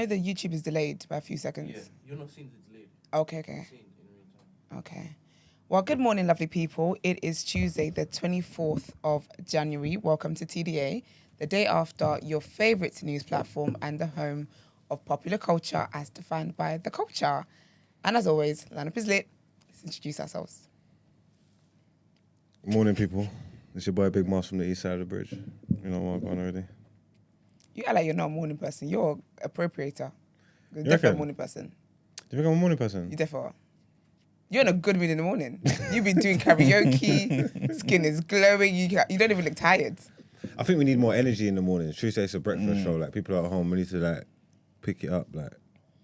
know the YouTube is delayed by a few seconds. Yeah, you're not seeing the delayed. Okay. Okay. Well, good morning, lovely people. It is Tuesday, the 24th of January. Welcome to TDA, the day after your favourite news platform and the home of popular culture as defined by the culture. And as always, lineup is lit. Let's introduce ourselves. Morning, people. It's your boy Big Moss from the east side of the bridge. You know what I'm going already. You act like you're not a morning person. You're an appropriator. You're You definitely a reckon? morning person. Do you think I'm a morning person? You definitely are. You're in a good mood in the morning. You be doing karaoke, skin is glowing, you don't even look tired. I think we need more energy in the morning. Tuesday it's a breakfast show. Like, people are at home, we need to, like, pick it up. Like,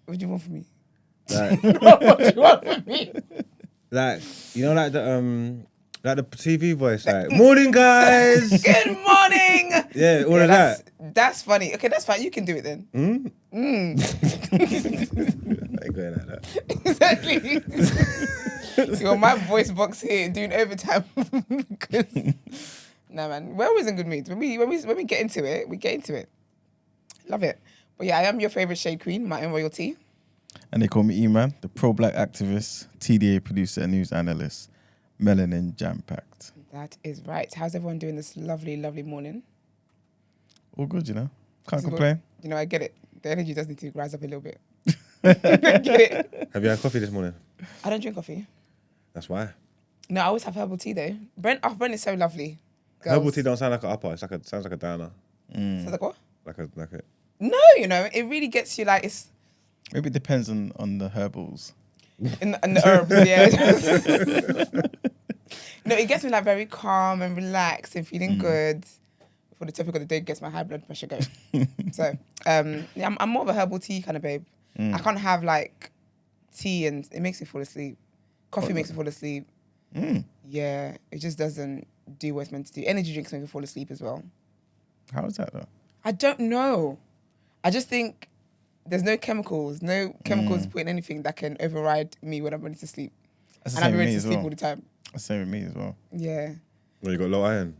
What do you want from me? like, What do you want from me? like you know, like the TV voice, like, morning, guys! Good morning! Yeah, all of that. That's funny. Okay, that's fine. You can do it then. I ain't going like that. Exactly. You got my voice box here doing overtime. Nah, man. We're always in good moods. When we get into it, we get into it. Love it. But yeah, I am your favourite shade queen, my own royalty. And they call me E-Man, the pro-black activist, TDA producer, and news analyst, melanin jam-packed. That is right. How's everyone doing this lovely, lovely morning? All good, you know? Can't Is it complain. good? You know, I get it. The energy does need to rise up a little bit. I get it. Have you had coffee this morning? I don't drink coffee. That's why. No, I always have herbal tea though. Brent is so lovely. Girls. Herbal tea don't sound like an upper. Sounds like a downer. Sounds like what? Like a. No, you know, it really gets you like it's Maybe it depends on the herbals. in the herbs, yeah. No, it gets me like very calm and relaxed and feeling good. Before the topic of the day gets my high blood pressure going. So, yeah, I'm more of a herbal tea kind of babe. I can't have like tea and it makes me fall asleep. Coffee makes me fall asleep. Yeah, it just doesn't do what it's meant to do. Energy drinks make me fall asleep as well. How is that, though? I don't know. I just think there's no chemicals put in anything that can override me when I'm ready to sleep. That's And I'm ready to sleep all the time. That's the same with me as well. Yeah. Well, you got low iron.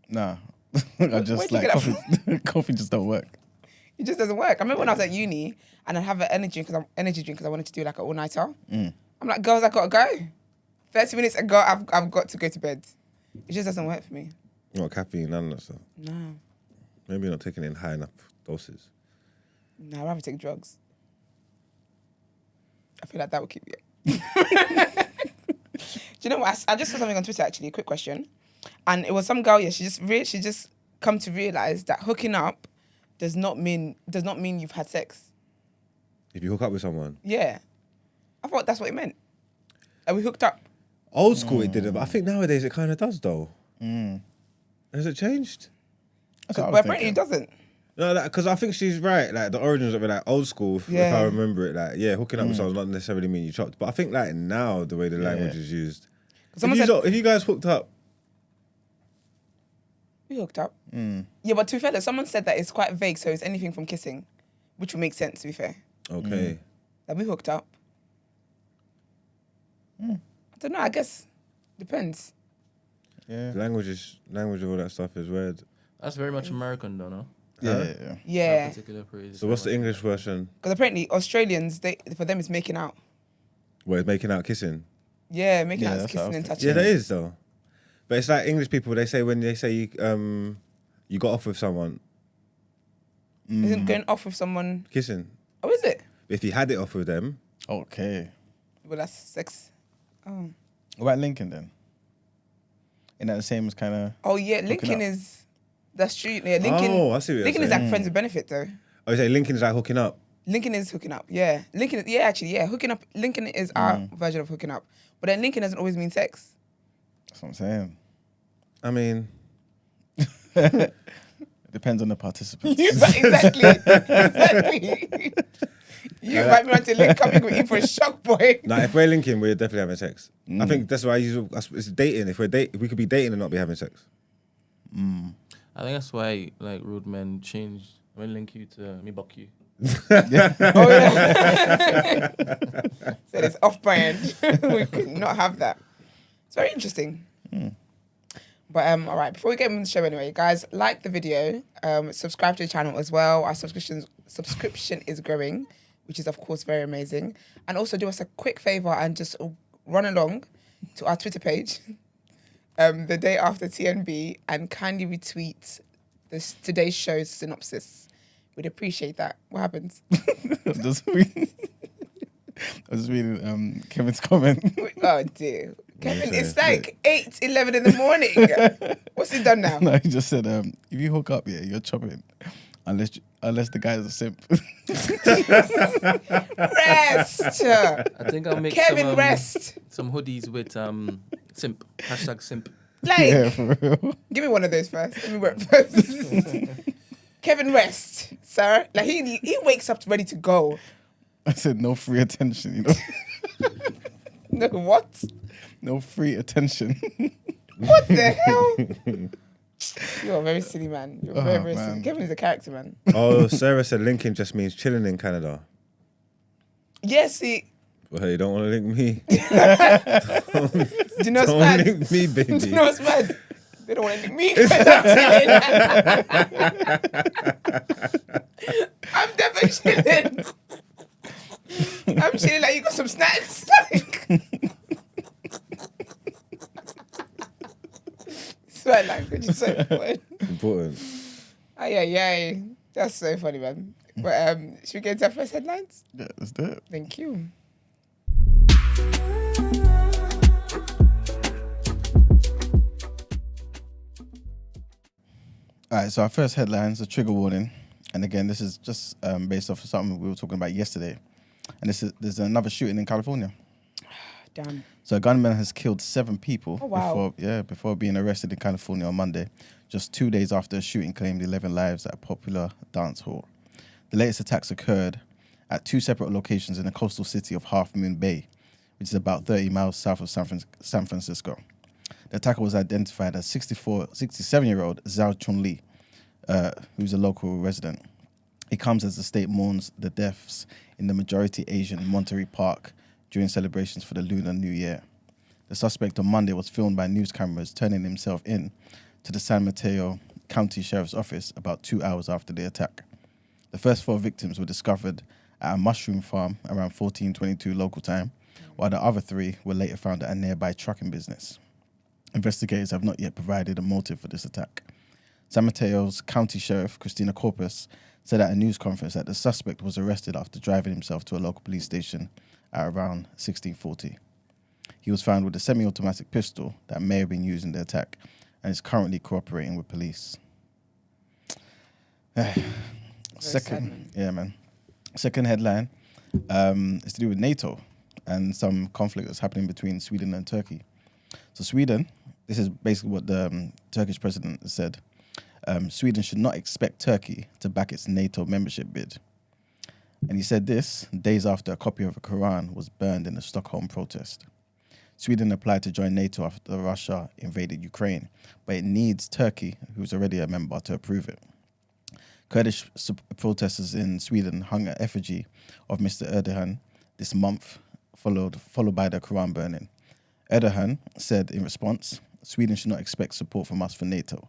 Nah. I Where'd just you like get that coffee just don't work. It just doesn't work. I remember when I was at uni and I'd have an energy drink because I wanted to do like an all-nighter. I'm like, girls, I gotta go. 30 minutes ago, I've got to go to bed. It just doesn't work for me. Not caffeine, none of that stuff. No. Maybe you're not taking it in high enough doses. No, I'd rather take drugs. I feel like that would keep me up. Do you know what? I just saw something on Twitter actually, a quick question. And it was some girl, she just come to realise that hooking up does not mean you've had sex. If you hook up with someone. Yeah. I thought that's what it meant. And we hooked up. Old school it didn't, but I think nowadays it kind of does though. Has it changed? That's what I But was apparently it thinking. doesn't. No, because I think she's right. Like the origins of it, like old school. If Yeah. I remember it, like hooking up with someone does not necessarily mean you chopped. But I think like now the way the language is used. Someone If said you guys hooked up, we hooked up. Yeah, but to be fair, someone said that it's quite vague, so it's anything from kissing, which would make sense to be fair. okay. That we hooked up. I don't know. I guess depends. Yeah. Language of all that stuff is weird. That's very much American, though, no? Yeah. That Yeah, particular phrase. So what's the English version? because apparently Australians, for them, it's making out. Where it's making out kissing. Yeah, making Yeah, out is that's what I kissing was and thinking. touching. Yeah, that is though. But it's like English people. They say when they say you got off with someone Isn't going off with someone? kissing. Oh, is it? If you had it off with them, Okay. Well, that's sex. Oh, What about Lincoln then? Isn't that the same as kind of... oh yeah. Lincoln up. is. That's true. Yeah, Lincoln. Oh, I see what you're Lincoln is saying. like friends with benefit though. oh, you say Lincoln's like hooking up. Lincoln is hooking up. Yeah, Lincoln. Yeah, actually, yeah. Hooking up. Lincoln is our version of hooking up. But then Lincoln doesn't always mean sex. That's what I'm saying. I mean, It depends on the participants. Exactly. Exactly. You invite me on to link coming with you for a shock, boy. nah, if we're linking, we're definitely having sex. I think that's why I use it's dating. If we could be dating and not be having sex. I think that's why, like, rude men changed when link you to me buck you. Oh yeah. Said it's off brand. We could not have that. It's very interesting. But all right, before we get into the show anyway, guys, like the video, subscribe to the channel as well. Our subscriptions subscription is growing, which is of course very amazing. And also do us a quick favor and just run along to our Twitter page the day after TNB and kindly retweet today's show's synopsis. We'd appreciate that. What happens? I was reading Kevin's comment. Oh dear. Kevin, it's like 8:11 in the morning. What's he done now? No, he just said, if you hook up, yeah, you're chopping. Unless the guy's a simp. Rest. I think I'll make Kevin, rest. some hoodies with simp, #simp. Like, Yeah, for real. give me one of those first. Let me work first. Kevin, rest, sir. Like he wakes up ready to go. I said no free attention, you know. No, what? No free attention. What the hell? You're a very silly man. You're very, very silly. Man. Kevin is a character, man. Oh, Sarah said linking just means chilling in Canada. Yes, he. Well, you don't want to link me. Do you know what's Don't mad? link me, baby. Do you know what's mad? They don't want to link me. I'm definitely chilling. I'm chilling like you got some snacks. Swear language is so important. Important. Ay. That's so funny, man. But should we get into our first headlines? Yeah, let's do it. Thank you. All right, so our first headline is a trigger warning. And again, this is just based off of something we were talking about yesterday. And there's another shooting in California. Damn. So a gunman has killed 7 people Oh, wow. before being arrested in California on Monday, just 2 days after a shooting claimed 11 lives at a popular dance hall. The latest attacks occurred at 2 separate locations in the coastal city of Half Moon Bay, which is about 30 miles south of San Francisco. The attacker was identified as 67-year-old Zhao Chun-Li, who's a local resident. He comes as the state mourns the deaths in the majority Asian Monterey Park during celebrations for the Lunar New Year. The suspect on Monday was filmed by news cameras turning himself in to the San Mateo County Sheriff's Office about 2 hours after the attack. The first 4 victims were discovered at a mushroom farm around 14:22 local time, while the other 3 were later found at a nearby trucking business. Investigators have not yet provided a motive for this attack. San Mateo's County Sheriff, Christina Corpus, said at a news conference that the suspect was arrested after driving himself to a local police station at around 16:40. He was found with a semi-automatic pistol that may have been used in the attack and is currently cooperating with police. Second headline is to do with NATO and some conflict that's happening between Sweden and Turkey. So Sweden, this is basically what the Turkish president said. Sweden should not expect Turkey to back its NATO membership bid. And he said this days after a copy of the Quran was burned in a Stockholm protest. Sweden applied to join NATO after Russia invaded Ukraine, but it needs Turkey, who's already a member, to approve it. Kurdish protesters in Sweden hung an effigy of Mr. Erdogan this month, followed by the Quran burning. Erdogan said in response, Sweden should not expect support from us for NATO.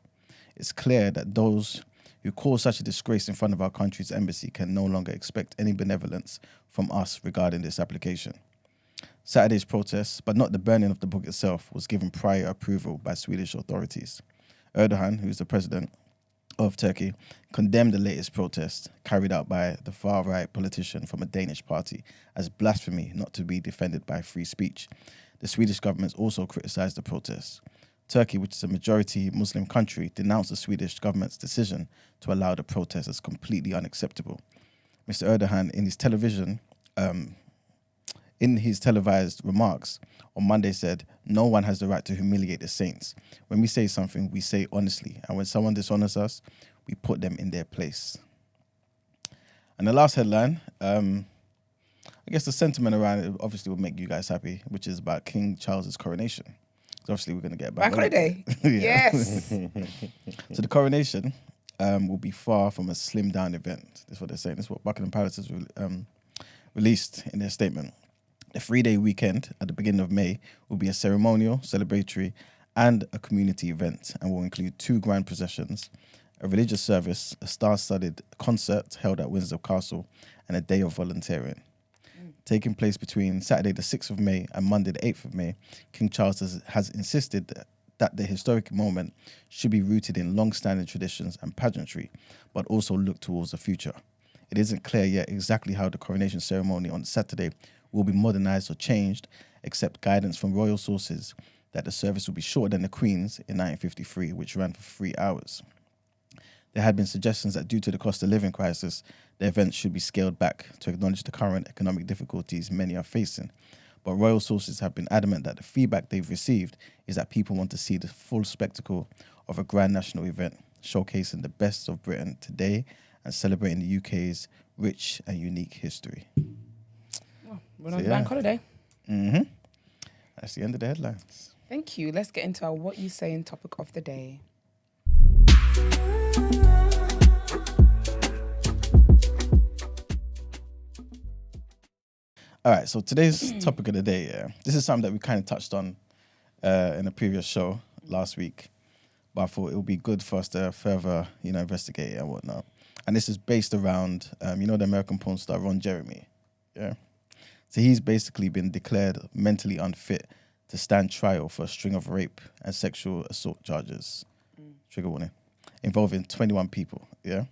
It's clear that those who cause such a disgrace in front of our country's embassy can no longer expect any benevolence from us regarding this application. Saturday's protest, but not the burning of the book itself, was given prior approval by Swedish authorities. Erdogan, who is the president of Turkey, condemned the latest protest carried out by the far-right politician from a Danish party as blasphemy not to be defended by free speech. The Swedish government also criticized the protests. Turkey, which is a majority Muslim country, denounced the Swedish government's decision to allow the protests as completely unacceptable. Mr. Erdogan, in his televised remarks on Monday, said, "No one has the right to humiliate the saints. When we say something, we say honestly, and when someone dishonors us, we put them in their place." And the last headline, I guess the sentiment around it obviously will make you guys happy, which is about King Charles's coronation. So obviously we're going to get back. Bank holiday. Yes. So the coronation will be far from a slimmed down event. That's what they're saying. That's what Buckingham Palace has released in their statement. The 3-day weekend at the beginning of May will be a ceremonial, celebratory, and a community event, and will include 2 grand processions, a religious service, a star-studded concert held at Windsor Castle, and a day of volunteering. Taking place between Saturday the 6th of May and Monday the 8th of May, King Charles has insisted that the historic moment should be rooted in long-standing traditions and pageantry, but also look towards the future. It isn't clear yet exactly how the coronation ceremony on Saturday will be modernised or changed, except guidance from royal sources that the service will be shorter than the Queen's in 1953, which ran for 3 hours. There had been suggestions that due to the cost of living crisis, the event should be scaled back to acknowledge the current economic difficulties many are facing. But royal sources have been adamant that the feedback they've received is that people want to see the full spectacle of a grand national event, showcasing the best of Britain today and celebrating the UK's rich and unique history. Oh, we're on the bank holiday. That's the end of the headlines. Thank you. Let's get into our What You Saying topic of the day. All right, so today's topic of the day, this is something that we kind of touched on in a previous show last week, but I thought it would be good for us to further, investigate it and whatnot. And this is based around, the American porn star Ron Jeremy, yeah? So he's basically been declared mentally unfit to stand trial for a string of rape and sexual assault charges, trigger warning, involving 21 people, yeah?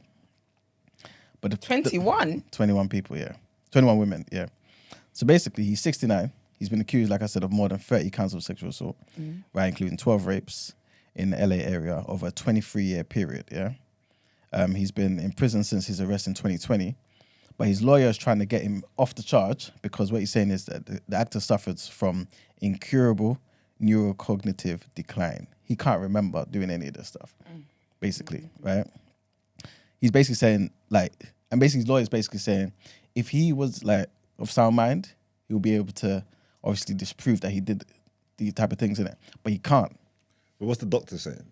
But 21? 21 people, yeah. 21 women, yeah. So basically, he's 69. He's been accused, like I said, of more than 30 counts of sexual assault, right, including 12 rapes in the LA area over a 23-year period, yeah? He's been in prison since his arrest in 2020, but his lawyer is trying to get him off the charge because what he's saying is that the actor suffers from incurable neurocognitive decline. He can't remember doing any of this stuff, basically, right? He's basically saying, his lawyer is basically saying, if he was, of sound mind, he'll be able to obviously disprove that he did these type of things in it, but he can't. But what's the doctor saying?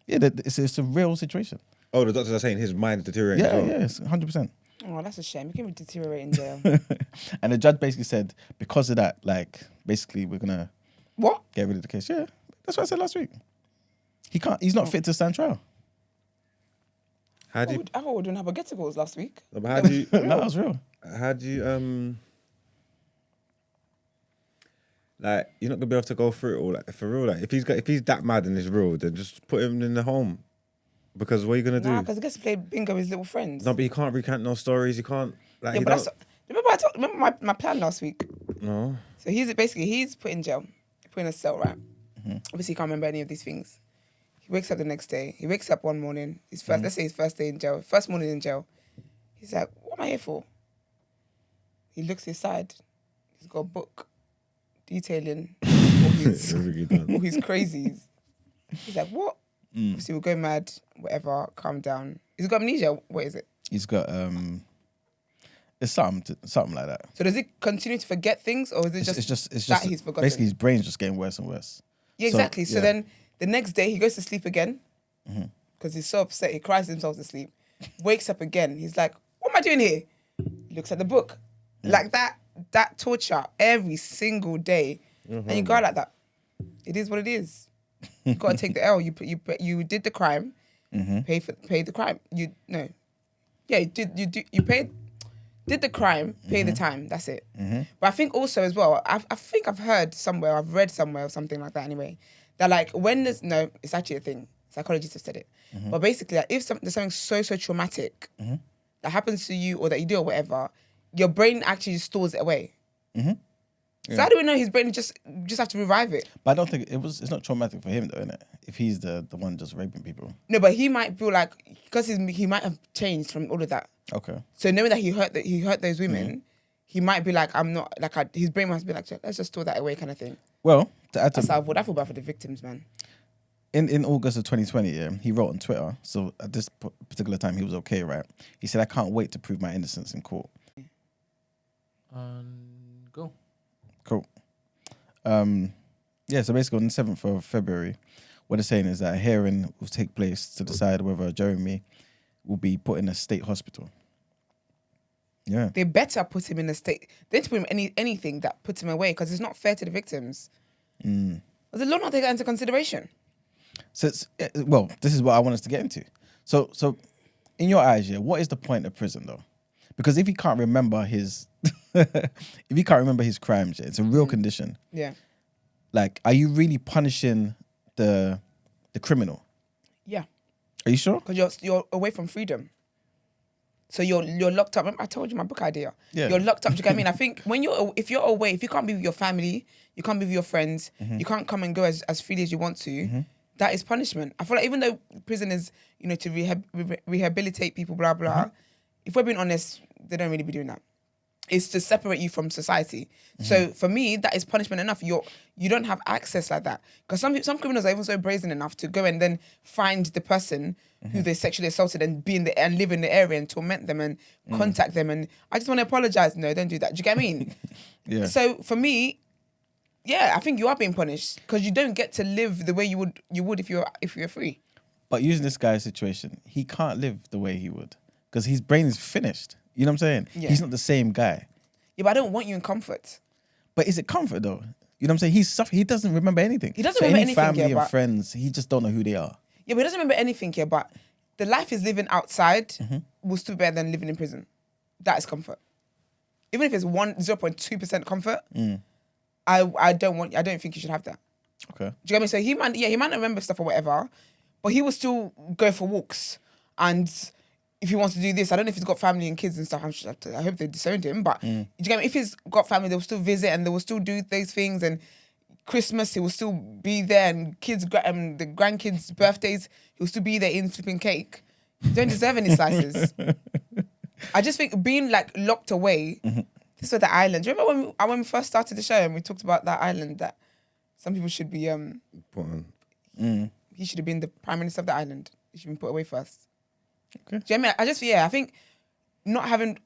Yeah, it's a real situation. Oh, the doctors are saying his mind's deteriorating. Yeah, as well. yeah, it's 100%. Oh, that's a shame. You can deteriorate in jail. And the judge basically said, because of that, basically we're gonna What? get rid of the case. Yeah, that's what I said last week. He's not fit to stand trial. How do you? I thought we were doing hypotheticals last week. No, but how do you? No, that was real. How do you? You're not gonna be able to go through it all. For real, if he's that mad and it's real, then just put him in the home. Because what are you gonna do? Because he gets to play bingo with his little friends. No, but he can't recant no stories. He can't. Yeah, but remember my plan last week? No. So he's put in jail, put in a cell, right? Obviously, he can't remember any of these things. He wakes up the next day. He wakes up one morning. Let's say his first day in jail, first morning in jail. He's like, what am I here for? He looks to his side. He's got a book detailing all his crazies. He's like, what? Obviously, we'll go mad, whatever, calm down. He's got amnesia. What is it? He's got it's something like that. So does he continue to forget things, or is it It's just he's forgotten? basically his brain's just getting worse and worse. Yeah, exactly. So then the next day he goes to sleep again because he's so upset. He cries himself to sleep. Wakes up again. He's like, what am I doing here? Looks at the book. Like that torture every single day. And you go out like that. It is what it is. You got to take the L. You did the crime. Pay the crime. You did the crime, pay the time. That's it. But I think also as well, I think I've heard somewhere, I've read somewhere or something like that anyway, that when there's it's actually a thing. Psychologists have said it. But basically, if there's something so traumatic that happens to you or that you do or whatever, your brain actually stores it away. So how do we know his brain just have to revive it? But I don't think it's not traumatic for him though, innit? If he's the one just raping people. No, but he might feel like, because he might have changed from all of that. Okay. So knowing that he hurt those women, he might be like, I'm not, his brain must be like, let's just store that away kind of thing. Well, to add to That's how I feel bad for the victims, man. In August of 2020, he wrote on Twitter, so at this particular time he was okay, right? He said, I can't wait to prove my innocence in court. Go. Cool. So basically on the 7th of February, what they're saying is that a hearing will take place to decide whether Jeremy will be put in a state hospital. Yeah. They better put him in a state. They need to put him anything that puts him away, because it's not fair to the victims. Does the law not take that into consideration? So this is what I want us to get into. So in your eyes, yeah, what is the point of prison though? Because if he can't remember his crimes, yeah, it's a real condition. Yeah. Like, are you really punishing the criminal? Yeah. Are you sure? Because you're away from freedom. So you're locked up. Remember, I told you my book idea. Yeah. You're locked up. Do you get what I mean? I think if you're away, if you can't be with your family, you can't be with your friends, you can't come and go as freely as you want to. That is punishment. I feel like even though prison is, to rehabilitate people, blah blah. If we're being honest, they don't really be doing that. It's to separate you from society. So for me, that is punishment enough. You don't have access like that, because some criminals are even so brazen enough to go and then find the person who they sexually assaulted and and live in the area and torment them and contact them, and I just want to apologize. No, don't do that. Do you get what I mean? Yeah. So for me, yeah, I think you are being punished because you don't get to live the way you would if you're free. But using this guy's situation, he can't live the way he would because his brain is finished. You know what I'm saying? Yeah. He's not the same guy. Yeah, but I don't want you in comfort. But is it comfort though? You know what I'm saying? He's suffering. He doesn't remember anything. He doesn't so remember any anything, family yeah, and friends, he just don't know who they are. Yeah, but he doesn't remember anything here, but the life he's living outside will still be better than living in prison. That is comfort. Even if it's 0.2% comfort, I don't think you should have that. Okay. Do you get me? So he might not remember stuff or whatever, but he will still go for walks. And if he wants to do this, I don't know if he's got family and kids and stuff. I hope they disowned him. But do you get me? If he's got family, they will still visit and they will still do those things. And Christmas, he will still be there. And the grandkids' birthdays, he'll still be there eating flipping cake. You don't deserve any slices. I just think being like locked away. This was the island. Do you remember when we first started the show and we talked about that island that some people should be Put on. he should have been the prime minister of the island. He should have been put away first. Okay. Do you know what I mean? I think not having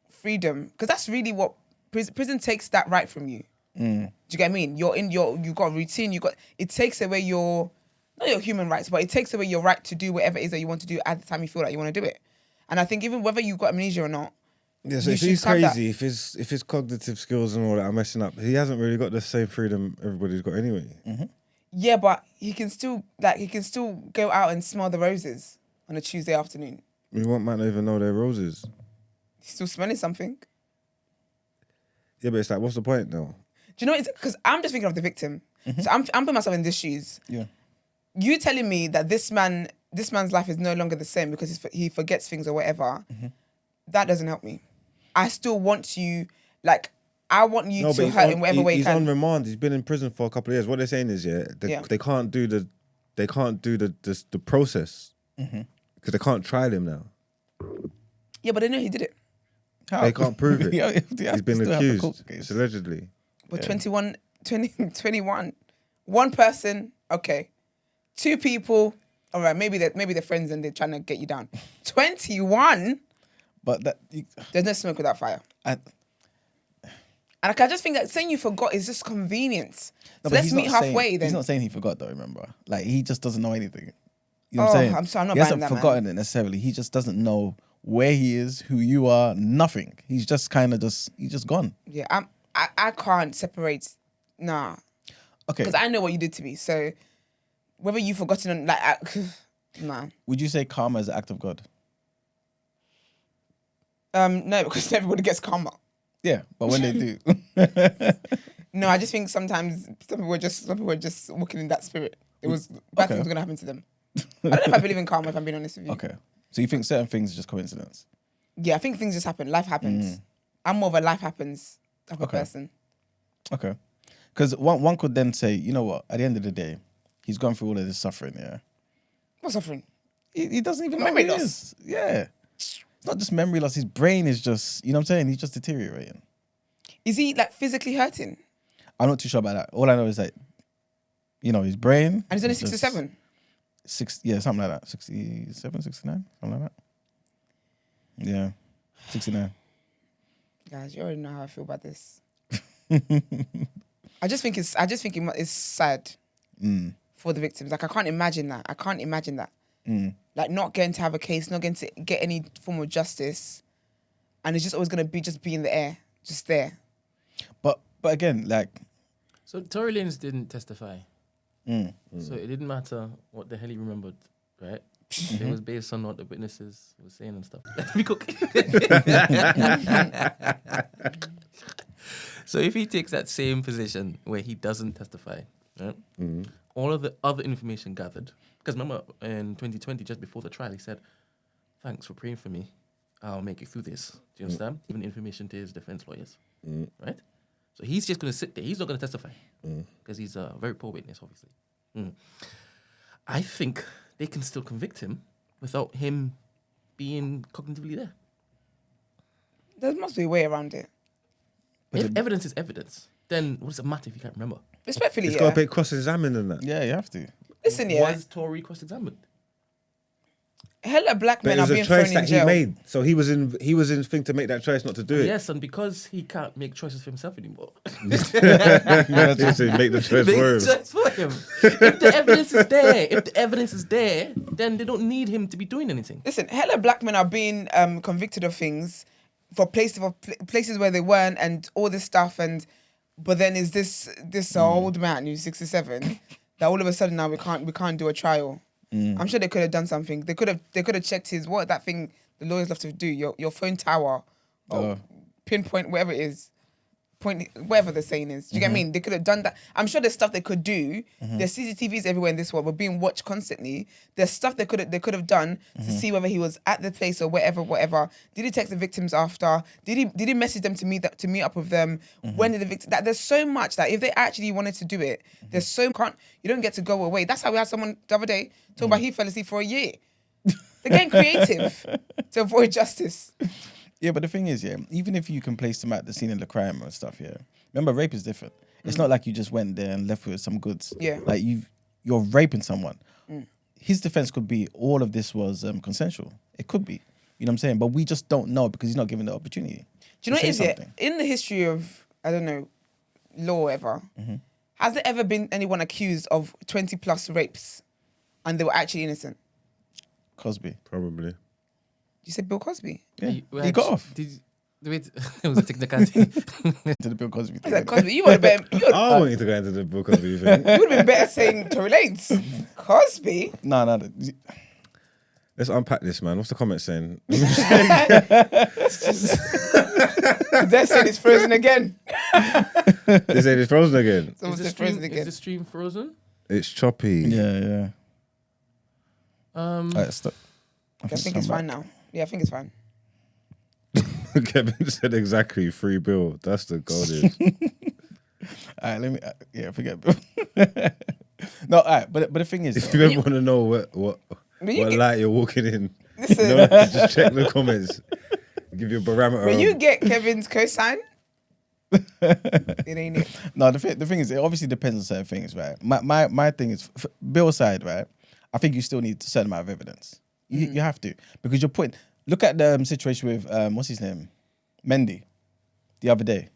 freedom, because that's really what prison takes that right from you. Do you get what I mean? You've got a routine, it takes away not your human rights, but it takes away your right to do whatever it is that you want to do at the time you feel like you want to do it. And I think even whether you've got amnesia or not, Yeah, so you if should he's have that. crazy, if his cognitive skills and all that are messing up, he hasn't really got the same freedom everybody's got anyway. Yeah, but he can still go out and smell the roses on a Tuesday afternoon. We want man to even know they're roses. He's still smelling something. Yeah, but it's like, what's the point though? Do you know what? Because I'm just thinking of the victim. So I'm putting myself in these shoes. Yeah. You telling me that this man's life is no longer the same because he forgets things or whatever, that doesn't help me. I still want you, I want you to hurt in whatever way you he's can. on remand. He's been in prison for a couple of years. What they're saying is, they can't do the process because they can't trial him now. Yeah, but they know he did it. How? They can't prove it. Yeah, He's been still have the accused. court case. It's allegedly. But 21, one person, okay. Two people, all right, maybe they're friends and they're trying to get you down. 21, But there's no smoke without fire. And I just think that saying you forgot is just convenience. So let's meet halfway then. He's not saying he forgot though, remember? Like, he just doesn't know anything. You know what I'm saying? I'm sorry, I'm not he buying hasn't that, man. forgotten it necessarily. He just doesn't know where he is, who you are, nothing. He's just he's just gone. Yeah, I can't separate, nah. Okay. Because I know what you did to me. So whether you've forgotten, nah. Would you say karma is an act of God? No, because everybody gets karma. Yeah, but when they do. No, I just think sometimes some people are just walking in that spirit. It was bad things were gonna happen to them. I don't know if I believe in karma, if I'm being honest with you. Okay. So you think certain things are just coincidence? Yeah, I think things just happen. Life happens. I'm more of a life happens type of person. Okay. Because one could then say, you know what, at the end of the day, he's gone through all of this suffering, yeah. What suffering? He doesn't even know Memory what it loss. is. Yeah. It's not just memory loss, his brain is just, you know what I'm saying? He's just deteriorating. Is he physically hurting? I'm not too sure about that. All I know is that, his brain. And he's only is just 67. Something like that. 67, 69, something like that. Yeah, 69. Guys, you already know how I feel about this. I just think it's sad for the victims. I can't imagine that. Like not getting to have a case, not getting to get any form of justice, and it's just always gonna be in the air, just there. But again, So Tory Lanez didn't testify. So it didn't matter what the hell he remembered, right? It was based on what the witnesses were saying and stuff. Let me cook. So if he takes that same position where he doesn't testify, right? All of the other information gathered, because remember in 2020, just before the trial, he said, "Thanks for praying for me. I'll make it through this." Do you understand? Giving information to his defense lawyers, right? So he's just going to sit there. He's not going to testify because he's a very poor witness, obviously. I think they can still convict him without him being cognitively there. There must be a way around it. If evidence is evidence, then what does it matter if you can't remember? Respectfully, It's yeah. got a bit cross-examined and that. Yeah, you have to. Listen, yeah. Was Tory cross-examined? Hella black But men it are was a being thrown choice in that he jail. made. So he was in thing to make that choice not to do it. Yes, and because he can't make choices for himself anymore. Just to make the choice Make for the him. choice for him. If the evidence is there, then they don't need him to be doing anything. Listen, hella black men are being convicted of things for places where they weren't and all this stuff. But then is this old man who's 67 that all of a sudden now we can't do a trial? I'm sure they could have done something. They could have checked his that thing the lawyers love to do, your phone tower or pinpoint whatever it is. Point whatever the saying is. Do you get what I mean? They could have done that. I'm sure there's stuff they could do. There's CCTVs everywhere in this world. We're being watched constantly. There's stuff they could have done to see whether he was at the place or whatever. Did he text the victims after? Did he message them to meet up with them? When did the victim? There's so much that if they actually wanted to do it, there's so you don't get to go away. That's how we had someone the other day talking about he fell asleep for a year. They're getting creative to avoid justice. Yeah, but the thing is, yeah, even if you can place them at the scene of the crime and stuff, yeah. Remember, rape is different. It's not like you just went there and left with some goods. Yeah. Like you're raping someone. His defense could be all of this was consensual. It could be. You know what I'm saying? But we just don't know because he's not given the opportunity. Do you know what to it is? say Yeah? something. In the history of, I don't know, law ever, has there ever been anyone accused of 20 plus rapes and they were actually innocent? Cosby. Probably. You said Bill Cosby? Yeah. You He got off Wait, it was a technicality. to the Bill Cosby I thing. said Cosby. You would have been. I want you to go into the book of you think. You would have been better saying Tory Lanez. Cosby. No. Let's unpack this, man. What's the comment saying? They're saying it's frozen again. They say it's frozen again. Someone Is said frozen the again. stream frozen? It's choppy. Yeah. Alright, stop. I think it's fine now. Yeah, I think it's fine. Kevin said exactly 3 bill. That's the golden. Alright, let me. Forget Bill. No, alright, but the thing is, If you ever want to know what you get- light you're walking in, Listen. you know, just check the comments. Give you a barometer. When of- you get Kevin's cosign, it ain't it. no, the thing is, it obviously depends on certain things, right? My thing is, Bill's side, right? I think you still need a certain amount of evidence. You have to, because you're putting. Look at the situation with what's his name, Mendy, the other day.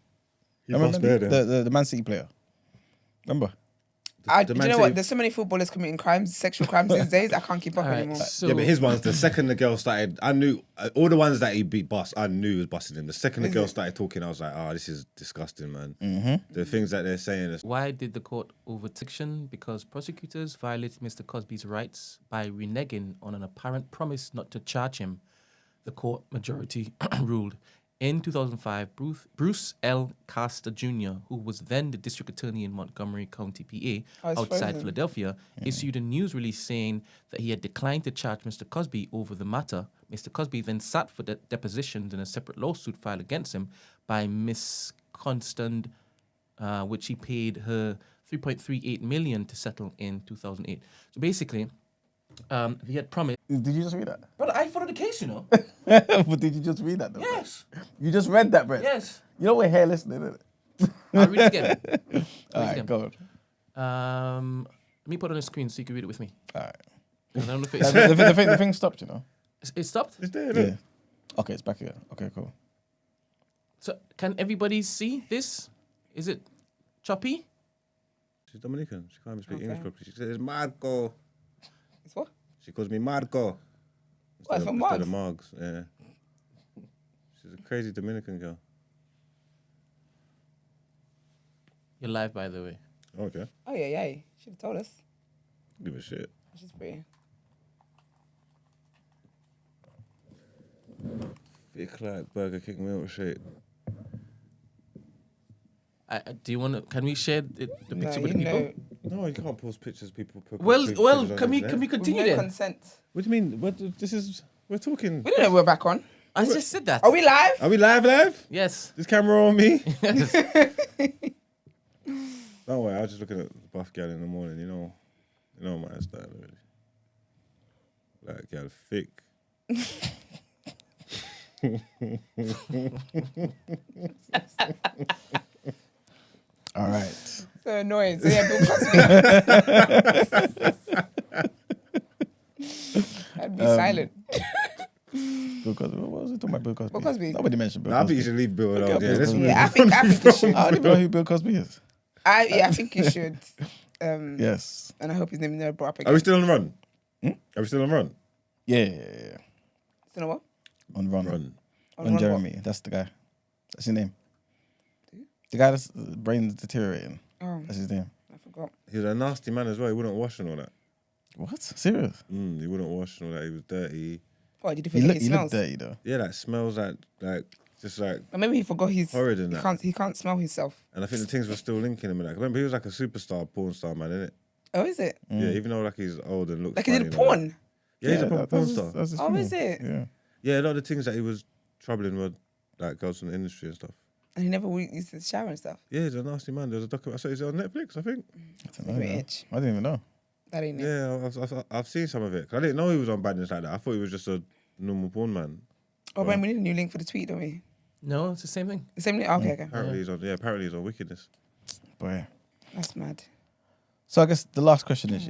He Remember passed there, Mendy? the Man City player. Remember? Do you know what? There's so many footballers committing crimes, sexual crimes these days. I can't keep up anymore. So Yeah, but his ones, the second the girl started, I knew, all the ones that he beat bust, I knew he was busting him. The second the girl started talking, I was like, oh, this is disgusting, man. The things that they're saying is, why did the court overturn? Because prosecutors violated Mr. Cosby's rights by reneging on an apparent promise not to charge him. The court majority ruled. In 2005, Bruce L. Castor Jr., who was then the district attorney in Montgomery County, PA, outside frozen. Philadelphia, issued a news release saying that he had declined to charge Mr. Cosby over the matter. Mr. Cosby then sat for depositions in a separate lawsuit filed against him by Miss Constant, which he paid her $3.38 million to settle in 2008. So basically, he had promised. Did you just read that? Brother, I followed the case, you know. But did you just read that? Though? Yes. You just read that, Brett. Yes. You know we're here listening, isn't it? I'll read it again. All right, go on. Let me put it on the screen so you can read it with me. All right. I don't know if The thing stopped, you know. it stopped. it's there, Yeah. look. Okay, it's back again. Okay, cool. So can everybody see this? Is it choppy? She's Dominican. She can't even speak English properly. She says, Marco. It's what? She calls me Marco. What, from Instead of Margs? Margs, yeah. She's a crazy Dominican girl. You're live, by the way. Okay. Oh yeah. Should have told us. Give a shit. She's pretty. Thick like Burger King milkshake. Do you want to? Can we share the picture with the people? No, you can't post pictures. People put Well, pictures on can we internet. continue no then? consent. What do you mean? We're talking. We don't know we're back on. I just said that. Are we live? Are we live? Yes. This camera on me? Yes. Don't worry, I was just looking at the buff gal in the morning. You know my style already. Like gal thick. All right. So annoying. So yeah, Bill Cosby. I'd be silent. Bill Cosby. What was it talking about Bill Cosby? Bill Cosby. Nobody mentioned Bill I think Cosby. you should leave Bill alone. Okay, Yeah, let's Bill move Yeah, I on. think you should. I don't even know who Bill Cosby is. I think you should. Yes. And I hope his name is never brought up again. Are we still on the run? Are we still on the run? Yeah. Still on what? On Run. Run. On On Run Jeremy. That's the guy. That's his name. The guy that's brain deteriorating. Oh, That's his name. I forgot. He was a nasty man as well. He wouldn't wash and all that. What? Serious? He wouldn't wash and all that. He was dirty. What did you He forget look, he he smells? looked dirty though. Yeah, like smells like just like. Or maybe he forgot he's Horrid in that. he can't smell himself. And I think the things were still linking him. And that. Remember, he was like a superstar porn star man, innit? Oh, is it? Yeah, even though like he's old and looks Like he funny did and all that. porn? Yeah, he's a proper porn that's star. that's his Oh, thing. is it? Yeah. Yeah, a lot of the things that he was troubling were like girls from the industry and stuff. And he never used to shower and stuff. Yeah, he's a nasty man. There's a documentary. I saw he's on Netflix, I think. I don't Give know, me man. itch. I didn't even know. That ain't it. Yeah, I've seen some of it. 'Cause I didn't know he was on badness like that. I thought he was just a normal porn man. Oh, Brian, we need a new link for the tweet, don't we? No, it's the same thing. The same link? Okay, okay. Apparently he's on wickedness. Boy. That's mad. So I guess the last question is,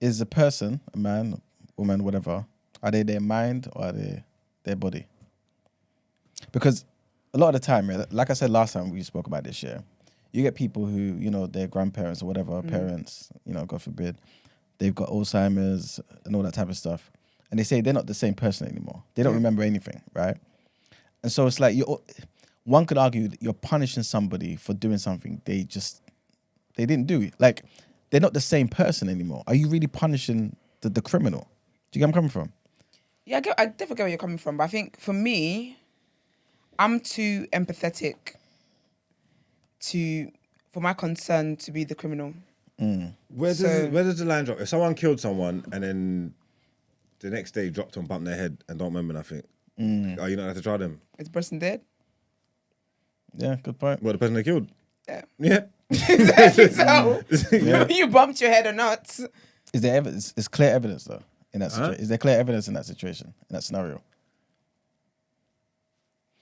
is a person, a man, woman, whatever, are they their mind or are they their body? Because a lot of the time, like I said last time we spoke about this, you get people who, their grandparents or whatever, parents, God forbid, they've got Alzheimer's and all that type of stuff. And they say they're not the same person anymore. They don't remember anything, right? And so it's like, one could argue that you're punishing somebody for doing something they didn't do. Like, they're not the same person anymore. Are you really punishing the criminal? Do you get where I'm coming from? Yeah, I definitely get where you're coming from. But I think for me, I'm too empathetic for my concern to be the criminal. Where does the line drop? If someone killed someone and then the next day dropped and bumped their head and don't remember nothing, are you not allowed to try them? Is the person dead? Yeah, good point. Well, the person they killed. Yeah. Yeah. Exactly. So, you bumped your head or not. Is there evidence? Is clear evidence though in that situation? Is there clear evidence in that situation, in that scenario?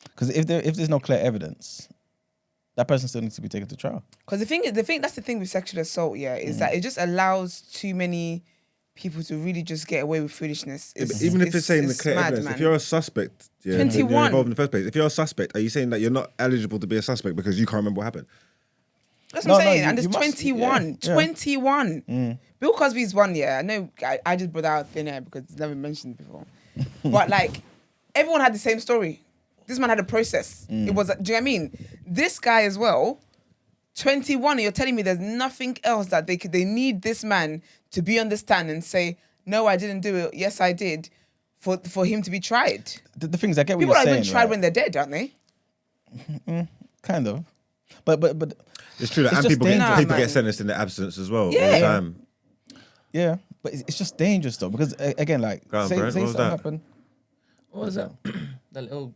Because if there's no clear evidence, that person still needs to be taken to trial. Because that's the thing with sexual assault, is that it just allows too many people to really just get away with foolishness. Even if it's saying the clear mad, evidence, man. if you're a suspect, you're 21. involved in the first place. If you're a suspect, are you saying that you're not eligible to be a suspect because you can't remember what happened? That's what I'm saying. you- And there's you must- 21. yeah. 21. Bill Cosby's one, I know I just brought that out thin air because it's never mentioned before. But like, everyone had the same story. This man had a process. It was, do you know what I mean? This guy as well, 21, and you're telling me there's nothing else that they need this man to be on the stand and say, no, I didn't do it. Yes, I did. For him to be tried. The thing is, I get what People you're are saying. even tried right? when they're dead, aren't they? Kind of, but It's true that It's and dangerous. people just get Nah, people man. get sentenced in their absence as well all Yeah. the time. yeah, but it's just dangerous though because again, like Go on, say Brent, what was something that? happened. What was that? That little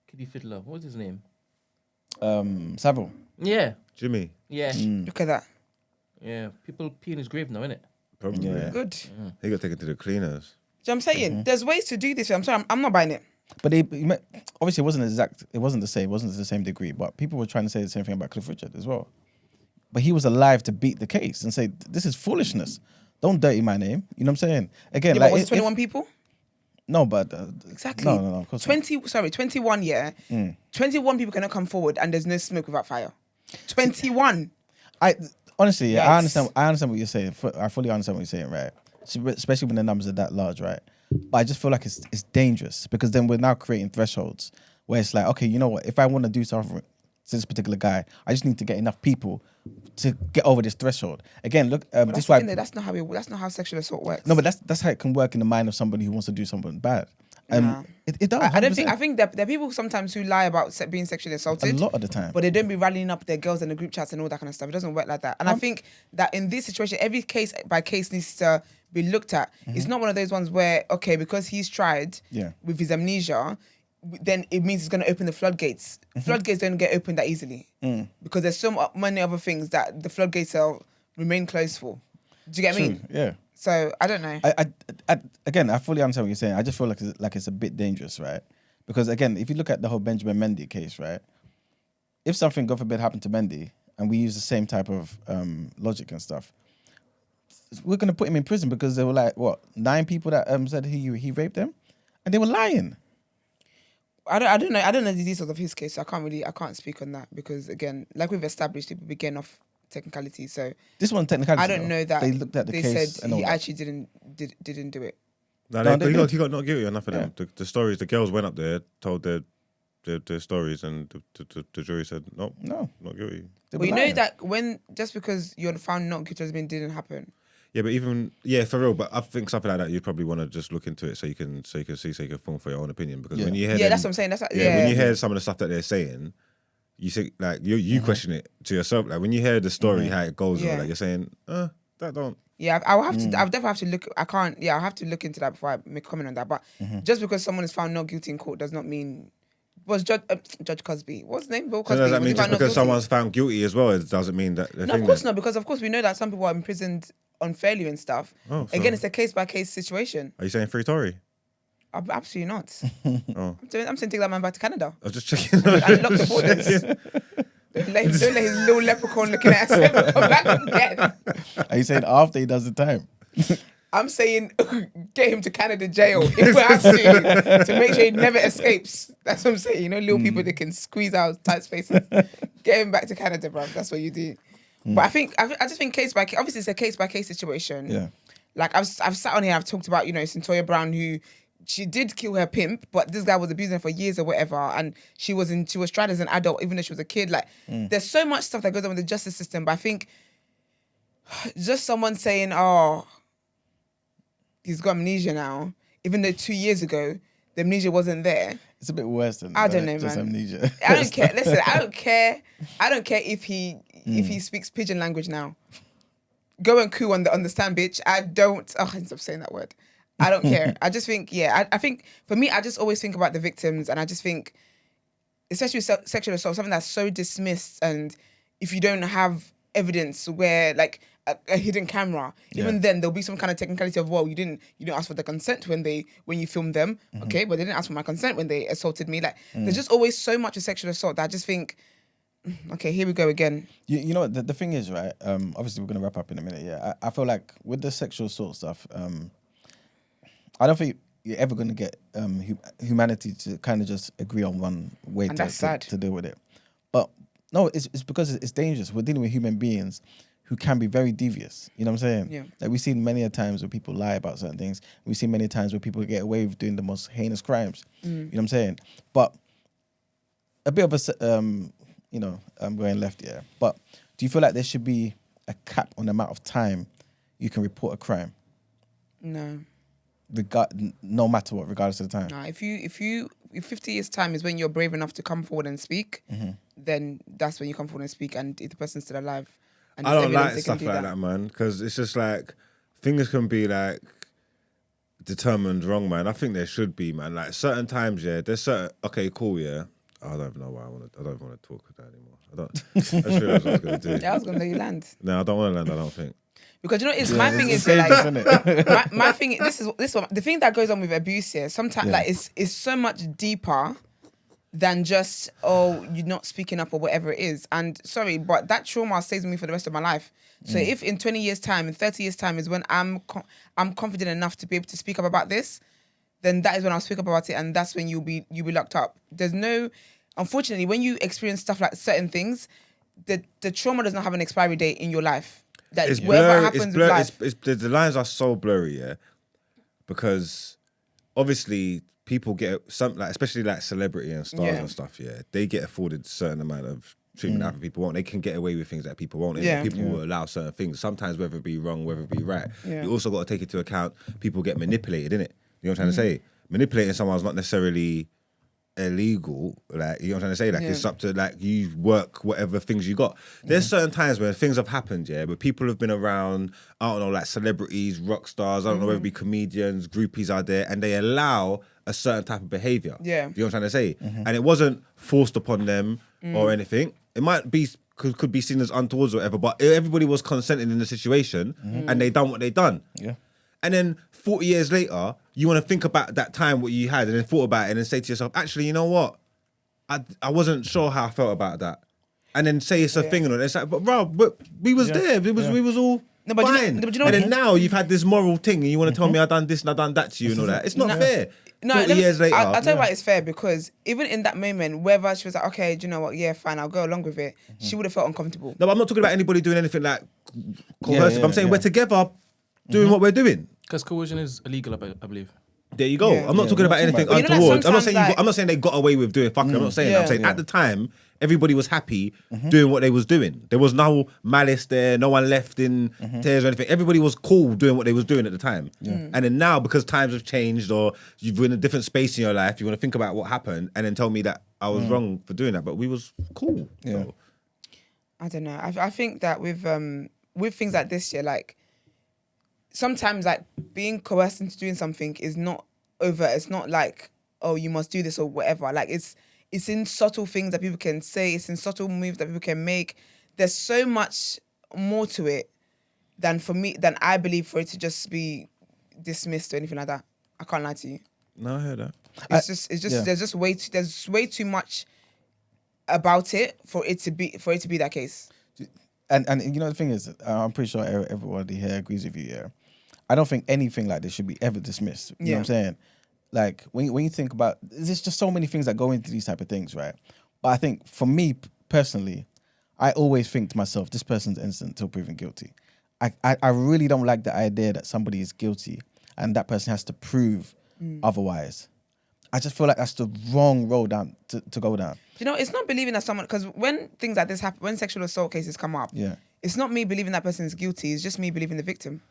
kiddie fiddler. What was his name? Savile. Yeah. Jimmy, Yeah. Look at that. Yeah. People pee in his grave now, innit? probably. Yeah. Good. He got taken to the cleaners. Do you know what I'm saying? There's ways to do this. I'm sorry, I'm not buying it. But obviously it wasn't the same degree. But people were trying to say the same thing about Cliff Richard as well. But he was alive to beat the case and say this is foolishness. Don't dirty my name. You know what I'm saying? Again, Yeah, like but was it if- 21 people? No, but Exactly. No, of course not. 21, 21 people cannot come forward and there's no smoke without fire. 21. Honestly, yeah, Yikes. I understand what you're saying. I fully understand what you're saying, right? Especially when the numbers are that large, right? But I just feel like it's dangerous because then we're now creating thresholds where it's like, okay, you know what? If I want to do something to this particular guy, I just need to get enough people to get over this threshold. Again, look, this is why. That's not how sexual assault works. No, but that's how it can work in the mind of somebody who wants to do something bad. And Nah. it does. I don't think. 100%. I think there are people sometimes who lie about being sexually assaulted. a lot of the time. But they don't be rallying up their girls in the group chats and all that kind of stuff. It doesn't work like that. And I think that in this situation, every case by case needs to be looked at. It's not one of those ones where, okay, because he's tried with his amnesia, then it means it's going to open the floodgates. Floodgates don't get opened that easily because there's so many other things that the floodgates will remain closed for. Do you get what I mean? Yeah. So I don't know. Again, I fully understand what you're saying. I just feel like it's a bit dangerous, right? Because again, if you look at the whole Benjamin Mendy case, right? If something, God forbid, happened to Mendy, and we use the same type of logic and stuff, we're gonna put him in prison because there were like 9 people that said he raped them, and they were lying. I don't know the details of his case, so I can't speak on that because again, like we've established, people begin off technicality. So this one technicality. I don't know that they looked at the case said and all he that. actually didn't do it. No, No, he they got not guilty on enough of them. The stories, the girls went up there, told their stories, and the jury said no, not guilty. They were Well, you know lying. that just because you're found not guilty doesn't mean it didn't happen. Yeah, but for real. But I think something like that, you'd probably want to just look into it so you can form for your own opinion. Because when you hear that's what I'm saying. when you hear some of the stuff that they're saying, you think like you question it to yourself. Like when you hear the story, how it goes, like you're saying, that don't. Yeah, I'll definitely have to look. I can't. Yeah, I'll have to look into that before I make a comment on that. But just because someone is found not guilty in court does not mean. Was Judge Cosby? What's his name? Bill Cosby. So does that Was mean he just found not because guilty? someone's found guilty as well, it doesn't mean that? No, of course not. Because of course we know that some people are imprisoned unfairly and stuff. Oh, so- Again, it's a case by case situation. Are you saying free Tory? Absolutely not. Oh, I'm saying take that man back to Canada I was just checking. and lock the borders. Don't let his little leprechaun looking at us ever come back again. Are you saying after he does the time? I'm saying get him to Canada jail if we have to make sure he never escapes. That's what I'm saying. You know, little people that can squeeze out tight spaces. Get him back to Canada, bro. That's what you do. But I just think case by case. Obviously, it's a case by case situation. Yeah. Like I've sat on here. I've talked about Centoya Brown, who she did kill her pimp, but this guy was abusing her for years or whatever, and she was tried as an adult even though she was a kid. Like there's so much stuff that goes on with the justice system. But I think just someone saying, "Oh, he's got amnesia now," even though 2 years ago the amnesia wasn't there. It's a bit worse than I don't know, just man. amnesia. I don't care. Listen, I don't care. I don't care if he speaks pidgin language now. Go and coo on the stand, bitch. I don't. Oh, I stop saying that word. I don't care. I just think, I think for me, I just always think about the victims, and I just think, especially with sexual assault, something that's so dismissed, and if you don't have evidence where like a hidden camera, even then there'll be some kind of technicality of, well, you didn't ask for the consent when you filmed them, okay, but they didn't ask for my consent when they assaulted me. Like there's just always so much of sexual assault that I just think, okay, here we go again. You know what the thing is, right? Obviously we're gonna wrap up in a minute. Yeah, I feel like with the sexual assault stuff, I don't think you're ever gonna get humanity to kind of just agree on one way And that's sad. to deal with it. But no, it's because it's dangerous. We're dealing with human beings who can be very devious. You know what I'm saying? Yeah. Like we've seen many a times where people lie about certain things. We've seen many times where people get away with doing the most heinous crimes. You know what I'm saying? But a bit of I'm going left here. But do you feel like there should be a cap on the amount of time you can report a crime? No. No matter what, regardless of the time. Nah, if 50 years time is when you're brave enough to come forward and speak, then that's when you come forward and speak, and if the person's still alive. And I there's don't evidence, like they can stuff do like that, man, because it's just like things can be like determined wrong, man. I think there should be, man. Like certain times, there's certain. Okay, cool, yeah. I don't even know why I don't want to talk with that anymore. I don't. That's what I was gonna do. Yeah, I was gonna let you land. No, I don't want to land. I don't think. Because you know, my thing is dangerous, like isn't it? my thing. This one. The thing that goes on with abuse here, sometimes like it's so much deeper than just you're not speaking up or whatever it is. And sorry, but that trauma stays with me for the rest of my life. So if in 20 years time, in 30 years time is when I'm confident enough to be able to speak up about this, then that is when I'll speak up about it, and that's when you'll be locked up. Unfortunately, when you experience stuff like certain things, the trauma does not have an expiry date in your life. That It's whatever blurry. happens It's with blurry. life. The lines are so blurry, yeah, because obviously people get some, like especially like celebrity and stars and stuff, yeah, they get afforded a certain amount of treatment that other people won't. They can get away with things that people won't. Yeah. People will allow certain things, sometimes whether it be wrong, whether it be right. Yeah. You also got to take into account people get manipulated, innit? You know what I'm trying to say? manipulating someone's not necessarily illegal. Like, you know what I'm trying to say? Like, it's up to, like, you work whatever things you got. There's certain times where things have happened, yeah, but people have been around, I don't know, like celebrities, rock stars, I don't know whether it be comedians, groupies are there, and they allow a certain type of behavior. Yeah. You know what I'm trying to say? And it wasn't forced upon them or anything. It might be, could be seen as untoward or whatever, but everybody was consenting in the situation and they done what they done. Yeah. And then 40 years later, you want to think about that time, what you had, and then thought about it, and then say to yourself, actually, you know what? I wasn't sure how I felt about that. And then say it's a thing, and it's like, but bro, we was there. We was all fine. But you know and what? then now you've had this moral thing, and you want to tell me I done this and I done that to you and all that. It's not fair. 40 years later. I'll tell you why it's fair, because even in that moment, whether she was like, okay, do you know what? Yeah, fine, I'll go along with it. She would have felt uncomfortable. No, but I'm not talking about anybody doing anything like coercive. I'm saying we're together doing what we're doing. Because coercion is illegal, I believe. There you go. Yeah. I'm not talking about anything But you know that untoward. I'm not sometimes, saying like- I'm not saying they got away with doing fucking. I'm not saying that. I'm saying at the time everybody was happy doing what they was doing. There was no malice there. No one left in tears or anything. Everybody was cool doing what they was doing at the time. And then now, because times have changed or you've been in a different space in your life, you want to think about what happened and then tell me that I was wrong for doing that. But we was cool. Yeah. So. I don't know. I think that with things like this, yeah, like sometimes like being coerced into doing something is not overt. It's not like, oh, you must do this or whatever. Like it's in subtle things that people can say. It's in subtle moves that people can make. There's so much more to it than I believe for it to just be dismissed or anything like that. I can't lie to you. No, I heard that. It's just there's way too much about it for it to be that case. And you know the thing is, I'm pretty sure everybody here agrees with you. Yeah, I don't think anything like this should be ever dismissed. You know what I'm saying? Like when you think about, there's just so many things that go into these type of things, right? But I think for me personally, I always think to myself, this person's innocent until proven guilty. I really don't like the idea that somebody is guilty and that person has to prove otherwise. I just feel like that's the wrong road down to go down. You know, it's not believing that someone, because when things like this happen, when sexual assault cases come up, it's not me believing that person is guilty. It's just me believing the victim.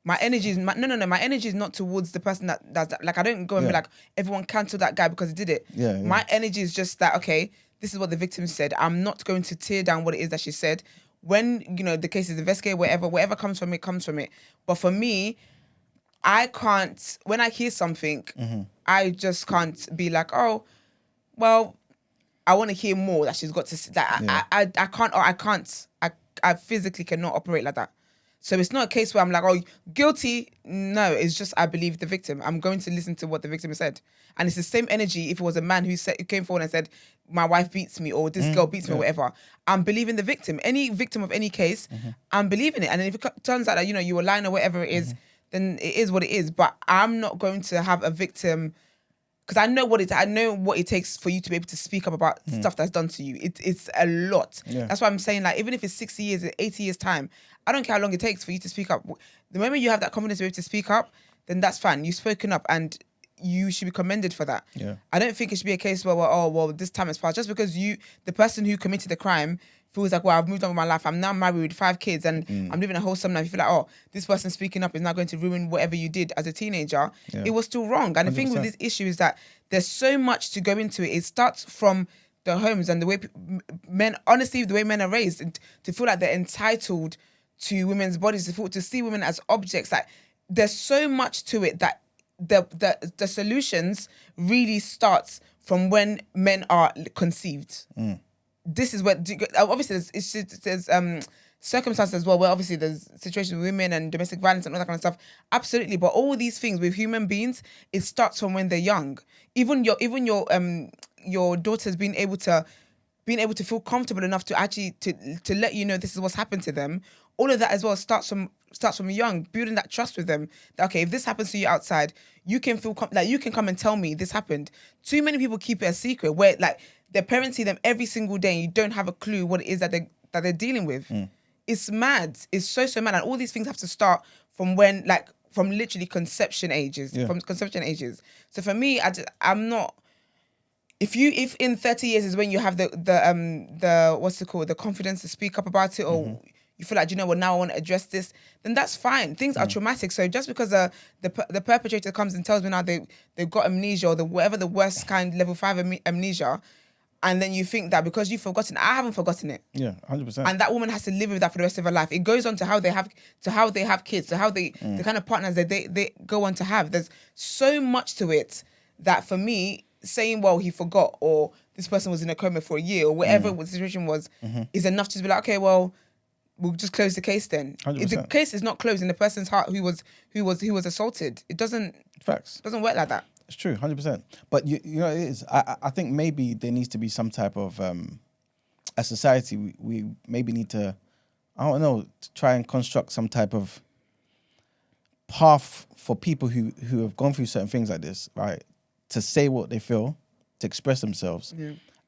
My energy is my energy is not towards the person that does that. Like, I don't go and be like, everyone cancel that guy because he did it. My energy is just that, okay, this is what the victim said. I'm not going to tear down what it is that she said. When, you know, the case is investigated, whatever comes from it, comes from it. But for me, I can't, when I hear something, I just can't be like, oh, well, I want to hear more that she's got to say. That I physically cannot operate like that. So it's not a case where I'm like, oh, guilty. No, it's just I believe the victim. I'm going to listen to what the victim said. And it's the same energy if it was a man who came forward and said, my wife beats me or this girl beats me or whatever. I'm believing the victim. Any victim of any case, I'm believing it. And then if it turns out that, you know, you were lying or whatever it is, then it is what it is. But I'm not going to have a victim, because I know what it takes for you to be able to speak up about stuff that's done to you. It's a lot. That's why I'm saying, like, even if it's 60 years, 80 years time, I don't care how long it takes for you to speak up. The moment you have that confidence to be able to speak up, then that's fine. You've spoken up and you should be commended for that. I don't think it should be a case where, this time has passed. Just because the person who committed the crime feels like, well, I've moved on with my life. I'm now married with 5 kids and I'm living a wholesome life. You feel like, oh, this person speaking up is now going to ruin whatever you did as a teenager. It was still wrong. And 100%. The thing with this issue is that there's so much to go into it. It starts from the homes and the way men are raised, and to feel like they're entitled to women's bodies, to see women as objects. Like, there's so much to it that the solutions really starts from when men are conceived. This is where, obviously there's circumstances as well, where obviously there's situations with women and domestic violence and all that kind of stuff. Absolutely. But all these things with human beings, it starts from when they're young. Even your daughter's being able to feel comfortable enough to actually to let you know this is what's happened to them. All of that as well starts from young, building that trust with them. That, okay, if this happens to you outside, you can feel like you can come and tell me this happened. Too many people keep it a secret, where like their parents see them every single day and you don't have a clue what it is that they're dealing with. It's mad. It's so mad. And all these things have to start from from literally conception ages. From conception ages. So for me, I'm not. If in 30 years is when you have the what's it called, the confidence to speak up about it, or you feel like, you know what, now I want to address this, then that's fine. Things are traumatic. So just because the perpetrator comes and tells me now they've got amnesia or whatever the worst kind, level 5 amnesia, and then you think that because you've forgotten, I haven't forgotten it. Yeah, 100%. And that woman has to live with that for the rest of her life. It goes on to how they have kids, to how the kind of partners that they go on to have. There's so much to it that for me, saying, well, he forgot, or this person was in a coma for a year, or whatever the situation was, is enough to be like, okay, well, we'll just close the case then. 100%. The case is not closed in the person's heart who was assaulted. It doesn't work like that. It's true, 100%. But you know, it is. I think maybe there needs to be some type of, as society, we maybe need to, I don't know, to try and construct some type of path for people who have gone through certain things like this, right? To say what they feel, to express themselves,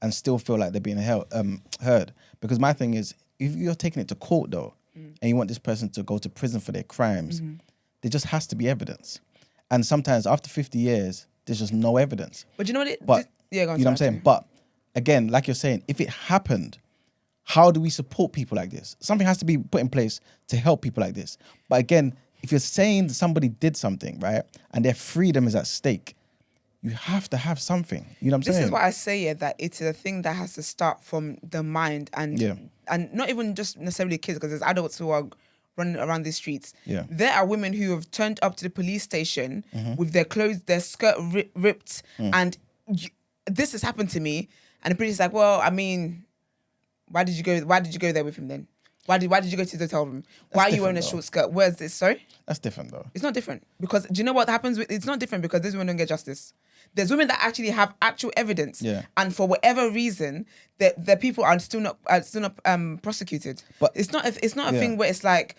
and still feel like they're being heard. Because my thing is, if you're taking it to court though, and you want this person to go to prison for their crimes, there just has to be evidence. And sometimes after 50 years, there's just no evidence. But you know what? But go on, you know what I'm saying? But again, like you're saying, if it happened, how do we support people like this? Something has to be put in place to help people like this. But again, if you're saying somebody did something, right, and their freedom is at stake, you have to have something. You know what I'm saying? This is why I say that it's a thing that has to start from the mind and not even just necessarily kids, because there's adults who are running around these streets. Yeah. There are women who have turned up to the police station with their clothes, their skirt ripped, and this has happened to me. And the police is like, well, I mean, why did you go there with him then? Why did you go to the hotel room? Why are you wearing a short skirt? Where's this? Sorry? That's different though. It's not different, because do you know what happens with it's not different because these women don't get justice. There's women that actually have actual evidence, and for whatever reason, the people are still not prosecuted. But it's not a thing where it's like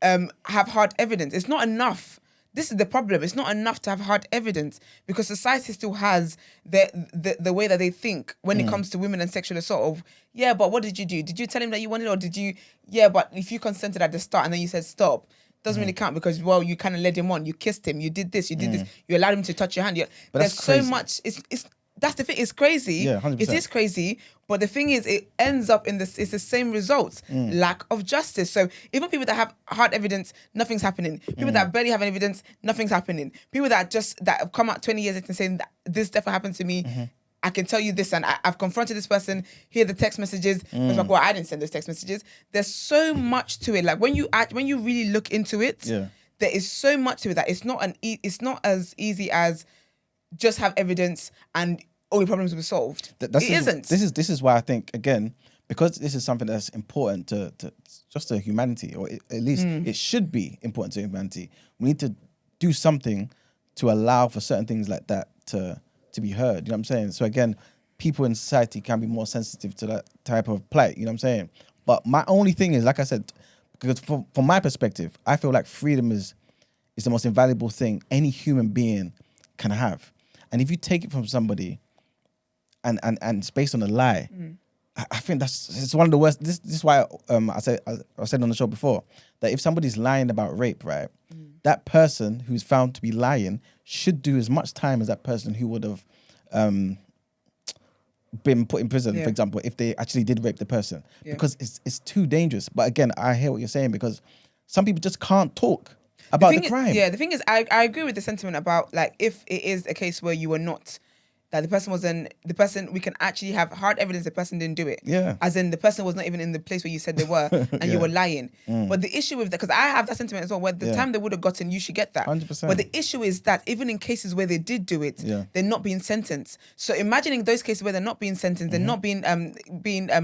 have hard evidence. It's not enough. This is the problem. It's not enough to have hard evidence because society still has the way that they think when it comes to women and sexual assault. Of but what did you do? Did you tell him that you wanted, or did you? Yeah, but if you consented at the start and then you said stop, doesn't really count because you kind of led him on. You kissed him. You did this. You did this. You allowed him to touch your hand. But there's so much. That's the thing. It's crazy. Yeah, 100%. It is crazy. But the thing is, it ends up in this. It's the same results. Lack of justice. So even people that have hard evidence, nothing's happening. People that barely have any evidence, nothing's happening. People that have come out 20 years later and saying that this definitely happened to me. I can tell you this, and I've confronted this person. Here are the text messages. It's like, well, I didn't send those text messages. There's so much to it. Like when you really look into it, there is so much to it that it's not as easy as just have evidence and all your problems will be solved. It isn't. This is why I think, again, because this is something that's important to just to humanity, or at least it should be important to humanity. We need to do something to allow for certain things like that to be heard. You know what I'm saying? So again, people in society can be more sensitive to that type of plight. You know what I'm saying? But my only thing is, like I said, because from my perspective, I feel like freedom is the most invaluable thing any human being can have. And if you take it from somebody and it's based on a lie, I think it's one of the worst. This is why I said on the show before that if somebody's lying about rape, right, that person who's found to be lying should do as much time as that person who would have been put in prison, for example, if they actually did rape the person, because it's too dangerous. But again, I hear what you're saying because some people just can't talk about the crime. The thing is, I agree with the sentiment about like if it is a case where you were not. That we can actually have hard evidence the person didn't do it. Yeah. As in the person was not even in the place where you said they were and you were lying. But the issue with that, because I have that sentiment as well, where the time they would have gotten, you should get that. 100%. But the issue is that even in cases where they did do it, they're not being sentenced. So imagining those cases where they're not being sentenced, they're not being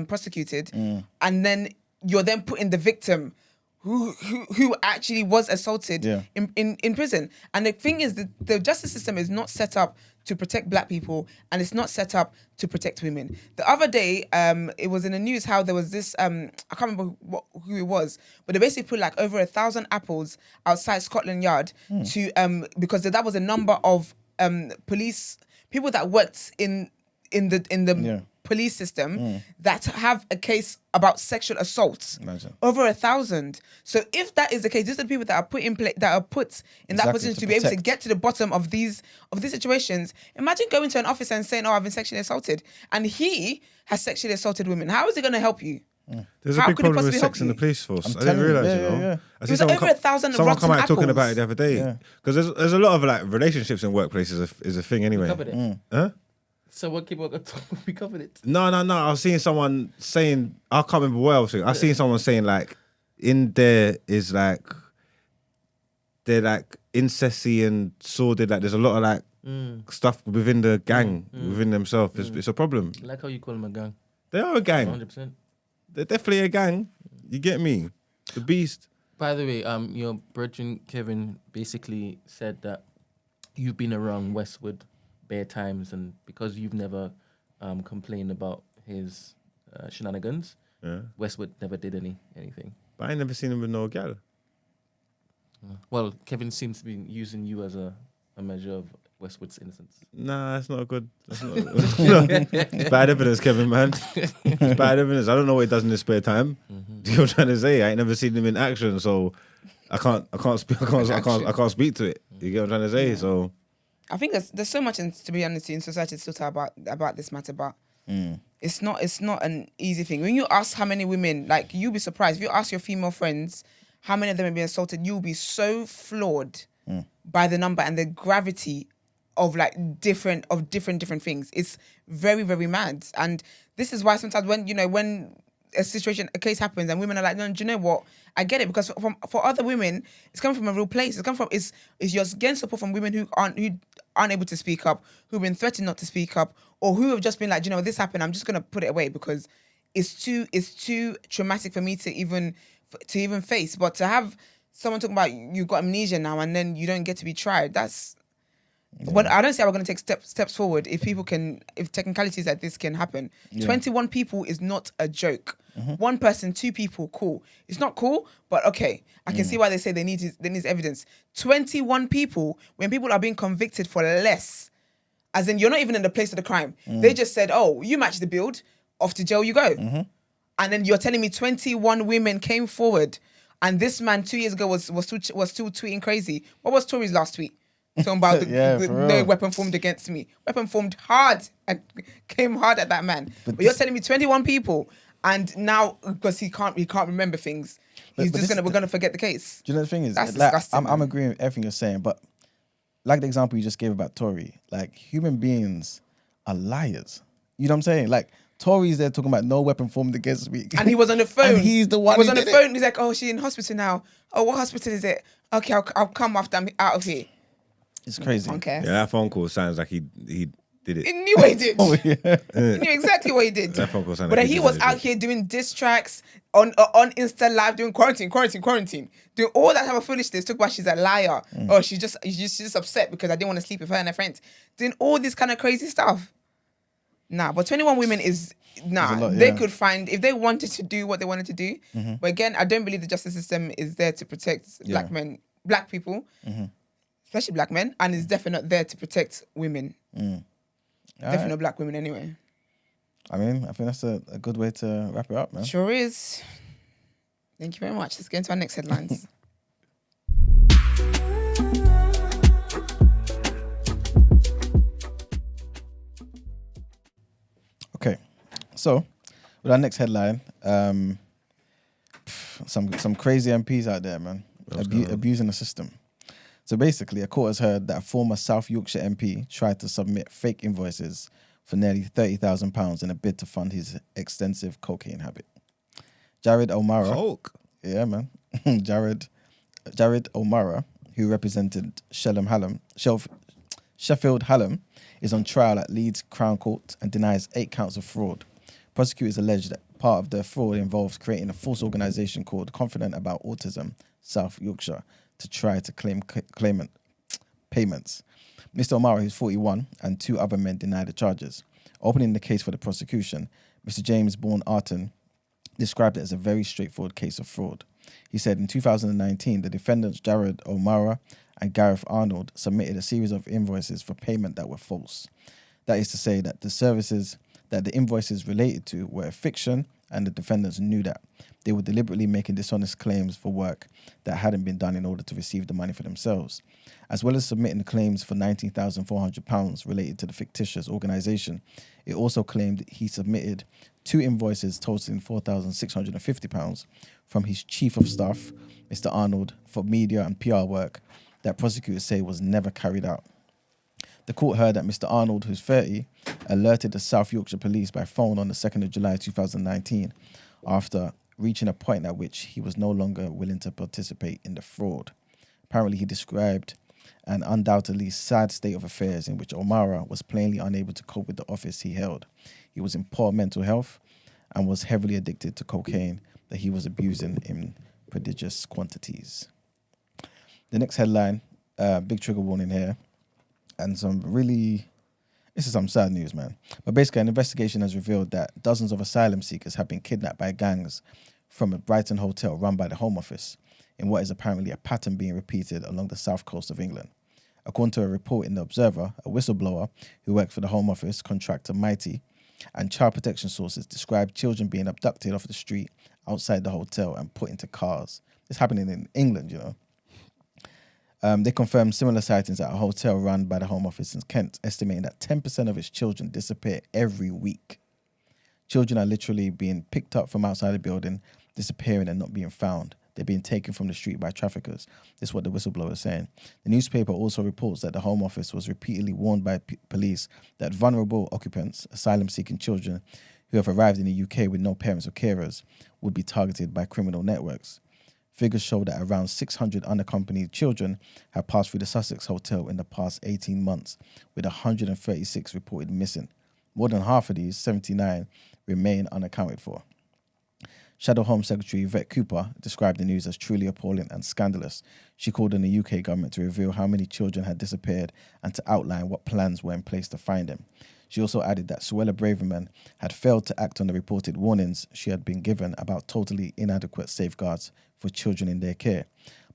prosecuted, and then you're then putting the victim who actually was assaulted in prison. And the thing is that the justice system is not set up to protect black people, and it's not set up to protect women. The other day, it was in the news how there was this, I can't remember who it was, but they basically put like over 1,000 apples outside Scotland Yard to because that was a number of police people that worked in the police system that have a case about sexual assault. Imagine. Over 1,000. So if that is the case, these are the people that are put in that position to be able to get to the bottom of these situations. Imagine going to an officer and saying, "Oh, I've been sexually assaulted," and he has sexually assaulted women. How is it going to help you? There's a How big could it problem with possibly sex in the help you? police force. I'm I didn't telling you, realize, yeah, you know. yeah. I It see was someone over come- 1,000 Someone come rotten out talking about apples. it the other day Yeah. because there's a lot of like relationships in workplaces is a thing anyway. Covered it. Huh? So what keep on we covered it. No. I was seeing someone saying, I can't remember what I was saying. I seen someone saying like, in there is like, they're like incesty and sordid. Like there's a lot of like stuff within the gang, within themselves. It's a problem. I like how you call him a gang. They are a gang. 100%. They're definitely a gang. You get me? The beast. By the way, your brethren Kevin basically said that you've been around Westwood bare times, and because you've never complained about his shenanigans, Westwood never did anything. But I ain't never seen him with no gal. Well, Kevin seems to be using you as a measure of Westwood's innocence. Nah, that's not good. That's not it's bad evidence, Kevin, man. It's bad evidence. I don't know what he does in his spare time. Do you know what I'm trying to say? I ain't never seen him in action, so I can't speak to it. You get what I'm trying to say? So I think there's so much, to be honest, in society to talk about this matter, but it's not an easy thing. When you ask how many women, like, you'll be surprised. If you ask your female friends how many of them have been assaulted, you'll be so floored by the number and the gravity of like different things. It's very, very mad. And this is why sometimes when a case happens and women are like, no, do you know what? I get it, because for other women, it's coming from a real place. It's you're getting support from women who aren't able to speak up, who've been threatened not to speak up, or who have just been like, do you know, this happened, I'm just gonna put it away because it's too traumatic for me to even face. But to have someone talking about you've got amnesia now and then you don't get to be tried, that's. But I don't see how we're going to take steps forward if technicalities like this can happen. 21 people is not a joke. One person, 2 people, cool. It's not cool, but okay. I can see why they say they need evidence. 21 people, when people are being convicted for less, as in you're not even in the place of the crime. They just said, oh, you match the build, off to jail you go. And then you're telling me 21 women came forward, and this man 2 years ago was still tweeting crazy. What was Tory's last tweet? Talking about the weapon formed against me. Weapon formed hard and came hard at that man. But you're telling me 21 people, and now because he can't remember things, we're gonna forget the case. Do you know the thing is? That's like, disgusting. I'm agreeing with everything you're saying, but like the example you just gave about Tory, like human beings are liars. You know what I'm saying? Like Tory's there talking about no weapon formed against me, and he was on the phone. And he's the one. He was on the phone. He's like, oh, she's in hospital now. Oh, what hospital is it? Okay, I'll come after I'm out of here. It's crazy. Okay. yeah, that phone call sounds like he did it. He knew what he did. Oh yeah. He knew exactly what he did. That phone call sounded But like then he did was it. out here doing diss tracks on Insta Live, doing quarantine, doing all that type of foolishness. Talk about she's a liar. Oh, she's just upset because I didn't want to sleep with her and her friends. Doing all this kind of crazy stuff. Nah, but 21 women is They could find if they wanted to do what they wanted to do. But again, I don't believe the justice system is there to protect black people. Especially black men, and it's definitely not there to protect women. Definitely not black women anyway. I mean, I think that's a good way to wrap it up, man. Sure is. Thank you very much. Let's get into our next headlines. Okay, so with our next headline, some crazy MPs out there, man, abusing the system. So basically, a court has heard that a former South Yorkshire MP tried to submit fake invoices for nearly £30,000 in a bid to fund his extensive cocaine habit. Jared O'Mara. Coke? Yeah, man. Jared O'Mara, who represented Sheffield Hallam, is on trial at Leeds Crown Court and denies 8 counts of fraud. Prosecutors allege that part of the fraud involves creating a false organisation called Confident About Autism South Yorkshire to try to claim payments. Mr. O'Mara, who's 41, and 2 other men deny the charges. Opening the case for the prosecution, Mr. James Bourne Arton described it as a very straightforward case of fraud. He said in 2019, the defendants Jared O'Mara and Gareth Arnold submitted a series of invoices for payment that were false. That is to say that the services that the invoices related to were a fiction and the defendants knew that. They were deliberately making dishonest claims for work that hadn't been done in order to receive the money for themselves. As well as submitting the claims for £19,400 related to the fictitious organisation, it also claimed he submitted 2 invoices totaling £4,650 from his chief of staff, Mr. Arnold, for media and PR work that prosecutors say was never carried out. The court heard that Mr. Arnold, who's 30, alerted the South Yorkshire Police by phone on the 2nd of July 2019 after reaching a point at which he was no longer willing to participate in the fraud. Apparently, he described an undoubtedly sad state of affairs in which O'Mara was plainly unable to cope with the office he held. He was in poor mental health and was heavily addicted to cocaine that he was abusing in prodigious quantities. The next headline, big trigger warning here, and this is some sad news, man. But basically, an investigation has revealed that dozens of asylum seekers have been kidnapped by gangs from a Brighton hotel run by the Home Office, in what is apparently a pattern being repeated along the south coast of England. According to a report in The Observer, a whistleblower who worked for the Home Office, contractor Mighty, and child protection sources described children being abducted off the street outside the hotel and put into cars. It's happening in England, you know. They confirmed similar sightings at a hotel run by the Home Office in Kent, estimating that 10% of its children disappear every week. Children are literally being picked up from outside the building, disappearing and not being found. They're being taken from the street by traffickers. This is what the whistleblower is saying. The newspaper also reports that the Home Office was repeatedly warned by police that vulnerable occupants, asylum-seeking children who have arrived in the UK with no parents or carers, would be targeted by criminal networks. Figures show that around 600 unaccompanied children have passed through the Sussex Hotel in the past 18 months, with 136 reported missing. More than half of these, 79, remain unaccounted for. Shadow Home Secretary Yvette Cooper described the news as truly appalling and scandalous. She called on the UK government to reveal how many children had disappeared and to outline what plans were in place to find them. She also added that Suella Braverman had failed to act on the reported warnings she had been given about totally inadequate safeguards for children in their care.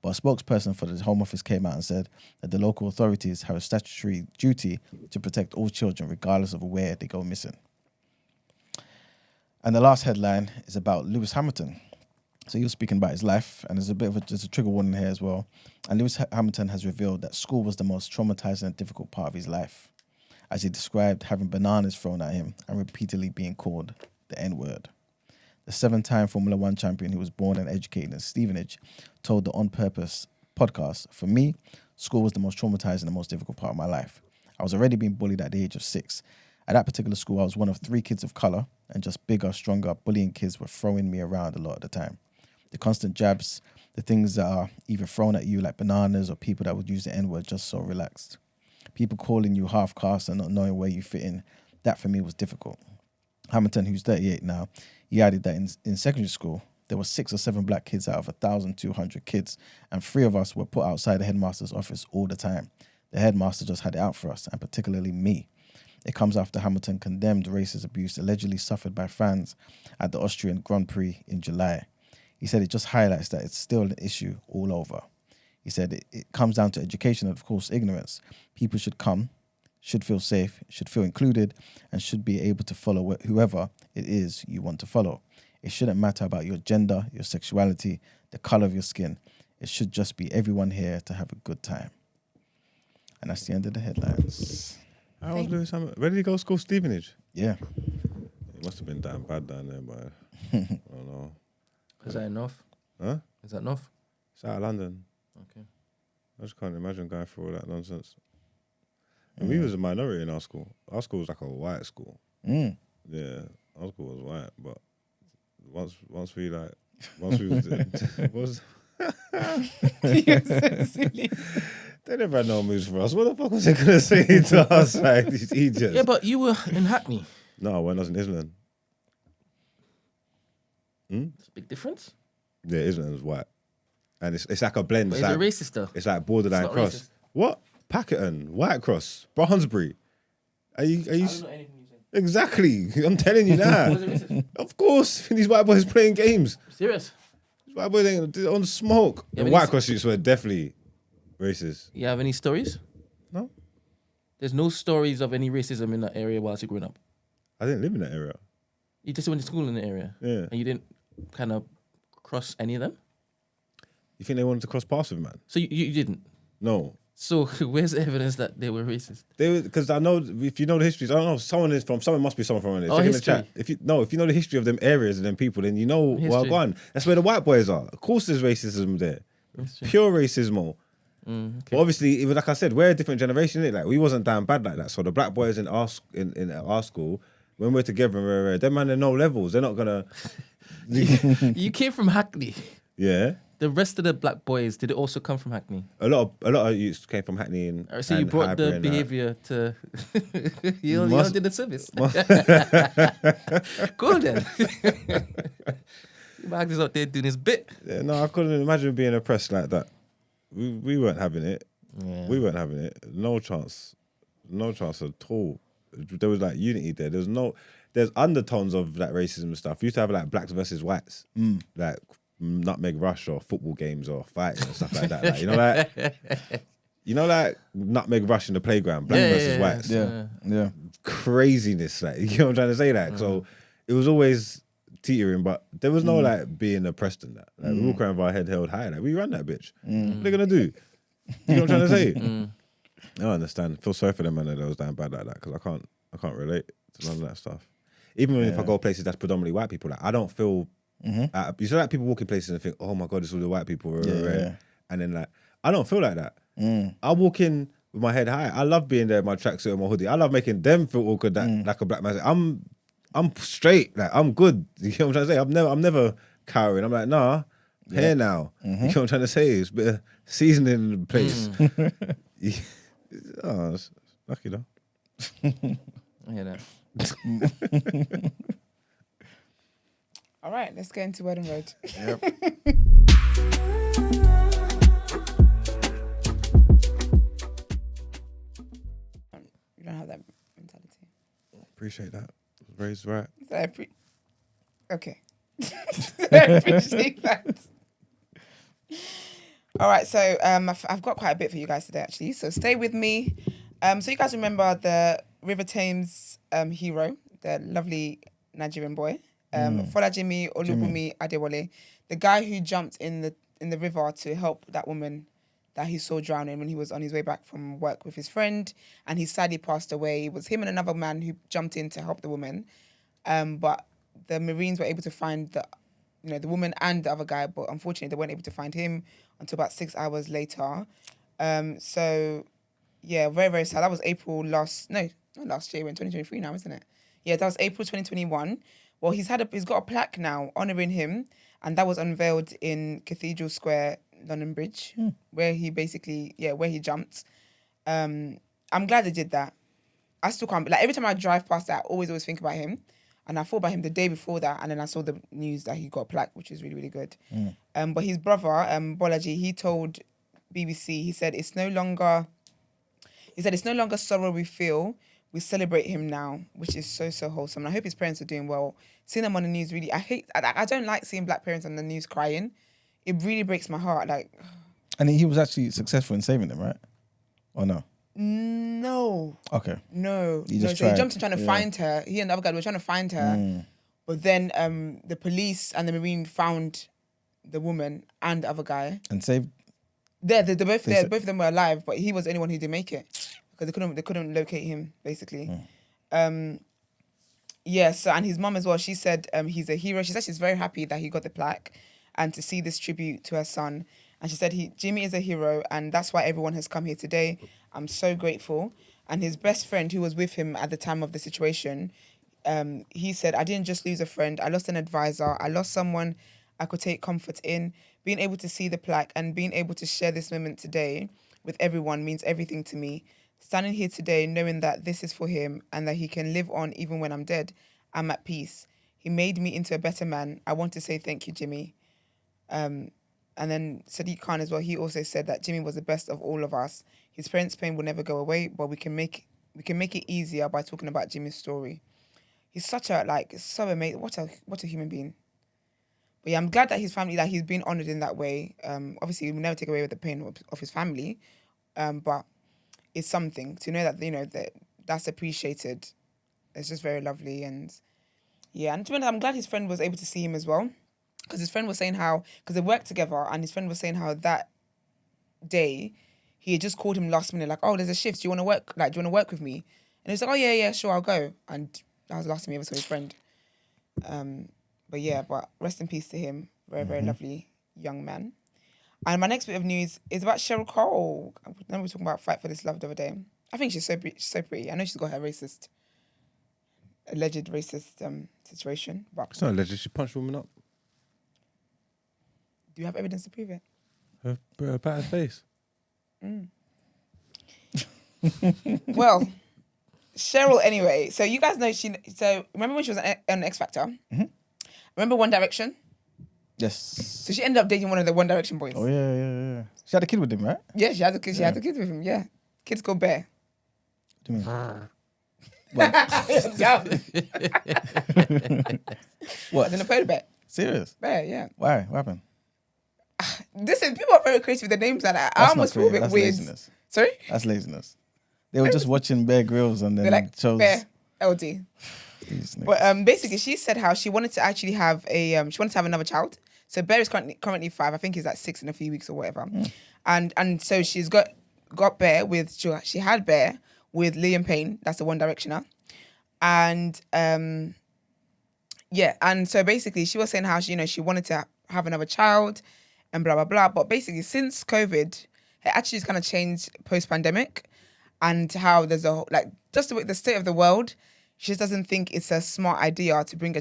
But a spokesperson for the Home Office came out and said that the local authorities have a statutory duty to protect all children regardless of where they go missing. And the last headline is about Lewis Hamilton. So he was speaking about his life, and there's a bit of just a trigger warning here as well. And Lewis Hamilton has revealed that school was the most traumatizing and difficult part of his life, as he described having bananas thrown at him and repeatedly being called the N-word. The 7-time Formula One champion who was born and educated in Stevenage told the On Purpose podcast, "For me, school was the most traumatizing and most difficult part of my life. I was already being bullied at the age of 6. At that particular school, I was one of 3 kids of colour, and just bigger, stronger, bullying kids were throwing me around a lot of the time. The constant jabs, the things that are either thrown at you like bananas or people that would use the N-word just so relaxed. People calling you half-caste and not knowing where you fit in, that for me was difficult." Hamilton, who's 38 now, he added that in secondary school, there were 6 or 7 black kids out of 1,200 kids, and 3 of us were put outside the headmaster's office all the time. The headmaster just had it out for us, and particularly me. It comes after Hamilton condemned racist abuse allegedly suffered by fans at the Austrian Grand Prix in July. He said it just highlights that it's still an issue all over. He said it comes down to education and, of course, ignorance. People should come, should feel safe, should feel included, and should be able to follow whoever it is you want to follow. It shouldn't matter about your gender, your sexuality, the colour of your skin. It should just be everyone here to have a good time. And that's the end of the headlines. How was Lewis Hamilton? Where did he go to school? Stevenage? Yeah. It must have been damn bad down there, but I don't know. Is that enough? Huh? Is that enough? It's out of London. Okay. I just can't imagine going through all that nonsense. And we was a minority in our school. Our school was like a white school. Yeah, our school was white, but once we was You're so silly. they never had no moves for us. What the fuck was they gonna say to us, like these idiots? Yeah, but you were in Hackney. No, when I was in Islington. It's a big difference. Yeah, Islington was white, and it's like a blend. But It's is it like, racist though? it's like borderline It's not cross. racist. What? Packerton, Whitecross, Bronsbury. Are you? I don't know anything you said. Exactly. I'm telling you now. Was it racist? Of course, these white boys playing games. Serious? These white boys ain't on smoke. Yeah, The but Whitecross streets were definitely racist. You have any stories? No, There's no stories of any racism in that area whilst you're growing up. I didn't live in that area. You just went to school in the area? Yeah. And you didn't kind of cross any of them? You think they wanted to cross paths with man? So you didn't? No. So where's the evidence that they were racist? Because I know if you know the histories, I don't know. Someone must be someone from there. Oh, Check in the history. chat. If you know the history of them areas and them people, then you know well History. gone. That's where the white boys are. Of course, there's racism there, History. pure racism. Okay. But obviously, it was like I said, we're a different generation. Innit? Like we wasn't damn bad like that. So the black boys in our school, when we're together, them man are no levels. They're not gonna. You came from Hackney. Yeah. The rest of the black boys, did it also come from Hackney? A lot of youths came from Hackney and. So you and brought Highbury the and that. behaviour to. you all Must- did the service. Cool then. Max is out there doing his bit. Yeah, no, I couldn't imagine being oppressed like that. We weren't having it. Yeah. We weren't having it. No chance at all. There was like unity there. There's undertones of like racism and stuff. We used to have like blacks versus whites, like nutmeg rush or football games or fighting and stuff like that. Like, you know, like nutmeg rush in the playground, black versus whites. Yeah. Craziness, like you know what I'm trying to say. Like so, it was always teetering, but there was no like being oppressed in that. Like, we walk around with our head held high. Like we run that bitch. What are they gonna do? You know what I'm trying to say? I don't understand. Feel sorry for them man that was damn bad like that because I can't relate to none of that stuff. Even if I go places that's predominantly white people, like I don't feel. You see like people walking places and think, oh my god, it's all the white people, and then like I don't feel like that. I walk in with my head high. I love being there, in my tracksuit and my hoodie. I love making them feel awkward that like a black man. I'm straight, like I'm good. You know what I'm trying to say? I'm never cowering. I'm like, nah, here now. You know what I'm trying to say? It's a bit of seasoning in the place. Oh, it's lucky though. I hear that. All right, let's get into Word and Road. Yep. You don't have that mentality. Appreciate that. Raised right. So okay. I appreciate that. All right, so I've got quite a bit for you guys today, actually. So stay with me. So you guys remember the River Thames hero, the lovely Nigerian boy, Folajimi Olubunmi Adewale, the guy who jumped in the river to help that woman that he saw drowning when he was on his way back from work with his friend, and he sadly passed away. It was him and another man who jumped in to help the woman, but the Marines were able to find the woman and the other guy, but unfortunately they weren't able to find him until about 6 hours later. So yeah, very, very sad. That was April not last year, we're in 2023 now, isn't it? Yeah, that was April 2021. Well, he's got a plaque now honouring him, and that was unveiled in Cathedral Square, London Bridge, where he jumped. I'm glad they did that. I still can't, like every time I drive past that, I always think about him. And I thought about him the day before that, and then I saw the news that he got a plaque, which is really, really good. But his brother, Bolaji, he told BBC, he said, it's no longer sorrow we feel, we celebrate him now, which is so, so wholesome. And I hope his parents are doing well. Seeing them on the news, really, I don't like seeing black parents on the news crying. It really breaks my heart. Like, And he was actually successful in saving them, right? Or no? no. Okay. No. He just So he tried. jumped in trying to find her. He and the other guy were trying to find her. But then the police and the Marine found the woman and the other guy. And saved. They're both there. Both of them were alive, but he was the only one who didn't make it because they couldn't locate him, basically. Yeah, so, and his mum as well, she said he's a hero. She said she's very happy that he got the plaque and to see this tribute to her son. And she said Jimmy is a hero, and that's why everyone has come here today. I'm so grateful. And his best friend, who was with him at the time of the situation, he said, I didn't just lose a friend, I lost an advisor. I lost someone I could take comfort in. Being able to see the plaque and being able to share this moment today with everyone means everything to me. Standing here today knowing that this is for him and that he can live on even when I'm dead, I'm at peace. He made me into a better man. I want to say thank you, Jimmy. And then Sadiq Khan as well, he also said that Jimmy was the best of all of us. His parents' pain will never go away, but we can make it easier by talking about Jimmy's story. He's such a, so amazing. What a human being. But yeah, I'm glad that his family, that he's been honoured in that way. Obviously, we'll never take away with the pain of his family, but it's something to know that, that's appreciated. It's just very lovely. And Yeah, and to be honest, I'm glad his friend was able to see him as well, because his friend was saying how, because they worked together, and his friend was saying how that day he had just called him last minute, like, oh, there's a shift. Do you want to work? Like, do you want to work with me? And he was like, oh yeah, sure, I'll go. And that was the last time he ever saw his friend. But rest in peace to him. Very, very lovely young man. And my next bit of news is about Cheryl Cole. I know we were talking about Fight for This Love the other day. I think she's so pretty. I know she's got her alleged racist situation. But It's not alleged. She punched a woman up. do you have evidence to prove it? Her battered face. Well, Cheryl, anyway. So you guys know So remember when she was on X Factor? Mm-hmm. Remember One Direction? Yes. So she ended up dating one of the One Direction boys. Oh yeah. She had a kid with him, right? Yeah, she had a kid. She had a kid with him. Yeah, kid's called Bear. What do you mean? What? As in a polar bear. Serious? Bear, yeah. Why? What happened? Listen, people are very creative with the names, and I almost feel a bit That's weird. laziness. Sorry? That's laziness. They were just watching Bear Grylls and then They're like, chose Bear, LD. these niggas. But basically, she said how she wanted to actually have another child. So Bear is currently 5. I think he's like 6 in a few weeks or whatever. And so she's got Bear with, she had Bear with Liam Payne. That's the One Directioner. And and so basically she was saying how she wanted to have another child and blah, blah, blah. But basically since COVID, it actually has kind of changed post-pandemic, and how there's just the state of the world. She just doesn't think it's a smart idea to bring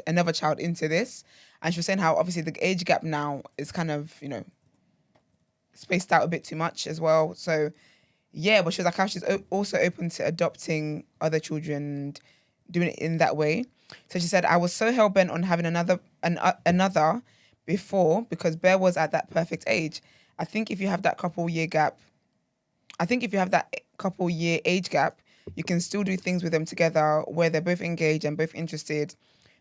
another child into this. And she was saying how obviously the age gap now is kind of, spaced out a bit too much as well. So yeah, but she was like how she's also open to adopting other children and doing it in that way. So she said, I was so hell-bent on having another before, because Bear was at that perfect age. I think if you have that couple year age gap, you can still do things with them together where they're both engaged and both interested.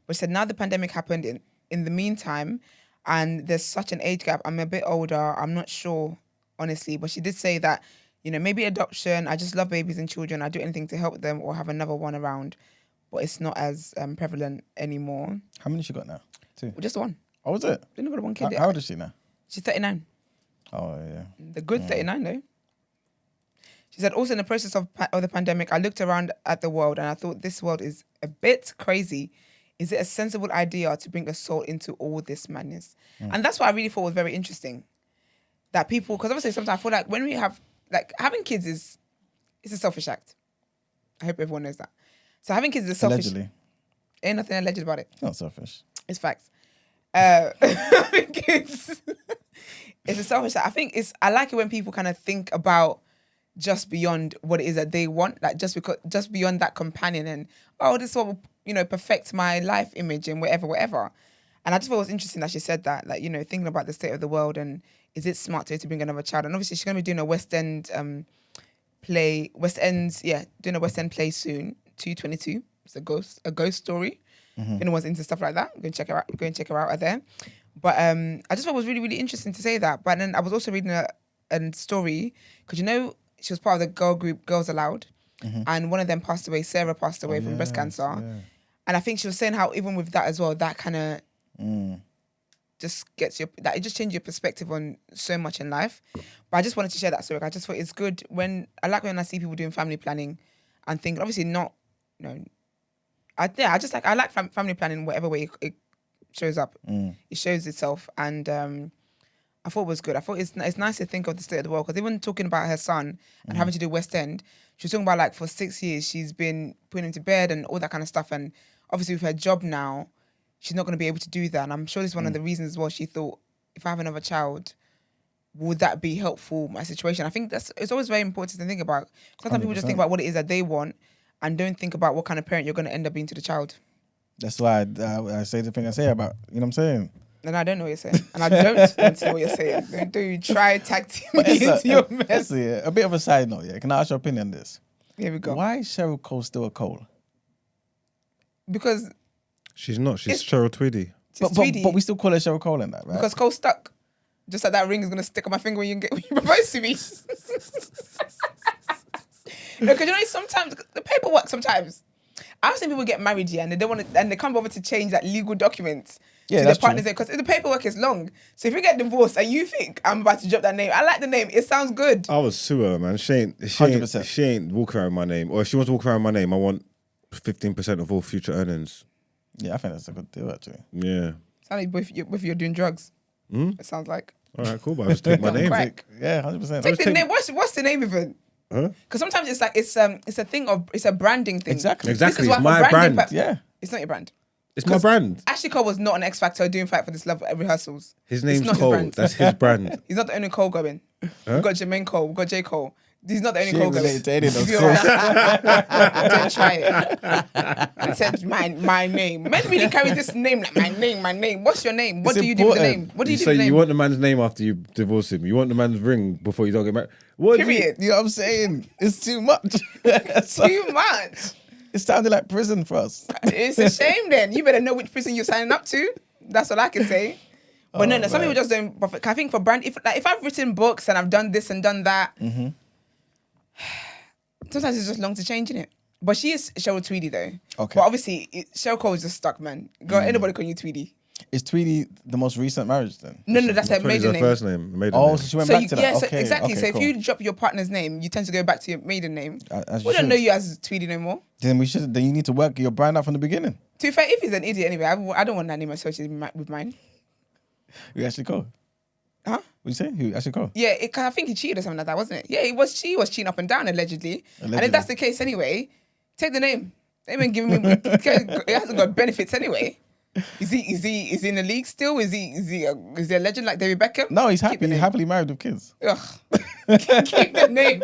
But she said now the pandemic happened in the meantime, and there's such an age gap. I'm a bit older. I'm not sure, honestly. But she did say that, maybe adoption. I just love babies and children. I'd do anything to help them or have another one around. But it's not as prevalent anymore. How many she got now? 2. Well, just one. Oh, was it? She only got one kid yet. How old is she now? She's 39. Oh, yeah. The good 39, though. She said, also in the process of the pandemic, I looked around at the world and I thought this world is a bit crazy. Is it a sensible idea to bring a soul into all this madness? And that's what I really thought was very interesting. That people, because obviously sometimes I feel like when we have, having kids it's a selfish act. I hope everyone knows that. So having kids is a selfish. Allegedly. Ain't nothing alleged about it. It's not selfish. It's facts. Having kids, it's a selfish act. I think I like it when people kind of think about just beyond what it is that they want, just beyond that companion and, this will, perfect my life image and whatever. And I just thought it was interesting that she said that, thinking about the state of the world and is it smart to bring another child? And obviously she's going to be doing a West End doing a West End play soon, 222. It's a ghost story. If anyone's into stuff like that, go and check her out out there. But I just thought it was really, really interesting to say that. But then I was also reading a story, because she was part of the girl group Girls Aloud, and one of them passed away. Sarah passed away from breast cancer, and I think she was saying how even with that as well, that kind of just it just changes your perspective on so much in life. But I just wanted to share that story. I just thought it's good when I see people doing family planning and think obviously not, I like family planning whatever way it shows up. It shows itself, and I thought it was good. I thought it's nice to think of the state of the world, because even talking about her son and having to do West End, she was talking about for 6 years she's been putting him to bed and all that kind of stuff, and obviously with her job now, she's not going to be able to do that. And I'm sure this is one of the reasons as well she thought, if I have another child, would that be helpful, my situation? I think it's always very important to think about. Sometimes 100%. People just think about what it is that they want and don't think about what kind of parent you're going to end up being to the child. That's why I say the thing I say about, what I'm saying? And I don't know what you're saying. And I don't want to know what you're saying. Don't try tag team me into your mess. A bit of a side note, yeah. Can I ask your opinion on this? Here we go. Why is Cheryl Cole still a Cole? Because she's not. She's Cheryl Tweedy. But we still call her Cheryl Cole in that, right? Because Cole's stuck. Just like that ring is going to stick on my finger when you propose to me. No, because sometimes the paperwork sometimes. I've seen people get married, and they don't want to, and they come over to change that legal documents Yeah, to that's their partner's true. name because the paperwork is long. So if you get divorced and you think I'm about to drop that name, I like the name. It sounds good. I would sue her, man. She ain't 100%. walking around my name. Or if she wants to walk around my name, I want 15% of all future earnings. Yeah, I think that's a good deal actually. Yeah. Sounds like both you're doing drugs. It sounds like. All right, cool. But I'll just take my name. Crack. Yeah, 100%. Take the name. What's the name even? Huh? Because sometimes it's like it's a thing of it's a branding thing. Exactly. Exactly. This is It's why for my branding brand. Yeah. It's not your brand. It's my brand. Ashley Cole was not on X Factor doing Fight for This Love at rehearsals. His It's name's not his Cole. brand. That's his brand. He's not the only Cole going. We've got Jermaine Cole. We've got J. Cole. He's not the only She Cole ain't going. related to any of those. You're right. Don't try it. I said my name. Men really carry this name like my name. What's your name? What It's do you do with the important. name? What do you do So with the you name? want the man's name after you divorce him. You want the man's ring before you don't get married. What do you- Period. You know what I'm saying? It's too much. Too much. It sounded like prison for us. It's a shame then. You better know which prison you're signing up to. That's all I can say. But no, some people just don't. But I think for brand, if I've written books and I've done this and done that, sometimes it's just long to change, innit? But she is Cheryl Tweedy though. Okay. But obviously, Cheryl Cole is just stuck, man. Girl, anybody call you Tweedy. Is Tweedy the most recent marriage then? No, that's her Tweedy's maiden her name. first name. Maiden Oh, name. so she went So back you, to that. yeah, so Okay, exactly. okay, So cool. if you drop your partner's name, you tend to go back to your maiden name. As you We don't should. know you as Tweedy no more. Then then you need to work your brand out from the beginning. To be fair, if he's an idiot anyway, I don't want that name associated with mine. Who actually called? Huh? What you say? Who actually called? Yeah, cause I think he cheated or something like that, wasn't it? Yeah, she was cheating up and down allegedly. And Allegedly. if that's the case anyway, take the name. They ain't giving me. It hasn't got benefits anyway. Is he in the league still? Is he a legend like David Beckham? No, he's Keep happy. the He's name. happily married with kids. Ugh. Keep the name.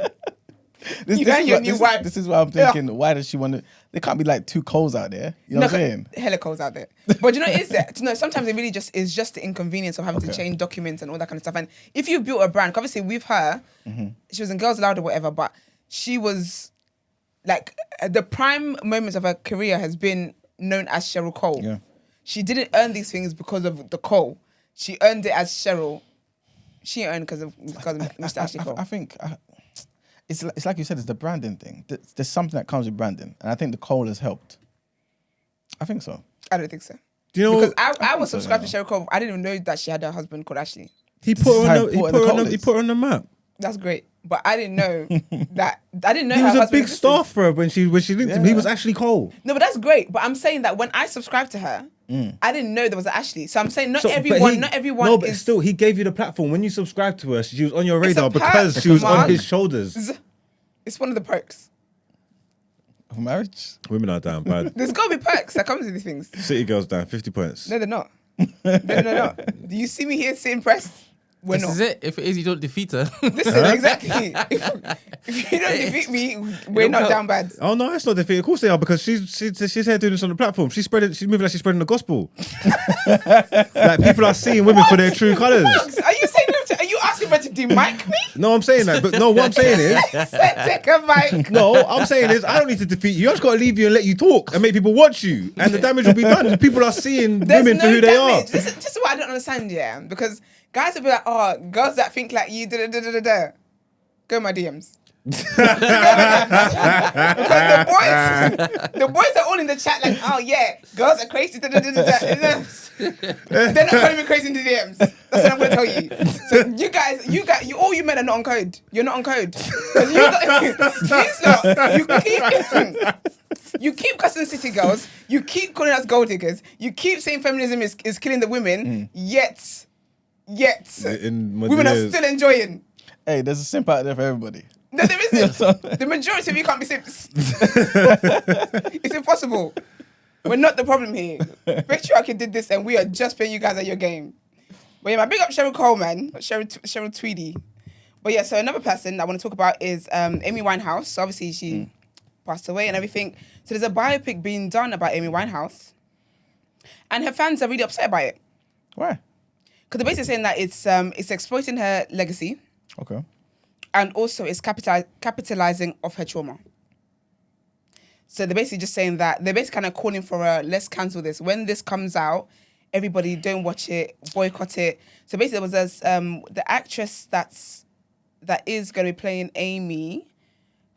You and your new wife. This is why I'm thinking. Why does she want to? There can't be like two Coles out there. You know what I'm saying? Hella calls out there. But you know, is that? No, sometimes it really just is just the inconvenience of having to change documents and all that kind of stuff. And if you built a brand, 'cause obviously with her, she was in Girls Loud or whatever, but she was like the prime moments of her career has been known as Cheryl Cole. Yeah. She didn't earn these things because of the Cole. She earned it as Cheryl. She earned because of Mr. Ashley Cole. I think it's like you said. It's the branding thing. There's something that comes with branding, and I think the Cole has helped. I think so. I don't think so. Do you know Because what? I was subscribed to Cheryl Cole. I didn't even know that she had a husband called Ashley. He This put is her how on the, he important put the her on Cole the, he is. put her on the map. That's great. But I didn't know that. I didn't know He her was a husband big existed. star for her when she linked him. He Yeah. was actually Cole. No, but that's great. But I'm saying that when I subscribed to her, I didn't know there was an Ashley. So I'm saying not So, but everyone. he- Not everyone. No, but is, still, he gave you the platform. When you subscribed to her, she was on your It's a radar perk, because she was come on. on his shoulders. It's one of the perks. Of marriage. Women are down bad. There's got to be perks that comes with these things. City girls down 50 points. No, they're not. No, they're not. Do you see me here sitting pressed? We're This not. is it. If it is, you don't defeat her. Listen, exactly. If you don't defeat me, we're not down bad. Oh no, that's not defeat. Of course they are because she's here doing this on the platform. She's moving like she's spreading the gospel. Like people are seeing women for their true colours. Are you saying? Are you asking me to demic me? No, I'm saying that, but no, what I'm saying is, Take a mic. no, I'm saying is, I don't need to defeat you. I just got to leave you and let you talk and make people watch you, and the damage will be done. People are seeing There's women no for who they are. damage. This is what I don't understand, yeah. Because guys will be like, oh, girls that think like you, da da da da da. Go in my DMs. Because the boys are all in the chat like, oh yeah, girls are crazy. Da, da, da, da, da. They're not calling me crazy in the DMs. That's what I'm gonna tell you. So all you men are not on code. You're not on code. 'Cause you keep cussing city girls. You keep calling us gold diggers. You keep saying feminism is killing the women. Yet In my women are DMs. still enjoying. Hey, there's a simp out there for everybody. No, there isn't. The majority of you can't be simps. It's impossible. We're not the problem here. Patriarchy did this and we are just playing you guys at your game. But yeah, my big up Cheryl Cole, man. Cheryl Tweedy. But yeah, so another person I want to talk about is Amy Winehouse. So obviously she passed away and everything. So there's a biopic being done about Amy Winehouse. And her fans are really upset by it. Why? Because they're basically saying that it's exploiting her legacy. Okay. And also it's capitalizing off her trauma. So they're basically just saying that, they're basically kind of calling for a, let's cancel this. When this comes out, everybody don't watch it, boycott it. So basically there was this, the actress that is going to be playing Amy,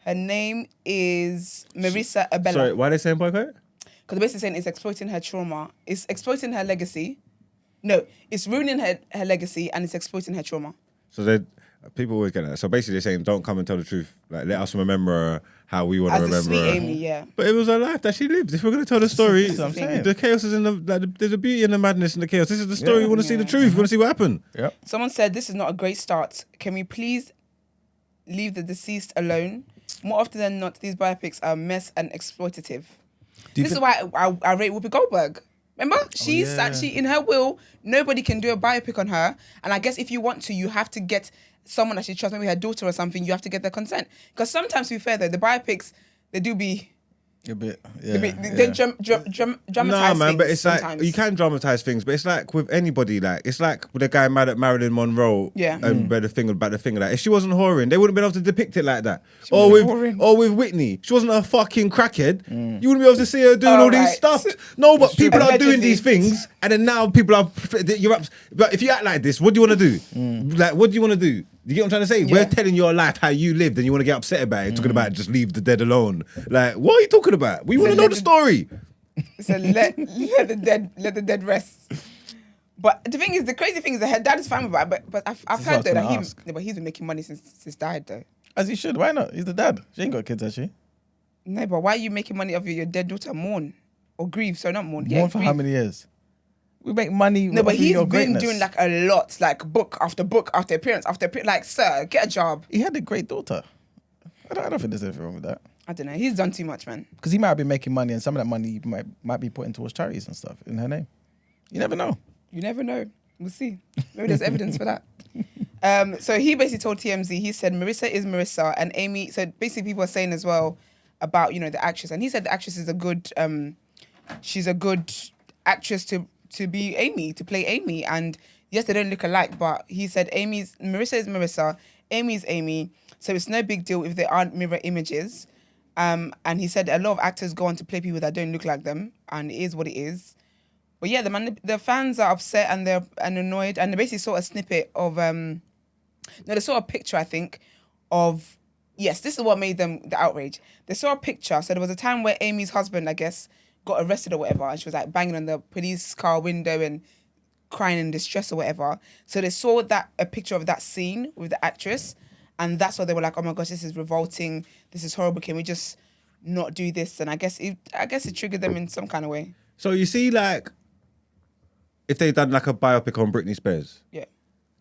Her name is Marissa Abella. Sorry, why are they saying boycott? Because basically saying it's exploiting her trauma. It's exploiting her legacy. No, it's ruining her legacy and it's exploiting her trauma. So people always get that. So basically they're saying don't come and tell the truth. Like let us remember her how we want to remember As the sweet her. Amy, yeah. But it was her life that she lived. If we're going to tell the story, That's what I'm saying. the chaos is in there's a beauty in the madness and the chaos. This is the story. We want to see the truth. We want to see what happened. Yep. Someone said this is not a great start. Can we please leave the deceased alone? More often than not, these biopics are mess and exploitative. This is why I rate Whoopi Goldberg. Remember? She's actually, in her will, nobody can do a biopic on her. And I guess if you want to, you have to get someone that she trusts, maybe her daughter or something, you have to get their consent. Because sometimes, to be fair though, the biopics, they do be... A bit, They dramatize Nah, man, things but it's sometimes. like you can dramatize things, but it's like with anybody. Like it's like with the guy mad at Marilyn Monroe, and read the thing about the thing. Like if she wasn't whoring, they wouldn't be able to depict it like that. Or with Whitney, she wasn't a fucking crackhead. You wouldn't be able to see her doing all these stuff. No, but people are doing these things, and then now people are. You're up. But if you act like this, what do you want to do? Like, what do you want to do? You get what I'm trying to say? We're telling your life how you lived, and you want to get upset about it. Talking about just leave the dead alone. Like, what are you talking about? We want to know the story. So let the dead rest. But the thing is, the crazy thing is that her dad is fine with it. But I've heard though that he's been making money since he died though. As he should. Why not? He's the dad. She ain't got kids, has she? No, but why are you making money off your dead daughter? Mourn or grieve? So not mourn. Mourn for grieve. how many years? We make money. No, but off he's your been greatness. doing like a lot, like book after book after appearance after appearance. Like, sir, get a job. He had a great daughter. I don't think there's anything wrong with that. I don't know. He's done too much, man. Because he might have been making money, and some of that money might be put in towards charities and stuff in her name. You never know. You never know. We'll see. Maybe there's evidence for that. So he basically told TMZ, he said Marissa is Marissa and Amy. So basically people are saying as well about, the actress. And he said the actress is a good, she's a good actress to be Amy, to play Amy. And yes, they don't look alike, but he said Marissa is Marissa, Amy is Amy. So it's no big deal if they aren't mirror images. And he said a lot of actors go on to play people that don't look like them. And it is what it is. But yeah, the fans are upset and they're annoyed, and they basically saw a snippet of they saw a picture, I think, of this is what made them the outrage. They saw a picture. So there was a time where Amy's husband, I guess, got arrested or whatever, and she was like banging on the police car window and crying in distress or whatever. So they saw a picture of that scene with the actress, and that's why they were like, oh my gosh, this is revolting, this is horrible. Can we just not do this? And I guess it triggered them in some kind of way. So you see, like, if they done like a biopic on Britney Spears,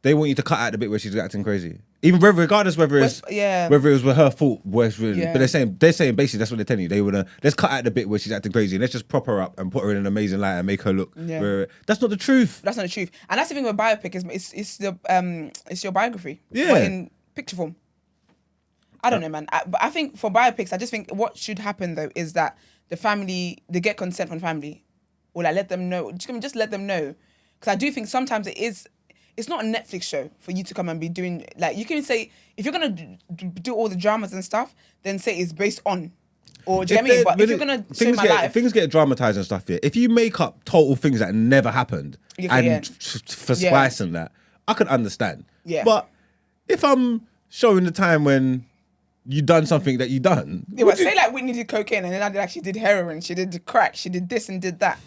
they want you to cut out the bit where she's acting crazy, even regardless whether it's whether it was her fault. But they're saying basically that's what they're telling you. They wanna let's cut out the bit where she's acting crazy and let's just prop her up and put her in an amazing light and make her look. That's not the truth. That's not the truth, and that's the thing with biopic is it's your biography. Yeah, but in picture form. I don't know, man. But I think for biopics, I just think what should happen though is that the family, they get consent from family. Or like let them know, just let them know. Because I do think sometimes it's not a Netflix show for you to come and be doing, like, you can say, if you're going to do all the dramas and stuff, then say it's based on. Or do you know what I mean? But if you're going to show my life. Things get dramatized and stuff here. If you make up total things that never happened for spice and that, I could understand. Yeah. But if I'm showing the time when you done something that you done. Yeah, but say like Whitney did cocaine and then I actually did heroin, she did the crack, she did this and did that.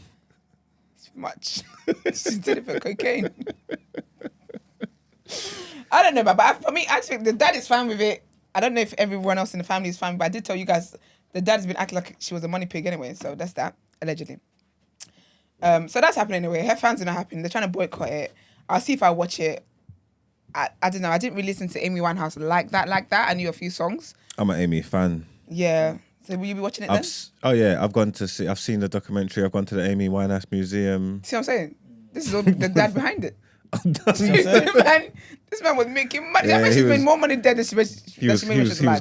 Much. She did it for cocaine. I don't know, but for me, actually, the dad is fine with it. I don't know if everyone else in the family is fine, but I did tell you guys the dad's been acting like she was a money pig anyway, so that's that, allegedly. So that's happening anyway. Her fans are not happy. They're trying to boycott it. I'll see if I watch it. I don't know. I didn't really listen to Amy Winehouse like that. I knew a few songs. I'm an Amy fan. Yeah. So will you be watching it then? I've seen the documentary. I've gone to the Amy Winehouse Museum. See what I'm saying? This is all the dad behind it. This man was making money. I bet she's made more money dead than she made He was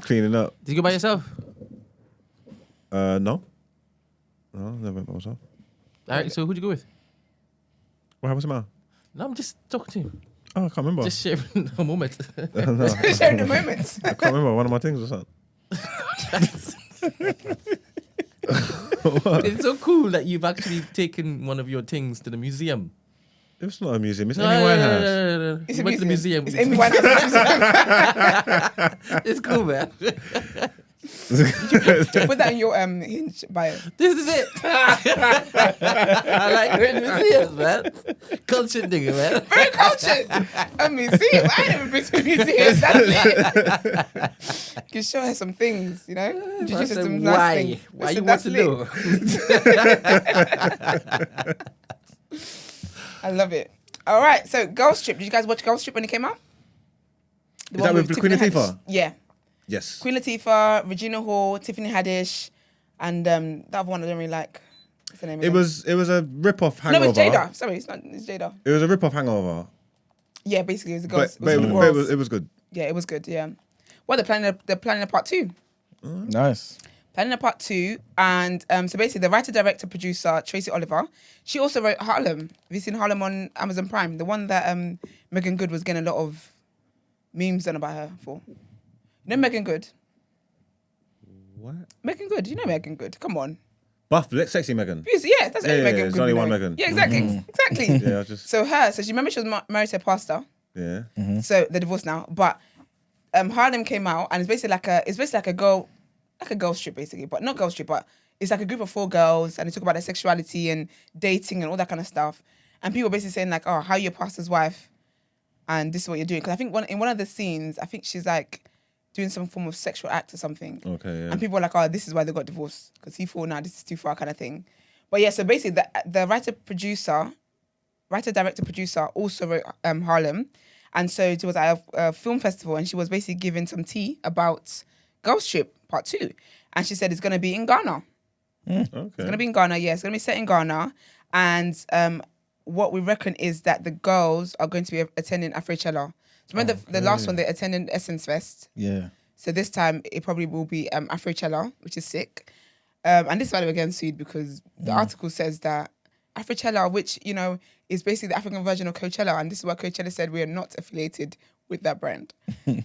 cleaning up. Did you go by yourself? No, never went by myself. All right, so who'd you go with? What's the matter? No, I'm just talking to you. Oh, I can't remember. Just sharing a moment. Sharing the moments. I can't remember one of my things or something. It's so cool that you've actually taken one of your things to the museum. It's not a museum. It's Amy Winehouse. No. It's You went to the museum. It's Amy Winehouse. It's cool, man. Put that in your Hinge bio. This is it. I like going to museums, man. Culture nigga, man. Very cultured. A museum. I ain't never been to a museum. That's it. Can show her some things, you know. Introduce her to some nice things. Why Listen, you want that's to lit. know? I love it. All right, so Girls Trip. Did you guys watch Girls Trip when it came out? Is that with Queen Tiffany Latifah? Haddish. Yeah. Yes. Queen Latifah, Regina Hall, Tiffany Haddish, and the other one I don't really like. What's the name? It was a rip-off No, Hangover. it's Jada. Sorry, it's not. It's Jada. It was a rip-off Hangover. Yeah, basically, it was the girls. But it was it was good. Yeah, it was good. Yeah. Well, they're planning a part 2. Nice. Planning a part 2, and so basically, the writer, director, producer Tracy Oliver. She also wrote Harlem. Have you seen Harlem on Amazon Prime? The one that Megan Good was getting a lot of memes done about her for. You know Megan Good? What? Megan Good. You know Megan Good. Come on. Buff, sexy Megan. Yeah, that's only Megan there's Good. only you one know. Megan. Yeah, exactly. Exactly. Yeah, I just So she remember she was married to a pastor. yeah. So they're divorced now. But Harlem came out, and it's basically like a girls trip basically, but not girls trip, but it's like a group of 4 girls, and they talk about their sexuality and dating and all that kind of stuff. And people basically saying like, "Oh, how are you a pastor's wife?" And this is what you're doing. Because I think in one of the scenes, I think she's like doing some form of sexual act or something. Okay, yeah. And people are like, "Oh, this is why they got divorced, because he thought, nah, this is too far," kind of thing. But yeah, so basically the writer, director, producer also wrote Harlem. And so it was at a film festival, and she was basically giving some tea about Girls Trip Part 2. And she said it's going to be in Ghana. Okay. It's going to be in Ghana, yeah. It's going to be set in Ghana. And what we reckon is that the girls are going to be attending Afrochella. So remember the last one, they attended Essence Fest. Yeah. So this time, it probably will be Afrochella, which is sick. And this is why they were getting sued, because the article says that Afrochella, which, you know, is basically the African version of Coachella, and this is why Coachella said we are not affiliated with that brand.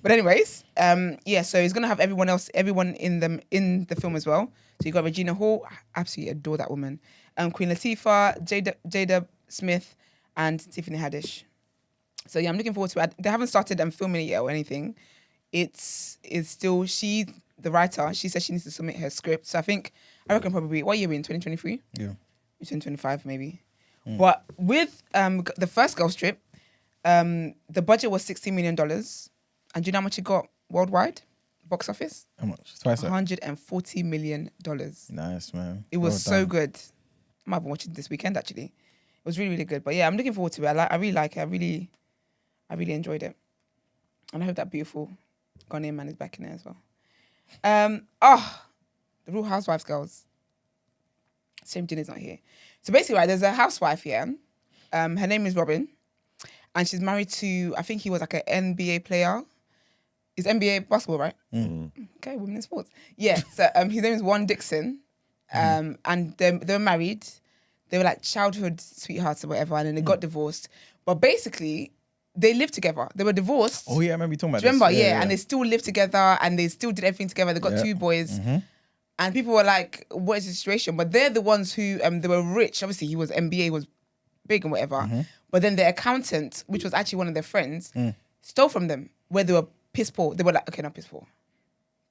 But anyways, so he's gonna have everyone in the film as well. So you got Regina Hall, I absolutely adore that woman. Queen Latifah, Jada Smith, and Tiffany Haddish. So yeah, I'm looking forward to it. They haven't started filming it yet or anything. It's still the writer. She said she needs to submit her script. So I reckon probably, what year are we in? 2023? Yeah. 2025 maybe. But with the first Girls Trip, the budget was $16 million. And do you know how much it got worldwide? Box office? How much? Twice that. $140 million. Nice, man. It was Well so done. good. I might have watched it this weekend actually. It was really, really good. But yeah, I'm looking forward to it. I really like it. I really enjoyed it. And I hope that beautiful Ghanaian man is back in there as well. The Real Housewives girls. Same Ginny's not here. So basically, right, there's a housewife here. Her name is Robin. And she's married to, I think he was like an NBA player. It's NBA basketball, right? Okay, women in sports. Yeah, so his name is Juan Dixon. And they were married. They were like childhood sweethearts or whatever, and then they got divorced. But basically, they lived together. They were divorced. Oh, yeah, I remember you talking about Do you remember? this. Yeah, and they still lived together, and they still did everything together. They got 2 boys. And people were like, what is the situation? But they're the ones who, they were rich. Obviously, he was MBA, was big and whatever. But then their accountant, which was actually one of their friends, stole from them, where they were piss poor. They were like, okay, not piss poor.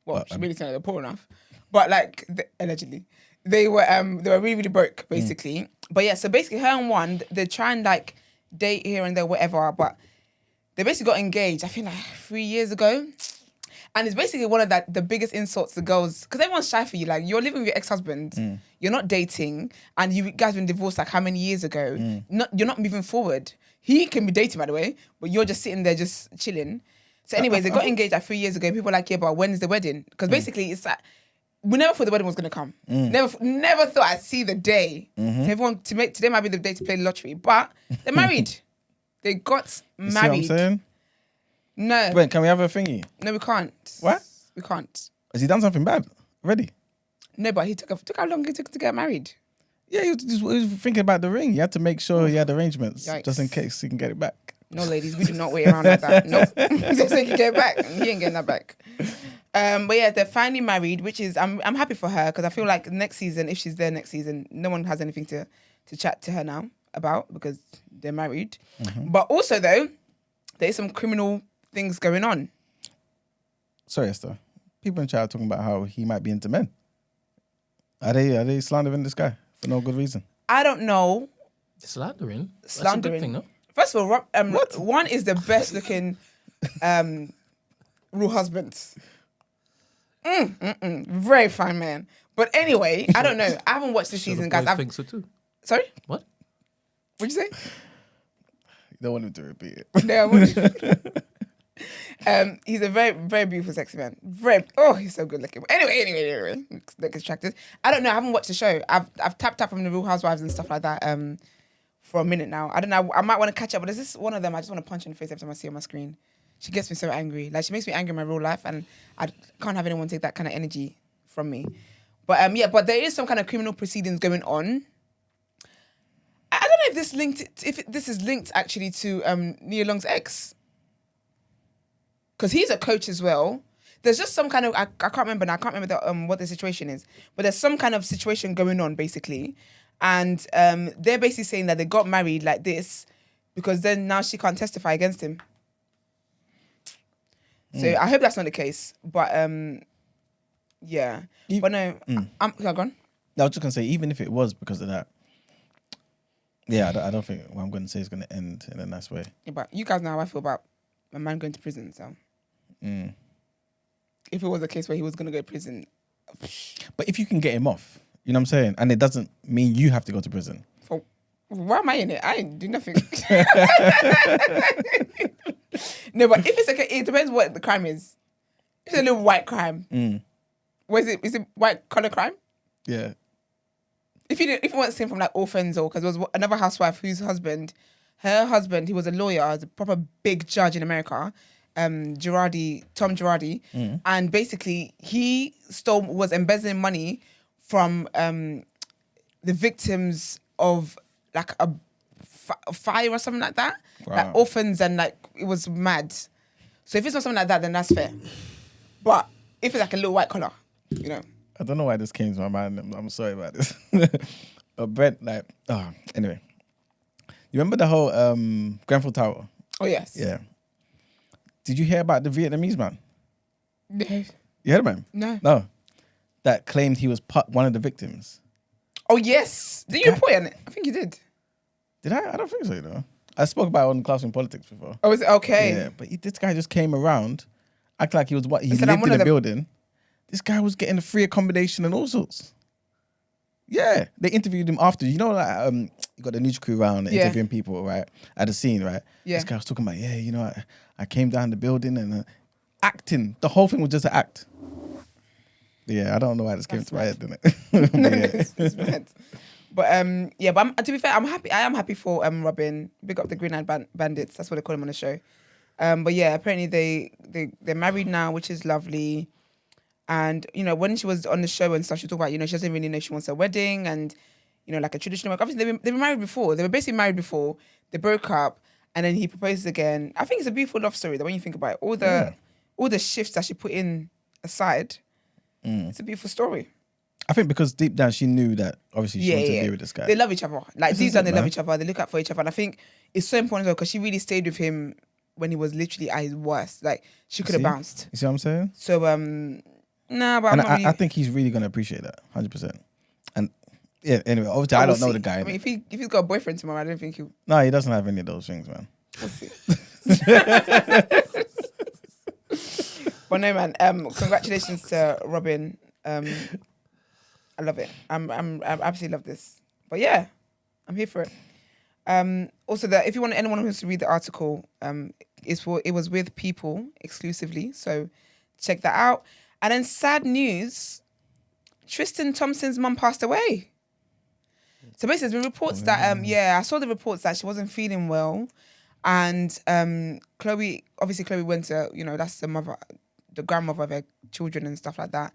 Well, she really said they were poor enough. But like, allegedly. They were really, really broke, basically. But yeah, so basically her and Juan, they try and like date here and there, whatever. But they basically got engaged, I think like 3 years ago. And it's basically one of the biggest insults to girls, because everyone's shy for you. Like, you're living with your ex-husband, you're not dating, and you guys been divorced like how many years ago? You're not moving forward. He can be dating, by the way, but you're just sitting there just chilling. So anyways, they got engaged like 3 years ago. People were like, yeah, but when is the wedding? Because basically it's like, we never thought the wedding was going to come. Never thought I'd see the day. So everyone, today might be the day to play the lottery. But they're married. They got You see married. what I'm saying? No. Wait, can we have a thingy? No, we can't. What? We can't. Has he done something bad already? No, but he took how long it took to get married? Yeah, he was thinking about the ring. He had to make sure he had arrangements Yikes. just in case he can get it back. No, ladies, we do not wait around like that. Nope. Just so he can get it back. He ain't getting that back. But yeah, they're finally married, which is, I'm happy for her, because I feel like next season, if she's there next season, no one has anything to chat to her now about, because they're married. But also though, there's some criminal things going on. Sorry, Esther. People in chat are talking about how he might be into men. Are they slandering this guy for no good reason? I don't know. Slandering. That's a Slandering. good thing, no? First of all, one is the best looking real husband. Very fine man. But anyway, I don't know. I haven't watched this season, guys. I think so too. Sorry? What? What'd you say? You don't want him to repeat it. No, he's a very, very beautiful, sexy man. He's so good looking. Anyway, get distracted. I don't know. I haven't watched the show. I've tapped up on the Real Housewives and stuff like that for a minute now. I don't know. I might want to catch up, but there's this one of them I just want to punch in the face every time I see her on my screen. She gets me so angry. Like, she makes me angry in my real life, and I can't have anyone take that kind of energy from me. But but there is some kind of criminal proceedings going on. I don't know if this is linked actually to Nia Long's ex, because he's a coach as well. There's just some kind of I can't remember now. I can't remember what the situation is, but there's some kind of situation going on basically, and they're basically saying that they got married like this because then now she can't testify against him. So I hope that's not the case, but yeah. But no, I'm gone. I was just gonna say, even if it was because of that, yeah, I don't think what I'm gonna say is gonna end in a nice way. Yeah, but you guys know how I feel about a man going to prison. So if it was a case where he was gonna go to prison, but if you can get him off, you know what I'm saying, and it doesn't mean you have to go to prison. Why am I in it? I ain't do nothing. No, but if it's okay, it depends what the crime is. It's a little white crime. Is it white collar crime? Yeah. If you want to say from like orphans or because there was another housewife her husband, he was a lawyer, was a proper big judge in America, Tom Girardi, and basically he was embezzling money from the victims of like a fire or something like that, like orphans, and like it was mad. So if it's not something like that, then that's fair. But if it's like a little white collar, you know. I don't know why this came to my mind. I'm sorry about this. But Brent, anyway. You remember the whole Grenfell Tower? Oh, yes. Yeah. Did you hear about the Vietnamese man? No. You heard about him? No. That claimed he was one of the victims. Oh, yes. Did you report on it? I think you did. Did I? I don't think so, you know. I spoke about it on Classroom Politics before. Oh, is it okay? Yeah, but this guy just came around, acted like he was he lived in a building. This guy was getting a free accommodation and all sorts. Yeah, they interviewed him after. You know, like you got the news crew around interviewing people, right, at the scene, right? Yeah. This guy was talking about, you know, I came down the building and acting. The whole thing was just an act. Yeah, I don't know why this came to my head, didn't it? No, it's mad. But to be fair, I'm happy. I am happy for Robin. Big up the Green Eyed Bandits. That's what they call them on the show. But yeah, apparently they're married now, which is lovely. And, you know, when she was on the show and stuff, she talked about, you know, she doesn't really know she wants a wedding and, you know, like a traditional. Obviously, they've been married before. They were basically married before. They broke up, and then he proposed again. I think it's a beautiful love story. That when you think about it, all the shifts that she put in aside, it's a beautiful story. I think because deep down she knew that obviously she wanted to be with this guy. They love each other. Like deep down, they love each other. They look out for each other, and I think it's so important as well because she really stayed with him when he was literally at his worst. Like she could have bounced. You see what I'm saying? So but I think he's really gonna appreciate that 100%. And yeah, anyway, obviously I don't know the guy. I mean, if he's got a boyfriend tomorrow, I don't think he'll. No, he doesn't have any of those things, man. We'll see. But no, man. Congratulations to Robin. I love it. I absolutely love this. But yeah, I'm here for it. Also, if you want anyone who wants to read the article, it was with People exclusively, so check that out. And then sad news, Tristan Thompson's mum passed away. So basically, there's been reports that I saw the reports that she wasn't feeling well, and Chloe went to, you know, that's the grandmother of her children and stuff like that.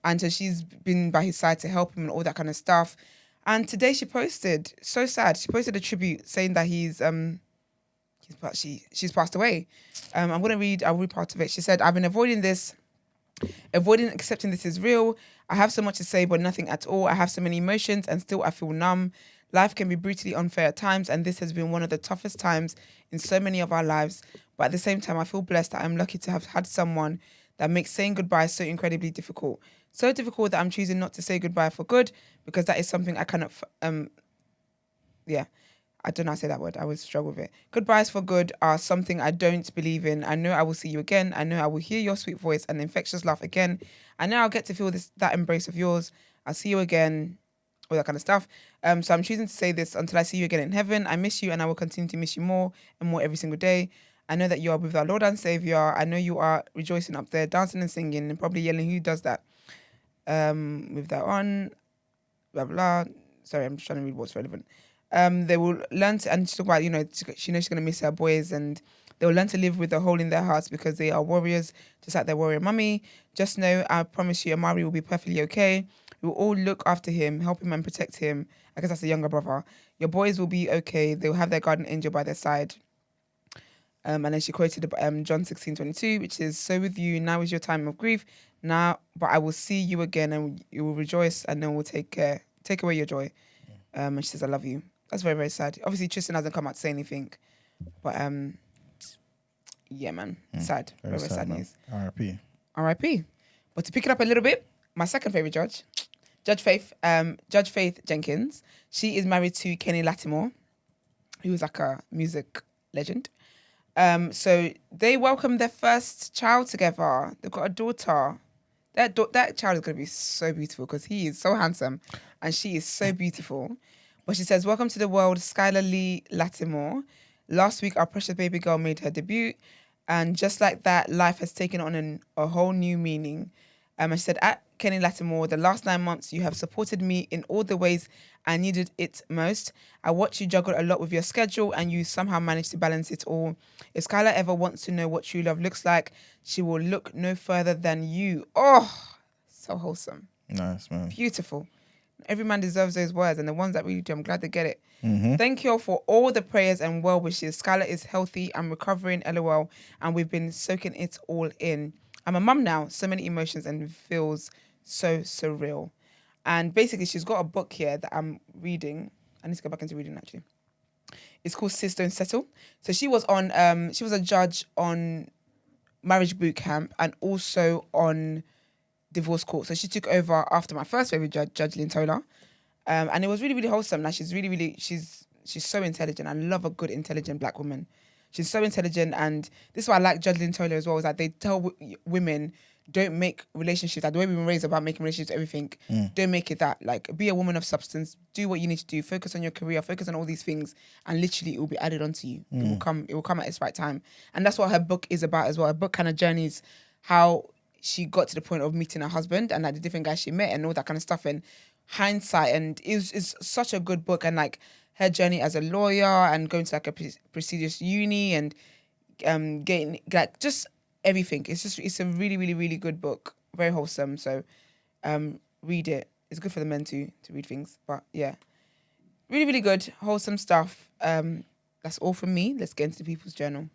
And so she's been by his side to help him and all that kind of stuff. And today she posted, so sad, she posted a tribute saying that she's passed away. I'll read part of it. She said, "I've been avoiding accepting this is real. I have so much to say, but nothing at all. I have so many emotions and still I feel numb. Life can be brutally unfair at times, and this has been one of the toughest times in so many of our lives. But at the same time, I feel blessed that I'm lucky to have had someone that makes saying goodbye so incredibly difficult. So difficult that I'm choosing not to say goodbye for good because that is something I cannot, I don't know how to say that word. I would struggle with it. Goodbyes for good are something I don't believe in. I know I will see you again. I know I will hear your sweet voice and infectious laugh again. I know I'll get to feel that embrace of yours. I'll see you again, all that kind of stuff. So I'm choosing to say this until I see you again in heaven. I miss you and I will continue to miss you more and more every single day. I know that you are with our Lord and Savior. I know you are rejoicing up there, dancing and singing and probably yelling, who does that? With that on, blah, blah. Sorry, I'm just trying to read what's relevant. They will learn to, and she talk about, she knows she's going to miss her boys, and they will learn to live with a hole in their hearts because they are warriors, just like their warrior mummy. Just know, I promise you, Amari will be perfectly okay. We will all look after him, help him and protect him. I guess that's the younger brother. Your boys will be okay. They will have their guardian angel by their side. And then she quoted John 16:22, which is, so with you, now is your time of grief. Now, but I will see you again and you will rejoice and then we'll take away your joy. And she says, I love you. That's very, very sad. Obviously, Tristan hasn't come out to say anything. But, yeah, man. Sad. Very, very sad news. R.I.P. R.I.P. But to pick it up a little bit, my second favourite judge, Judge Faith Jenkins. She is married to Kenny Lattimore, who is like a music legend. So they welcomed their first child together. They've got a daughter. That child is going to be so beautiful because he is so handsome and she is so beautiful. But she says, welcome to the world, Skylar Lee Lattimore. Last week, our precious baby girl made her debut. And just like that, life has taken on a whole new meaning. And she said, at Kenny Lattimore, the last 9 months, you have supported me in all the ways I needed it most. I watch you juggle a lot with your schedule and you somehow manage to balance it all. If Skylar ever wants to know what true love looks like, she will look no further than you. Oh, so wholesome. Nice, man. Beautiful. Every man deserves those words, and the ones that really do, I'm glad they get it. Mm-hmm. Thank you all for all the prayers and well wishes. Skylar is healthy and recovering, LOL, and we've been soaking it all in. I'm a mum now, so many emotions, and it feels so surreal. And basically, she's got a book here that I'm reading. I need to go back into reading, actually. It's called Sis Don't Settle. So she was a judge on Marriage Boot Camp and also on Divorce Court. So she took over after my first favorite judge, Judge Lintola. And it was really, really wholesome. Now she's really, really, she's so intelligent. I love a good, intelligent black woman. She's so intelligent, and this is why I like Judge Lintola as well, is that they tell women, don't make relationships, like the way we've been raised about making relationships, everything, don't make it that. Like, be a woman of substance, do what you need to do, focus on your career, focus on all these things, and literally it will be added onto you. It will come at its right time. And that's what her book is about as well. Her book kind of journeys how she got to the point of meeting her husband and like the different guys she met and all that kind of stuff, and hindsight, and it's such a good book. And like her journey as a lawyer and going to like a prestigious uni and getting like just everything. It's a really, really, really good book. Very wholesome. So read it. It's good for the men to read things. But yeah, really, really good, wholesome stuff. That's all from me. Let's get into the People's Journal.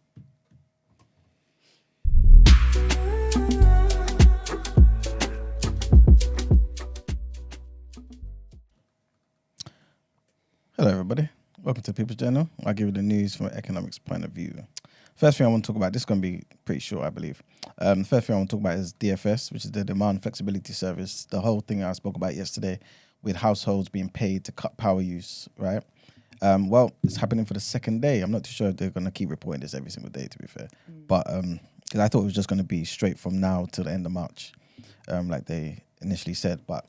Hello, everybody. Welcome to People's Journal. I'll give you the news from an economics point of view. First thing I want to talk about, this is going to be pretty short, I believe. The first thing I want to talk about is DFS, which is the Demand Flexibility Service. The whole thing I spoke about yesterday with households being paid to cut power use, right? Well, it's happening for the second day. I'm not too sure if they're going to keep reporting this every single day, to be fair. But because I thought it was just going to be straight from now till the end of March, like they initially said. But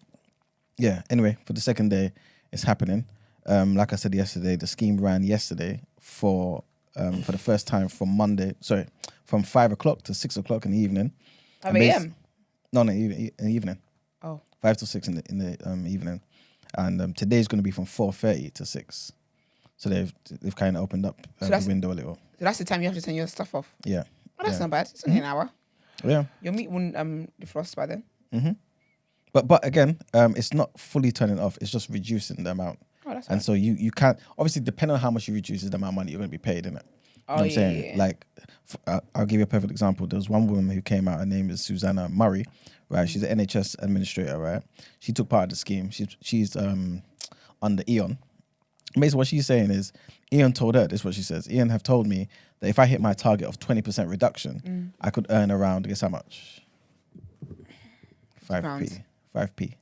yeah, anyway, for the second day, it's happening. Like I said yesterday, the scheme ran yesterday for the first time from 5 o'clock to 6 o'clock in the evening. 5 a.m.? No, in the evening. Oh. 5 to 6 in the evening. And today's going to be from 4:30 to 6. So they've kind of opened up the window a little. So that's the time you have to turn your stuff off? Yeah. Oh, that's not bad. It's only an hour. Yeah. Your meat wouldn't defrost by then. Mm-hmm. But again, it's not fully turning off. It's just reducing the amount. Oh, that's and right. so you can't, obviously, depending on how much you reduce is the amount of money you're going to be paid, innit? You know what I'm saying? Yeah. Like, I'll give you a perfect example. There was one woman who came out, her name is Susanna Murray, right? She's an NHS administrator, right? She took part of the scheme. She's under Eon. Basically, what she's saying is, Eon told her, this is what she says, Eon have told me that if I hit my target of 20% reduction, I could earn around, guess how much? £50. 5p.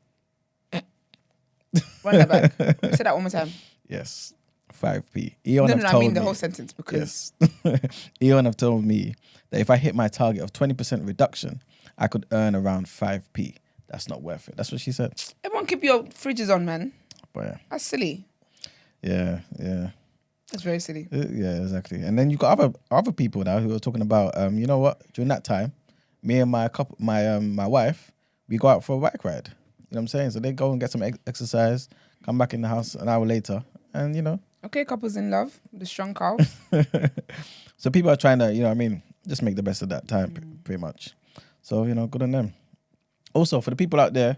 Run that back. Say that one more time. Yes, 5p. Eon No, have I told mean the me- whole sentence because Yes. Eon have told me that if I hit my target of 20% reduction, I could earn around 5p. That's not worth it. That's what she said. everyone keep your fridges on, man. But That's silly. yeah. That's very silly. Yeah, exactly. And then you got other people now who are talking about, you know what? During that time, me and my wife, we go out for a bike ride. You know what I'm saying? So they go and get some exercise, come back in the house an hour later, and you know. Okay, couples in love, the strong calves. So people are trying to, you know what I mean, just make the best of that time, pretty much. So, you know, good on them. Also, for the people out there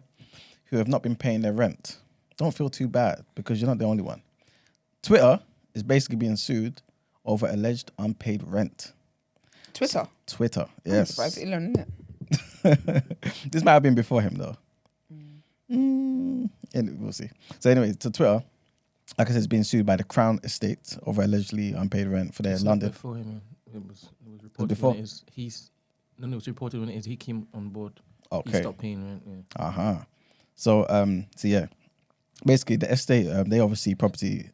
who have not been paying their rent, don't feel too bad because you're not the only one. Twitter is basically being sued over alleged unpaid rent. Twitter. I'm Yes. surprised Elon, isn't it? This might have been before him, though. And we'll see. So anyway, to Twitter, like I said, it's being sued by the Crown Estate over allegedly unpaid rent for their It's not London. before him. It was reported before? when it was reported when he came on board. Okay. He stopped paying rent. Yeah. So yeah, basically the estate, they obviously property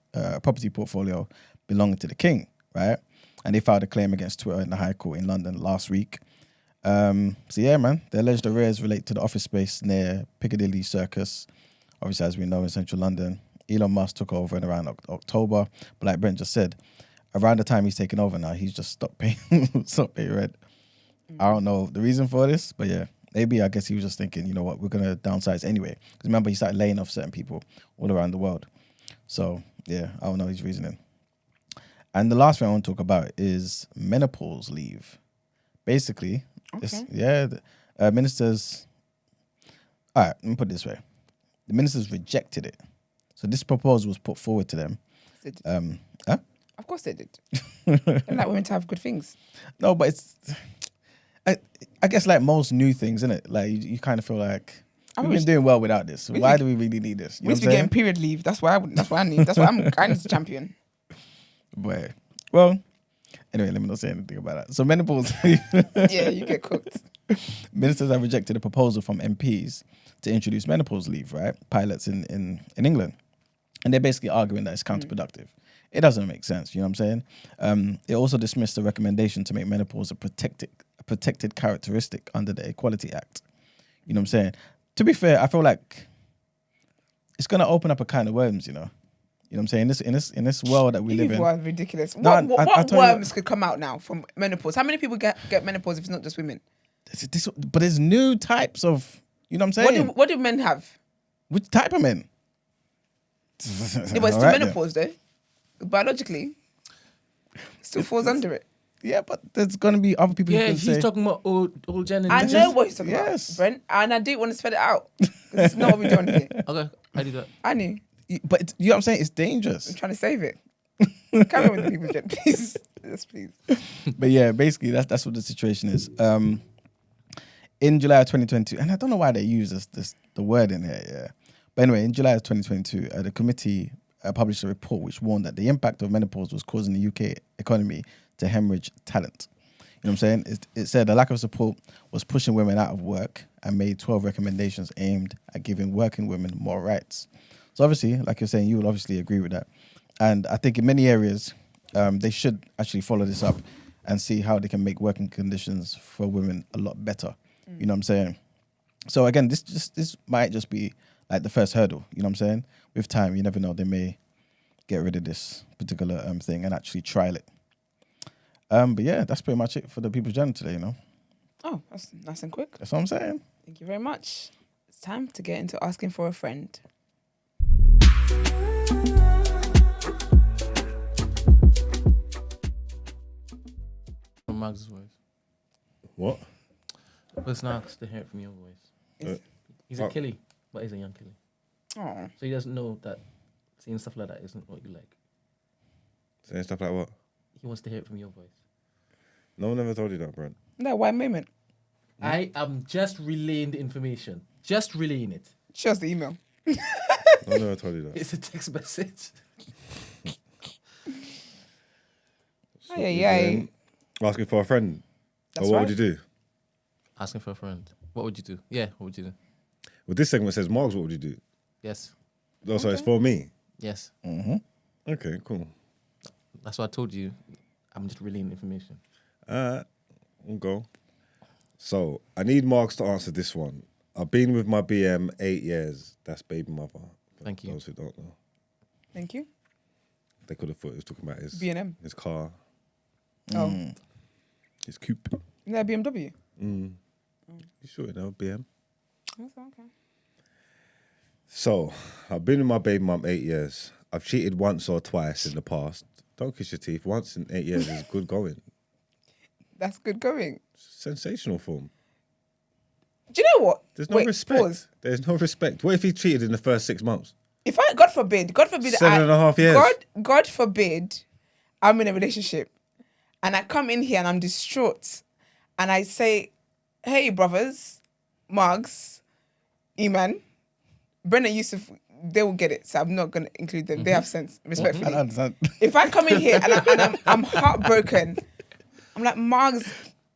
portfolio belonging to the king, right? And they filed a claim against Twitter in the High Court in London last week. So yeah, man, the alleged arrears relate to the office space near Piccadilly Circus, obviously as we know in central London. Elon Musk took over in around October, but like Brent just said, around the time he's taken over now, he's just stopped paying rent. I don't know the reason for this, but yeah, maybe I guess he was just thinking, you know what, we're gonna downsize anyway. Because remember, he started laying off certain people all around the world. So yeah, I don't know his reasoning. And the last thing I want to talk about is menopause leave. Basically, ministers. All right, let me put it this way: the ministers rejected it. So this proposal was put forward to them. They did. Of course they did. They like women to have good things. No, but it's. I guess like most new things, isn't it? Like you kind of feel like we've been doing well without this. Why do we really need this? You We know used to what be I'm getting period leave. That's why I need. That's why I need to champion. But, well, anyway, let me not say anything about that. So menopause leave. Yeah, you get cooked. Ministers have rejected a proposal from MPs to introduce menopause leave, right? Pilots in England. And they're basically arguing that it's counterproductive. It doesn't make sense, you know what I'm saying? It also dismissed the recommendation to make menopause a protected characteristic under the Equality Act. You know what I'm saying? To be fair, I feel like it's going to open up a can of worms, you know? You know what I'm saying? In this world that we live in. You are ridiculous. No, What worms could come out now from menopause? How many people get menopause if it's not just women? But there's new types of, you know what I'm saying? What do men have? Which type of men? Yeah, but it's still menopause though. Biologically, it still falls under it. Yeah, but there's going to be other people who Yeah, can he's say... talking about old Jen and I Jess. know what he's talking Yes. about, Brent, and I didn't want to spell it out. It's not what we're doing here. Okay, I do that. I knew. But you know what I'm saying? It's dangerous. I'm trying to save it. Carry on with the people, Jen, please. Yes, please. But yeah, basically that's what the situation is. In July of 2022, and I don't know why they use the word in here, yeah. But anyway, in July of 2022, the committee published a report which warned that the impact of menopause was causing the UK economy to hemorrhage talent. You know what I'm saying? It said the lack of support was pushing women out of work and made 12 recommendations aimed at giving working women more rights. So obviously, like you're saying, you will obviously agree with that. And I think in many areas, they should actually follow this up and see how they can make working conditions for women a lot better. You know what I'm saying? So again, this might just be like the first hurdle. You know what I'm saying? With time, you never know, they may get rid of this particular thing and actually trial it. But yeah, that's pretty much it for the People's Journal today, you know? Oh, that's nice and quick. That's what I'm saying. Thank you very much. It's time to get into asking for a friend. From Mag's voice. What? It's nice to hear it from your voice. He's a killie, but he's a young killie. Oh, So he doesn't know that saying stuff like that isn't what you like. Saying stuff like what? He wants to hear it from your voice. No one ever told you that, Brent. no, why moment? I am just relaying the information. Just relaying it. Show us the email. No one ever told you that. It's a text message. Yeah. Asking for a friend. That's Or what right. would you do? Asking for a friend. What would you do? Yeah, what would you do? Well, this segment says, Margs, what would you do? Yes. Oh, so it's for me. Yes. Okay, cool. That's why I told you. I'm just relaying information. We'll go. So I need Marks to answer this one. I've been with my BM 8 years. That's baby mother. Thank you. Those who don't know. Thank you. They could have thought he was talking about his B&M. his car, Oh, his coupe. is that BMW? You sure you know BM? That's okay. So I've been with my baby mum 8 years. I've cheated once or twice in the past. Don't kiss your teeth. Once in 8 years is good going. That's good going. Sensational form. Do you know what? There's no respect. Pause. There's no respect. What if he cheated in the first 6 months? If I, God forbid, 7.5 years. God forbid, I'm in a relationship, and I come in here and I'm distraught, and I say, "Hey, brothers, Margs, Iman, Brennan, Yusuf, they will get it." So I'm not gonna include them. They have sense, respectfully. I understand. If I come in here and I'm heartbroken, I'm like, Margs,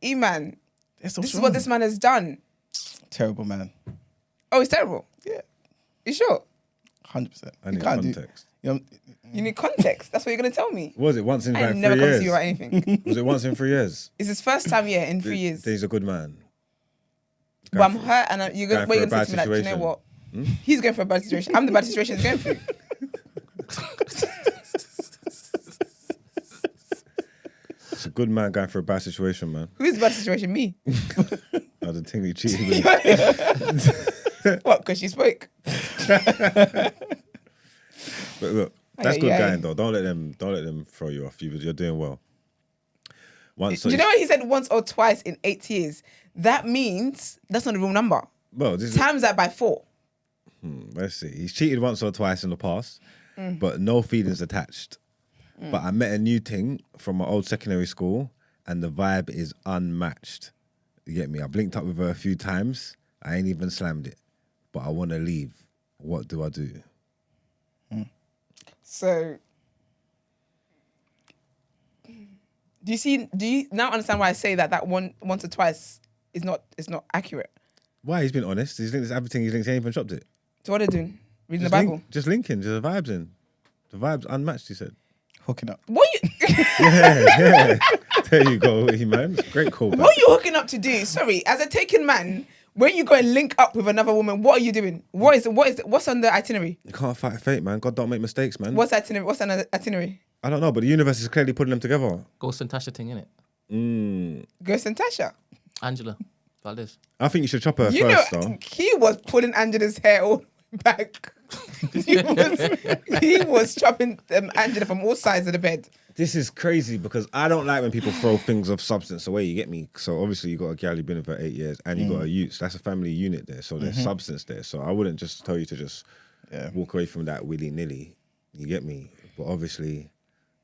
Iman, this is what this man has done. Terrible man. Oh, it's terrible. Yeah, You sure? 100%. I need context. You You need context. That's what you're gonna tell me. Was it once in I like ain't 3 never come years? to you about anything. Was it once in 3 years? It's his first time, yeah, in 3 years. Then he's a good man. But I'm hurt, and you're going gonna, for a say to me bad like, do you know situation. what? He's going for a bad situation. I'm the bad situation he's going through. It's a good man going for a bad situation, man. Who's the bad situation? Me. I didn't think he cheated with. What? Because she spoke. But look, that's good yeah. going though. Don't let them throw you off. You're doing well. Once, Do you know what he said? Once or twice in 8 years. That means that's not a real number. Well, this is, Times that by 4. let's see. He's cheated once or twice in the past, but no feelings attached. But I met a new thing from my old secondary school, and the vibe is unmatched. You get me? I blinked up with her a few times. I ain't even slammed it, but I want to leave. What do I do? So, do you now understand why I say that once or twice is not accurate? Why? He's been honest. He's linked everything. He's linked. He ain't even chopped it. So what are they doing? Reading Just the Bible? just linking. Just the vibes in. The vibes unmatched. He said. hooking up. What you Yeah. There you go, man. Great call. what are you hooking up to do? Sorry, as a taken man, when you go and link up with another woman, what are you doing? What's on the itinerary? You can't fight fate, man. God don't make mistakes, man. What's itinerary? What's on the itinerary? I don't know, but the universe is clearly putting them together. Ghost and Tasha thing, innit? Ghost and Tasha. Angela Valdez. I think you should chop her You first, know, though. he was pulling Angela's hair all back. he was chopping Angela from all sides of the bed. This is crazy because I don't like when people throw things of substance away. You get me? So obviously you got a gal you've been with for 8 years, and you got a youth. So that's a family unit there. So there's substance there. So I wouldn't just tell you to just walk away from that willy nilly. You get me? But obviously,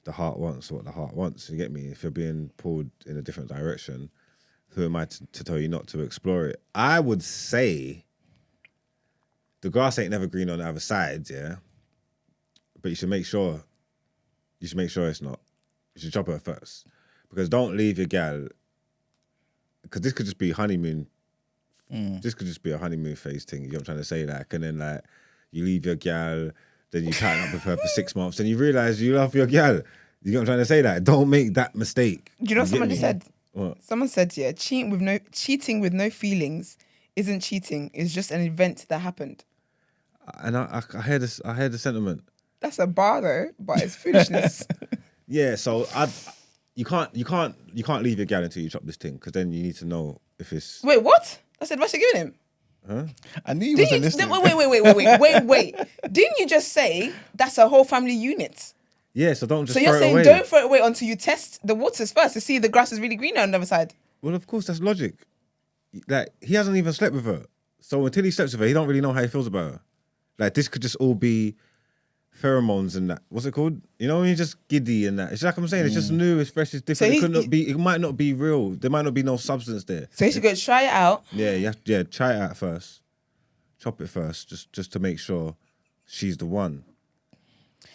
the heart wants what the heart wants. You get me? If you're being pulled in a different direction, who am I to tell you not to explore it? I would say the grass ain't never green on the other side, yeah. But you should make sure. You should make sure it's not. You should chop her first, because don't leave your gal. Because this could just be honeymoon. This could just be a honeymoon phase thing. You know what I'm trying to say? Like, and then like you leave your gal, then you tighten up with her for 6 months, then you realize you love your gal. You know what I'm trying to say? That don't make that mistake. Do you know what get someone me? just said? What? Someone said, yeah, cheating with no feelings isn't cheating. It's just an event that happened. And I hear this. I hear the sentiment. That's a bar though, but it's foolishness. Yeah, so you can't leave your gal until you chop this thing, because then you need to know if it's. Wait, what? I said, what's she giving him? I knew you Didn't wasn't you, listening. wait. Didn't you just say that's a whole family unit? Yeah, so don't just. So you're throw it saying away. don't throw it away until you test the waters first to see if the grass is really greener on the other side. Well, of course, that's logic. Like, he hasn't even slept with her. So until he sleeps with her, he don't really know how he feels about her. Like, this could just all be pheromones and that. What's it called? You know, when you're just giddy and that. It's like I'm saying, it's just new, it's fresh, it's different. So it might not be real. There might not be no substance there. So you should go try it out. Yeah, try it out first. Chop it first, just to make sure she's the one.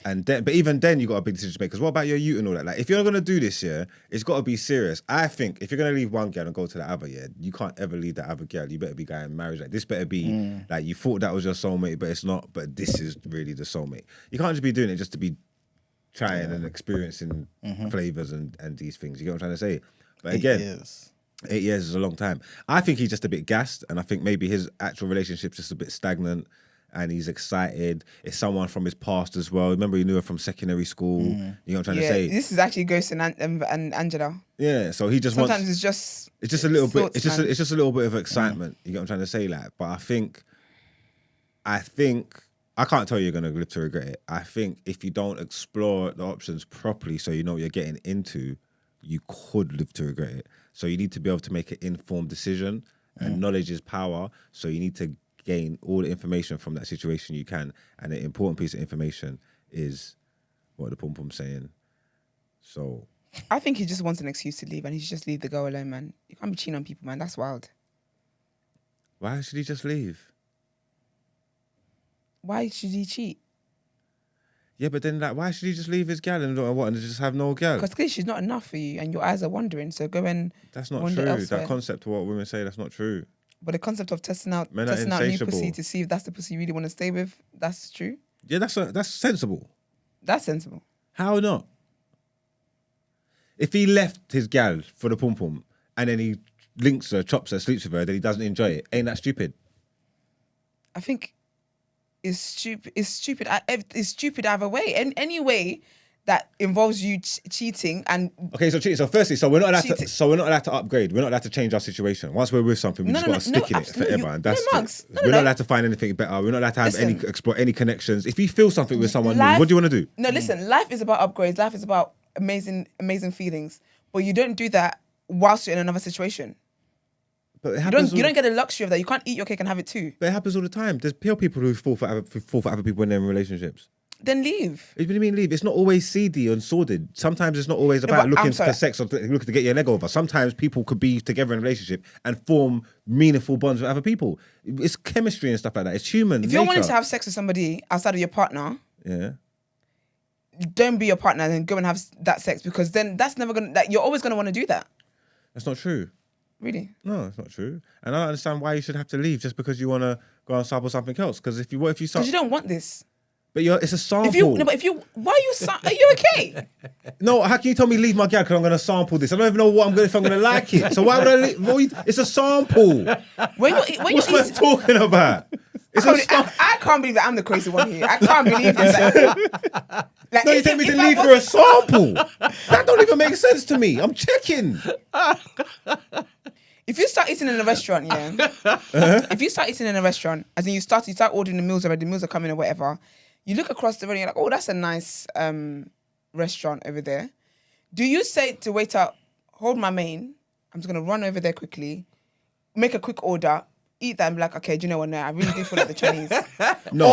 And then, but even then, you got a big decision to make. Because what about your youth and all that? Like, if you're gonna do this, it's got to be serious. I think if you're gonna leave one girl and go to the other, you can't ever leave that other girl. You better be going marriage. Like, this better be like you thought that was your soulmate, but it's not. But this is really the soulmate. You can't just be doing it just to be trying and experiencing flavors and these things. You get what I'm trying to say? But again, 8 years is a long time. I think he's just a bit gassed, and I think maybe his actual relationship's just a bit stagnant. And he's excited. It's someone from his past as well. Remember, he knew her from secondary school. You know what I'm trying to say? This is actually Ghost and Angela. Yeah, so he just sometimes wants. it's just a little bit. It's just a little bit of excitement. You get what I'm trying to say, like. But I think I can't tell you you're gonna live to regret it. I think if you don't explore the options properly, so you know what you're getting into, you could live to regret it. So you need to be able to make an informed decision, and knowledge is power. So you need to gain all the information from that situation you can. And the important piece of information is what the pom-pom's saying. So I think he just wants an excuse to leave, and he should just leave the girl alone, man. You can't be cheating on people, man. That's wild. why should he just leave? Why should he cheat? Yeah, but then why should he just leave his gal and just have no gal? Because clearly she's not enough for you, and your eyes are wandering. So go and that's not wander true. elsewhere. That concept of what women say, that's not true. But the concept of testing out Men are new insatiable. pussy to see if that's the pussy you really want to stay with, that's true. Yeah, that's sensible. That's sensible. How not? If he left his gal for the pom pom and then he links her, chops her, sleeps with her, then he doesn't enjoy it, ain't that stupid? I think it's stupid. It's stupid. It's stupid either way. Any way that involves you cheating and okay, so cheating. So firstly, we're not allowed to upgrade. We're not allowed to change our situation. Once we're with something, we just got to stick in it forever. And that's we're not allowed to find anything better. We're not allowed to have explore any connections. If you feel something with someone new, what do you want to do? No, listen. Life is about upgrades. Life is about amazing feelings. But you don't do that whilst you're in another situation. But it happens. You don't get the luxury of that. You can't eat your cake and have it too. But it happens all the time. There's people who fall for other people when they're in relationships. Then leave. What do you mean leave? It's not always seedy and sordid. Sometimes it's not always about looking for sex or looking to get your leg over. Sometimes people could be together in a relationship and form meaningful bonds with other people. It's chemistry and stuff like that. It's human If nature. you're wanting to have sex with somebody outside of your partner, yeah, don't be your partner and then go and have that sex, because then that's never gonna. You're always gonna want to do that. That's not true. Really? No, it's not true. And I don't understand why you should have to leave just because you want to go and sample something else. Because if you start, because you don't want this. But it's a sample. Why are you? Are you okay? No, how can you tell me leave my gal because I'm going to sample this? I don't even know if I'm going to like it. So why would I leave? It's a sample. What's man talking about? I can't believe that I'm the crazy one here. I can't believe this. No, you take me to leave for a sample. That don't even make sense to me. I'm checking. If you start eating in a restaurant, if you start eating in a restaurant, as in you start ordering the meals already, the meals are coming or whatever, you look across the room and you're like, oh, that's a nice restaurant over there. Do you say to waiter, hold my main, I'm just going to run over there quickly, make a quick order, eat that and be like, okay, do you know what, no, I really do feel like the Chinese. No.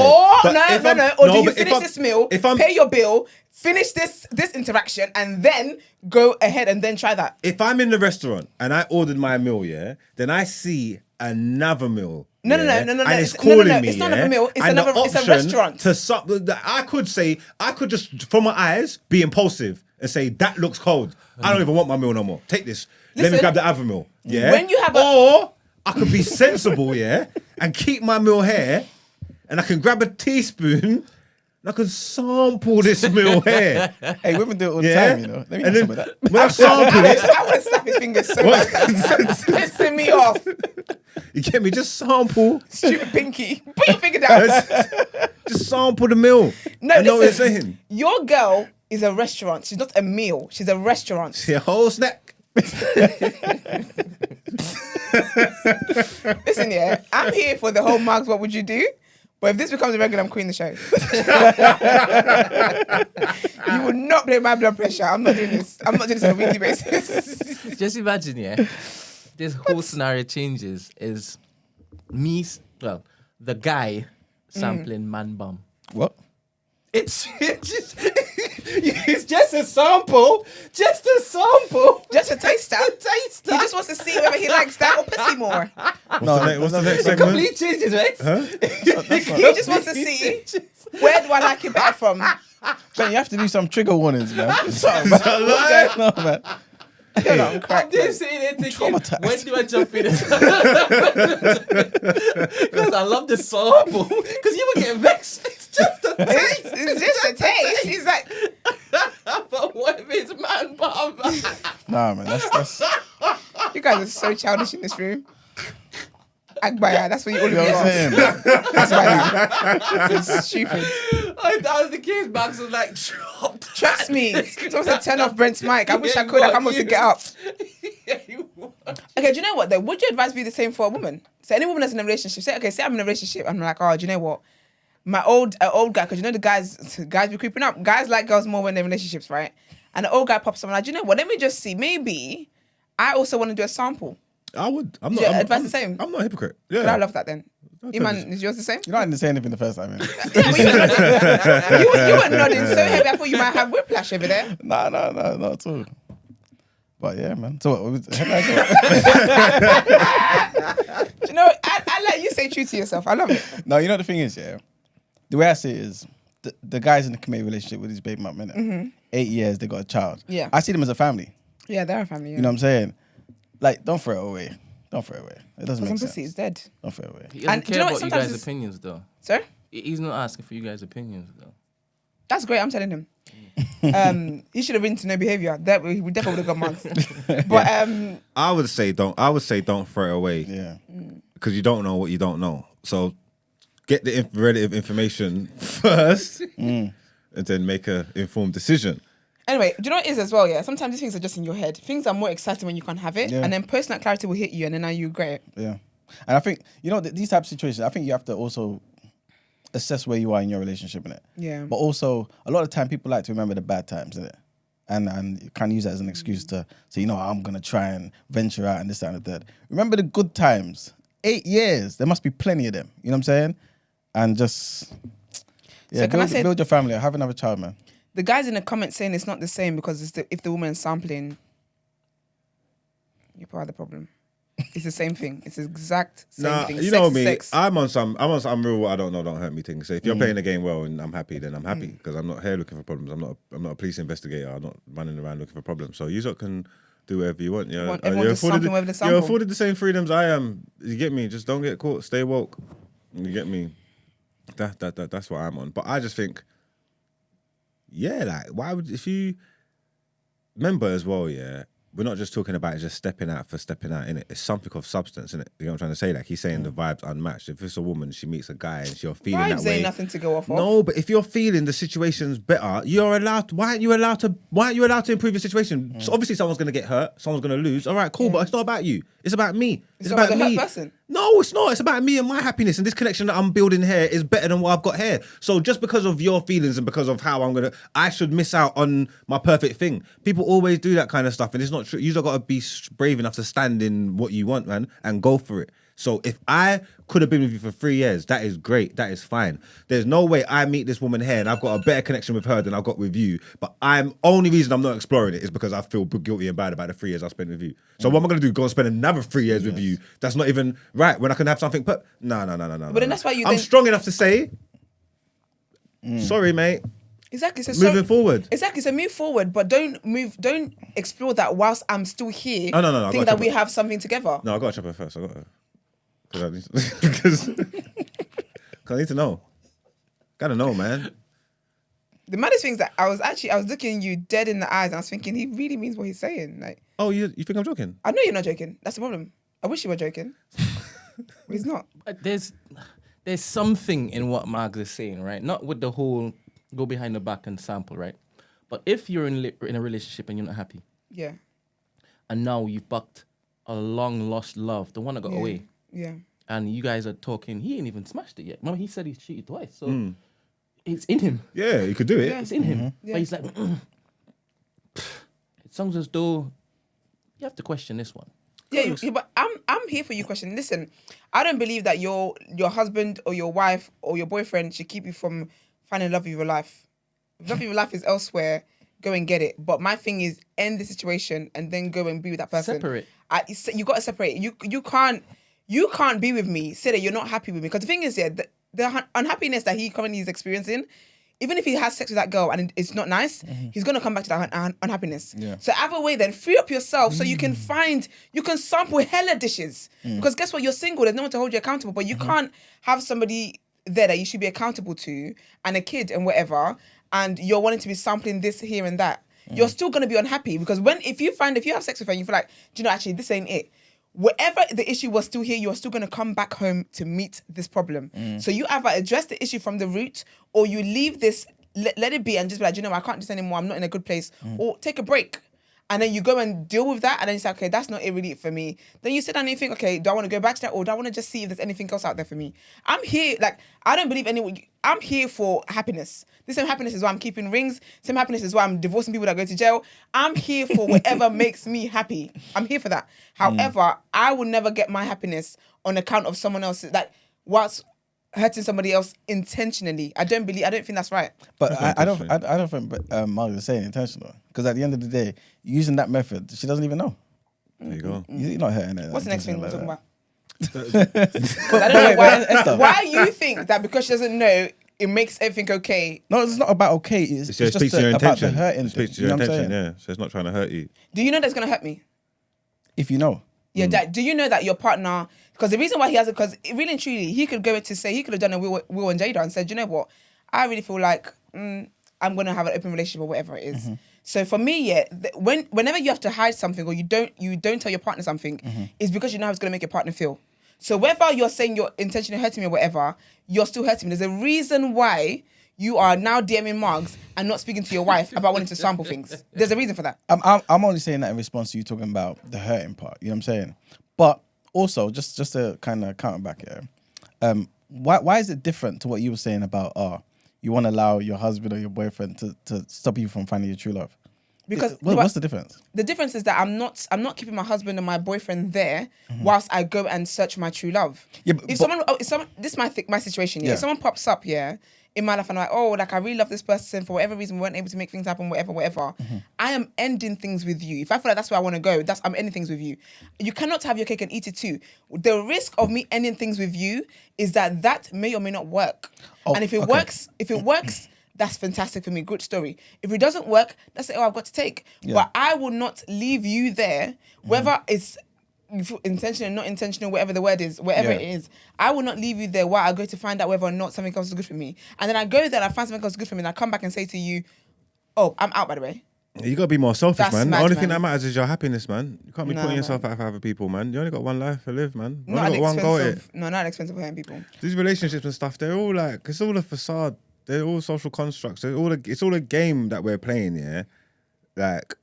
Or do you finish this meal, pay your bill, finish this interaction, and then go ahead and then try that? If I'm in the restaurant and I ordered my meal, then I see another meal. No. And it's calling me. It's not another meal. It's a restaurant. I could just, from my eyes, be impulsive and say, that looks cold. I don't even want my meal no more. Take this. Let me grab the other meal. Yeah. When you have or I could be sensible, and keep my meal here, and I can grab a teaspoon, and I can sample this meal here. Hey, women do it all the time, you know. Let me have some of that. When I sample it, I want to snap his fingers so much. It's pissing me off. You get me? Just sample. Stupid pinky. Put your finger down. Just sample the meal. No, I know what you're listen. saying. Your girl is a restaurant. She's not a meal. She's a restaurant. See a whole snack. Listen, I'm here for the whole mugs. What would you do? But if this becomes a regular, I'm quitting the show. You will not blame my blood pressure. I'm not doing this. I'm not doing this on a weekly basis. Just imagine, this whole scenario changes is me, the guy sampling man bum. What? It's just a sample. Just a sample. Just a taster. He just wants to see whether he likes that or pussy more. What's the next segment? Complete changes, right? Huh? He just wants to see where do I like it better from. Ben, you have to do some trigger warnings, man. What's going on, man? I'm cracked. I'm just saying it thinking, traumatized. when do I jump in? Because I love the sample. Because you were getting vexed. It's just a taste. It's just a taste. He's like, But what if it's man bum? Nah, man, that's you guys are so childish in this room. Agbaya, that's what you all you know what I'm saying. That's why it's stupid. If that was the case, Max was like, drop that. Trust me. Someone said turn off Brent's mic. I wish I could. I can't wait to get up. Yeah, you were. Okay, do you know what though? Would your advice be the same for a woman? So any woman that's in a relationship, say I'm in a relationship. I'm like, oh, do you know what? My old guy, because you know the guys be creeping up. Guys like girls more when they're in relationships, right? And the old guy pops up and like, do you know what? Let me just see. Maybe I also want to do a sample. I would. I'm Is not. your advice I'm, the same? I'm not a hypocrite. But Yeah. I love that then. Iman, is yours the same? You know, I didn't say anything the first time, man. Yeah, but you were nodding so heavy. I thought you might have whiplash over there. No, not at all. But yeah, man. So what was headline? Do you know, I let you say true to yourself. I love it. No, you know the thing is, yeah. The way I see it is, the guy's in a committed relationship with his baby mum, innit? 8 years, they got a child. Yeah. I see them as a family. Yeah, they're a family. Yeah. You know what I'm saying? Like, don't throw it away. Don't throw it away. It doesn't Some make pussy sense. is dead. Don't throw it away. He doesn't And do you care know what, about you sometimes guys' it's- opinions, though. Sir? He's not asking for you guys' opinions, though. That's great. I'm telling him. He should have written to no behavior. That we definitely would have got months. But I would say don't throw it away. Yeah. Because you don't know what you don't know. So get the relative information first, and then make a informed decision. anyway, do you know what it is as well? Yeah, sometimes these things are just in your head. Things are more exciting when you can't have it, Yeah. and then personal clarity will hit you, and then now you regret it. Yeah. And I think, you know, these type of situations, I think you have to also assess where you are in your relationship, innit? Yeah. But also, a lot of time people like to remember the bad times, innit? And kind of use that as an excuse to say, you know, I'm going to try and venture out and this, that, and the third. Remember the good times. 8 years. There must be plenty of them. You know what I'm saying? And just, yeah, So can I say- build your family. Have another child, man. The guys in the comments saying it's not the same because if the woman's sampling, you're part of the problem. It's the same thing. It's the exact same thing. You Sex know is me. sex. I'm on some real what I don't know, don't hurt me thing. So if you're playing the game well and I'm happy, then I'm happy because I'm not here looking for problems. I'm not a police investigator. I'm not running around looking for problems. So you lot can do whatever you want. Yeah, Everyone just sampling whatever they sample. You're afforded the same freedoms I am. You get me? Just don't get caught. Stay woke. You get me? That's what I'm on. But I just think, yeah, like why would if you remember as well, yeah. We're not just talking about just stepping out for stepping out, innit? It's something of substance, innit? You know what I'm trying to say? Like he's saying the vibe's unmatched. If it's a woman, she meets a guy and you're feeling Vibes that way. ain't nothing to go off of. No, but if you're feeling the situation's better, you're allowed. Why aren't you allowed to improve your situation? So obviously, someone's gonna get hurt. Someone's gonna lose. All right, cool. But it's not about you. It's about me. It's not about the hurt person. No, it's not. It's about me and my happiness. And this connection that I'm building here is better than what I've got here. So just because of your feelings and because of how I should miss out on my perfect thing. People always do that kind of stuff, and it's not true. You've got to be brave enough to stand in what you want, man, and go for it. So if I could have been with you for 3 years, that is great. That is fine. There's no way I meet this woman here and I've got a better connection with her than I've got with you. But only reason I'm not exploring it is because I feel guilty and bad about the 3 years I spent with you. So what am I going to do? Go and spend another 3 years with you? That's not even right when I can have something. No. But then that's why I'm strong enough to say, sorry, mate. Exactly. So Moving forward. Exactly. So move forward, but don't explore that whilst I'm still here. Oh, no. Think that we have something together. No, I got to chop her first. I got to. Because I need to know. Gotta know, man. The maddest thing is that I was looking you dead in the eyes and I was thinking he really means what he's saying. Like, Oh, you think I'm joking? I know you're not joking. That's the problem. I wish you were joking. But he's not. There's something in what Margs is saying, right? Not with the whole go behind the back and sample, right? But if you're in a relationship and you're not happy, Yeah. and now you've bucked a long lost love, the one that got away, Yeah. and you guys are talking, he ain't even smashed it yet. Remember, he said he's cheated twice, so it's in him. Yeah, you could do it. Yeah. It's in him. Yeah. But he's like, it sounds as though you have to question this one. Yeah, but I'm here for you. Question. Listen, I don't believe that your husband or your wife or your boyfriend should keep you from finding love of your life. If love of your life is elsewhere, go and get it. But my thing is end the situation and then go and be with that person. Separate. You got to separate. You can't be with me. Say that you're not happy with me because the thing is, yeah, the unhappiness that he currently is experiencing even if he has sex with that girl and it's not nice, he's gonna come back to that unhappiness. Yeah. So either way, then free up yourself so you can sample hella dishes. Because guess what? You're single. There's no one to hold you accountable. But you can't have somebody there that you should be accountable to, and a kid and whatever, and you're wanting to be sampling this here and that. You're still gonna be unhappy because if you have sex with her and you feel like, do you know, actually this ain't it. Whatever the issue was still here, you're still going to come back home to meet this problem. So you either address the issue from the root or you leave this, let it be and just be like, you know, I can't do this anymore. I'm not in a good place. Or take a break. And then you go and deal with that. And then you say, okay, that's not it really for me. Then you sit down and you think, okay, do I want to go back to that? Or do I want to just see if there's anything else out there for me? I'm here, like, I don't believe anyone, I'm here for happiness. This same happiness is why I'm keeping rings. Same happiness is why I'm divorcing people that go to jail. I'm here for whatever makes me happy. I'm here for that. However, I will never get my happiness on account of someone else's, like, whilst hurting somebody else intentionally. I don't think that's right. But I don't think Mark is saying intentional. Because at the end of the day, using that method, she doesn't even know. There you go. You're not hurting her. What's the next thing we're talking that. about? Because I don't know why you think that because she doesn't know, it makes everything okay. No, it's not about okay. It's just speaks to your about the intention. hurting It speaks to thing. your You know what I'm intention, saying? yeah. So it's not trying to hurt you. Do you know that's going to hurt me? If you know. Yeah, do you know that your partner, because the reason why he has it, because really and truly, he could have done a Will and Jada and said, you know what, I really feel like I'm going to have an open relationship or whatever it is. So for me, yeah, whenever you have to hide something or you don't tell your partner something, it's because you know how it's going to make your partner feel. So whether you're saying you're intentionally hurting me or whatever, you're still hurting me. There's a reason why you are now DMing Margs and not speaking to your wife about wanting to sample things. There's a reason for that. I'm only saying that in response to you talking about the hurting part. You know what I'm saying? But also, just to kind of counter back here, why is it different to what you were saying about you want to allow your husband or your boyfriend to stop you from finding your true love? Because what's the difference? The difference is that I'm not keeping my husband and my boyfriend there whilst I go and search my true love. Yeah, this is my situation. Yeah, if someone pops up in my life and I'm like, oh, like I really love this person, for whatever reason we weren't able to make things happen, whatever. I am ending things with you. If I feel like that's where I want to go, I'm ending things with you. You cannot have your cake and eat it too. The risk of me ending things with you is that may or may not work. And if it works, that's fantastic for me. Good story. If it doesn't work, that's it. Oh, I've got to take. Yeah. But I will not leave you there, whether it's intentional, not intentional, whatever the word is, it is. I will not leave you there while I go to find out whether or not something else is good for me. And then I go there and I find something else is good for me and I come back and say to you, oh, I'm out, by the way. You got to be more selfish, That's man. mad, The only man. thing that matters is your happiness, man. You can't be putting yourself out for other people, man. You only got one life to live, man. You only got one go at it. No, not expensive for hurting people. These relationships and stuff, they're all like, it's all a facade. They're all social constructs. It's all a game that we're playing, yeah? Like...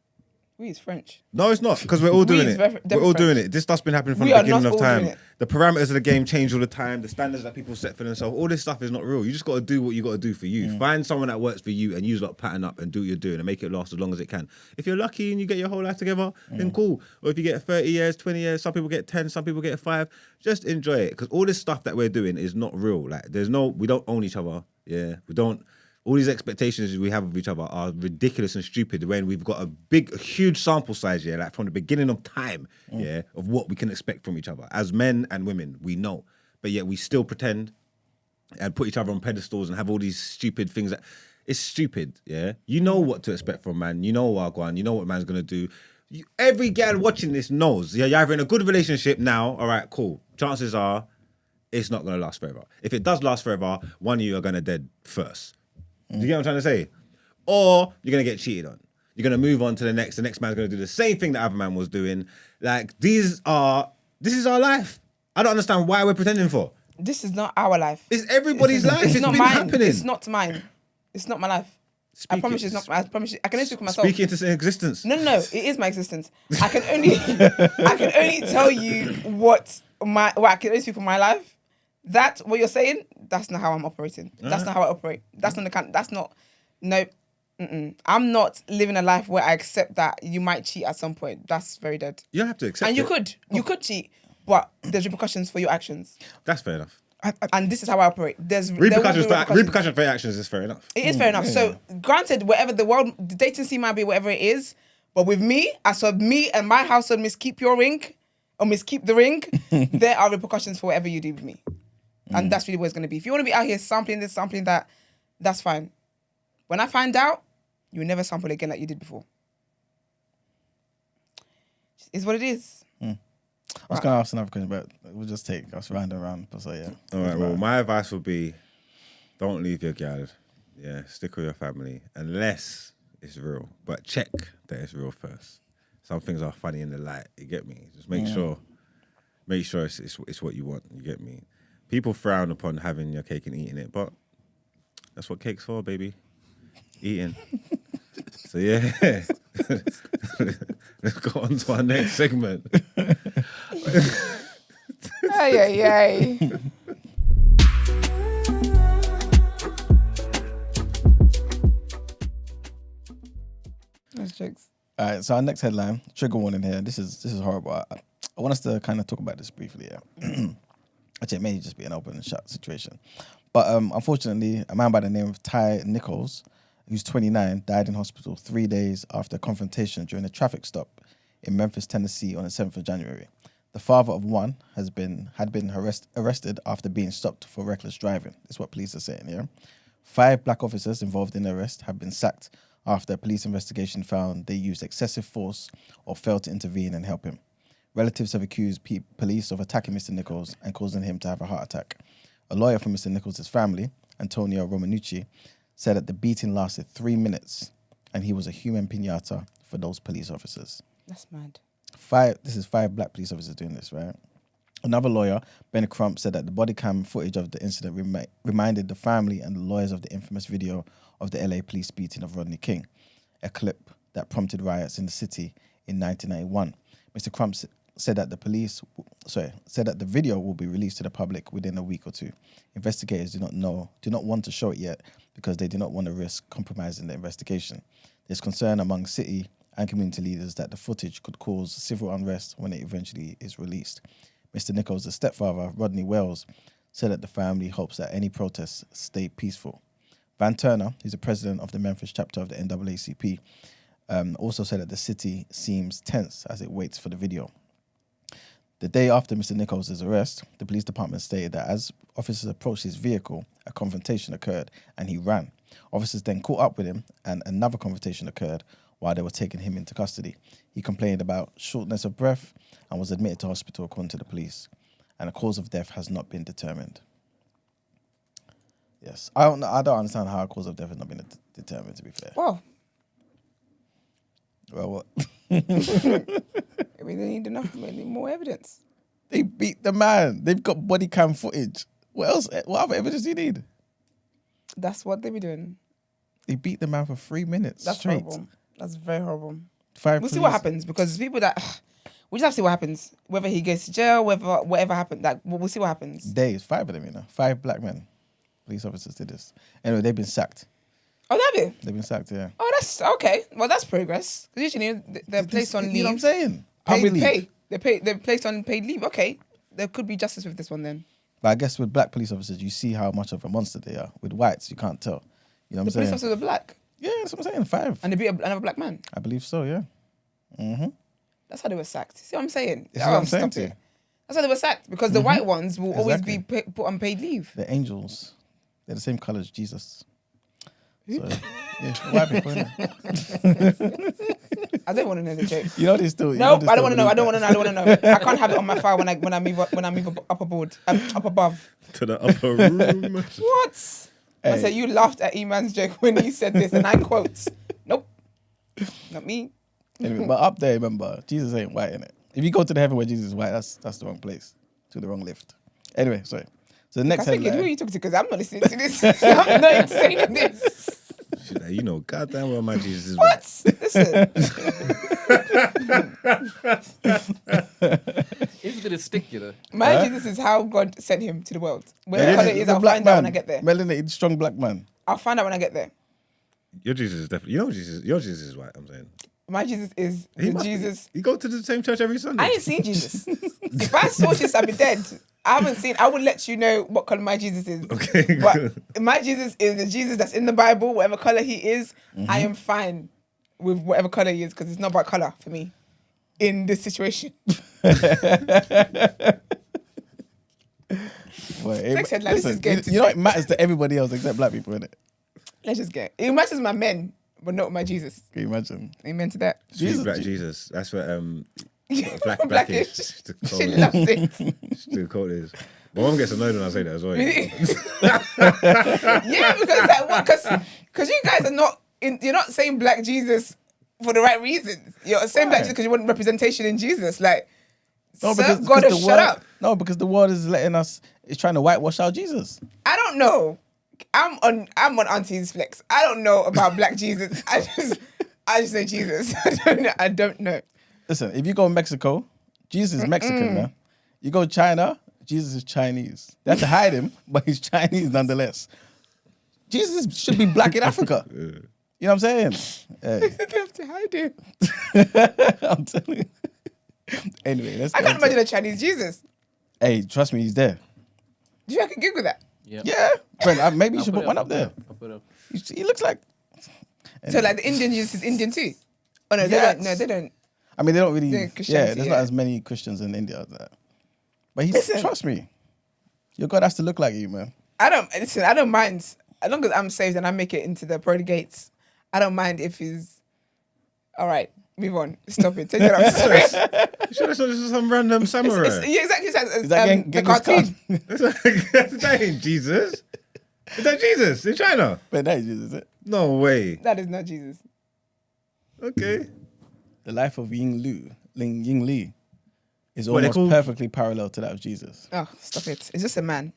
We is French. No, it's not, because we're all doing it. We're all doing it. This stuff's been happening from the beginning of time. The parameters of the game change all the time. The standards that people set for themselves, all this stuff is not real. You just got to do what you got to do for you. Find someone that works for you and use lot pattern up and do what you're doing and make it last as long as it can. If you're lucky and you get your whole life together, then cool. Or if you get 30 years, 20 years, some people get 10, some people get 5. Just enjoy it, because all this stuff that we're doing is not real. Like, we don't own each other. Yeah, we don't. All these expectations we have of each other are ridiculous and stupid when we've got a huge sample size, yeah, like from the beginning of time, yeah, of what we can expect from each other. As men and women, we know. But yet we still pretend and put each other on pedestals and have all these stupid things that... It's stupid, yeah? You know what to expect from man. You know what going. You know what man's going to do. Every girl watching this knows, yeah, you're either in a good relationship now, all right, cool. Chances are it's not going to last forever. If it does last forever, one of you are going to dead first. Do you get what I'm trying to say? Or you're going to get cheated on. You're going to move on to the next man's going to do the same thing that other man was doing. Like, this is our life. I don't understand why we're pretending for. This is not our life. It's everybody's life. It's not been mine. happening. It's not mine. It's not my life. I promise you it's not. I promise you. I can only speak for myself. Speak into existence. No. It is my existence. I can only tell you what I can only speak for my life. That what you're saying, that's not how I'm operating. That's not how I operate. That's not the kind. That's not. No. I'm not living a life where I accept that you might cheat at some point. That's very dead. You don't have to accept. And you could cheat, but there's repercussions for your actions. That's fair enough. And this is how I operate. There's repercussions for your actions is fair enough. It is fair enough. Yeah. So granted, whatever the dating scene might be, whatever it is, but with me, I saw me and my household miskeep your ring or miskeep the ring. There are repercussions for whatever you do with me. And that's really what it's going to be. If you want to be out here sampling this, sampling that, that's fine. When I find out, you'll never sample again like you did before. It's what it is. I was going to ask another question, but we'll just take us round and round. So yeah. All right. Well, my advice would be, don't leave your girl. Yeah, stick with your family unless it's real. But check that it's real first. Some things are funny in the light. You get me? Just make sure it's what you want. You get me? People frown upon having your cake and eating it, but that's what cake's for, baby. Eating. So yeah, let's go on to our next segment. Ay. That's jokes. All right, so our next headline, trigger warning here. This is horrible. I want us to kind of talk about this briefly. Yeah, actually, it may just be an open and shut situation, but unfortunately, a man by the name of Tyre Nichols, who's 29, died in hospital 3 days after a confrontation during a traffic stop in Memphis, Tennessee, on the 7th of January. The father of one had been arrested after being stopped for reckless driving. That's what police are saying. Yeah, 5 black officers involved in the arrest have been sacked after a police investigation found they used excessive force or failed to intervene and help him. Relatives have accused police of attacking Mr. Nichols and causing him to have a heart attack. A lawyer for Mr. Nichols' family, Antonio Romanucci, said that the beating lasted 3 minutes and he was a human piñata for those police officers. That's mad. 5 black police officers doing this, right? Another lawyer, Ben Crump, said that the body cam footage of the incident reminded the family and the lawyers of the infamous video of the LA police beating of Rodney King, a clip that prompted riots in the city in 1991. Mr. Crump said that the video will be released to the public within a week or two. Investigators do not want to show it yet because they do not want to risk compromising the investigation. There's concern among city and community leaders that the footage could cause civil unrest when it eventually is released. Mr. Nichols' stepfather, Rodney Wells, said that the family hopes that any protests stay peaceful. Van Turner, who's the president of the Memphis chapter of the NAACP, also said that the city seems tense as it waits for the video. The day after Mr. Nichols' arrest, the police department stated that as officers approached his vehicle, a confrontation occurred and he ran. Officers then caught up with him and another confrontation occurred while they were taking him into custody. He complained about shortness of breath and was admitted to hospital according to the police. And the cause of death has not been determined. Yes, I don't understand how a cause of death has not been determined, to be fair. Well, what? we need more evidence. They beat the man. They've got body cam footage. What else? What other evidence do you need? That's what they be doing. They beat the man for 3 minutes That's straight. horrible. That's very horrible. 5 We'll see what happens because people that we just have to see what happens. Whether he goes to jail, whatever happened, we'll see what happens. Days, 5 of them, 5 black men. Police officers did this. Anyway, they've been sacked. Oh, have you? They've been sacked, yeah. Oh, that's okay. Well, that's progress. Because usually they're placed on leave. You know what I'm saying? Paid leave. leave. They're placed on paid leave. Okay, there could be justice with this one then. But I guess with black police officers, you see how much of a monster they are. With whites, you can't tell. You know what I'm The saying? police officers are black Yeah, that's what I'm saying. 5. and they beat another black man. I believe so, yeah. Mm-hmm. That's how they were sacked. See what I'm saying? This is what I'm saying stop to you. it. That's how they were sacked because the white ones will always be Exactly. put on paid leave. The angels, they're the same colour as Jesus. So, yeah, white people, innit? I don't want to know the joke. You know they still. No, I don't want to know. I don't want to know. I can't have it on my file when I move up above. To the upper room. What? I Hey. said you laughed at Eman's joke when he said this, and I quote, "Nope, not me." Anyway, but up there, remember, Jesus ain't white, innit? If you go to the heaven where Jesus is white, that's the wrong place. To the wrong lift. Anyway, sorry. So the next I think who are headline. you talking to? Because I'm not listening to this. I'm not saying this. She's like, you know, goddamn well my Jesus is What? Listen. It's gonna stick, you know. My Jesus is how God sent him to the world. Where Yeah, the colour he's is, a I'll black find out when I man. get there. Melanated, strong black man. I'll find out when I get there. Your Jesus is definitely. You know, your Jesus is white. I'm saying. My Jesus is He the must be. Jesus. You go to the same church every Sunday. I ain't seen Jesus. If I saw Jesus, I'd be dead. I haven't seen. I would let you know what color my Jesus is. Okay. But my Jesus is the Jesus that's in the Bible. Whatever color he is, I am fine with whatever color he is because it's not about color for me in this situation. Well, Next headline, this is good. You know, it matters to everybody else except black people, innit? Let's just get it. It matches my men, but not my Jesus. Can you imagine? Amen to that. Sweet Black Jesus. That's what Blackish. Blackish. She loves it. Still cold is. My mom gets annoyed when I say that as well. Yeah, because it's like what? Because you guys are not you're not saying Black Jesus for the right reasons. You're saying Black Jesus because you want representation in Jesus. Like, No, sir, because God, the shut world, up. No, because the world is letting us. It's trying to whitewash out Jesus. I don't know. I'm on Auntie's flex. I don't know about Black Jesus. I just say Jesus. I don't know. Listen, if you go to Mexico, Jesus is Mexican, man. You go to China, Jesus is Chinese. They have to hide him, but he's Chinese nonetheless. Jesus should be Black in Africa. You know what I'm saying? Hey. They have to hide him. I'm telling you. Anyway, let's I go can't into- imagine a Chinese Jesus. Hey, trust me, he's there. Do you reckon Google that? Yeah. Yeah. Brent, maybe you should put one up there. I'll put it up. He looks like... So like the Indian Jesus is Indian too? Oh no, they Yes. don't. No, they don't. I mean, they don't really... Yeah, Yeah, Christianity, there's yeah. not as many Christians in India as that. But he's... Listen. Trust me. Your God has to look like you, man. I don't mind as long as I'm saved and I make it into the pearly gates. I don't mind if he's all right. Move on. Stop it. Take it out. Sorry. You sure that's not just some random samurai? Yeah, exactly. It's Is that the Genghis cartoon. Khan? That ain't Jesus. Is that Jesus in China? But that is Jesus, is it? No way. That is not Jesus. Okay. The life of Ying Li is What, they almost call- perfectly parallel to that of Jesus. Oh, stop it. It's just a man.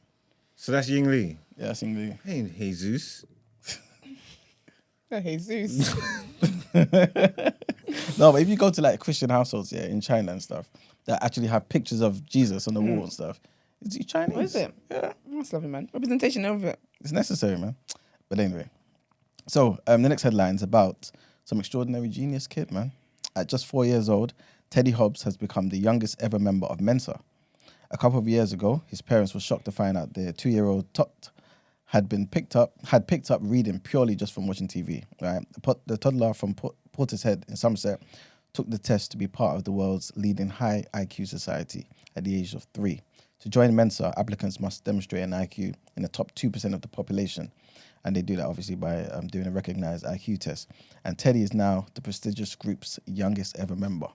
So that's Ying Li. Yeah, that's Ying Li. Ain't Jesus. Oh, Jesus. No, but if you go to like Christian households, yeah, in China and stuff, that actually have pictures of Jesus on the wall and stuff, it's Chinese. What is it? Yeah, That's lovely, man. Representation of it. it's necessary, man. But anyway, so the next headline is about some extraordinary genius kid, man. At just 4 years old, Teddy Hobbs has become the youngest ever member of Mensa. A couple of years ago, his parents were shocked to find out their 2-year-old tot had picked up reading purely just from watching TV. Right, the toddler from Portishead in Somerset took the test to be part of the world's leading high IQ society at the age of 3. To join Mensa, applicants must demonstrate an IQ in the top 2% of the population, and they do that obviously by doing a recognized IQ test. And Teddy is now the prestigious group's youngest ever member.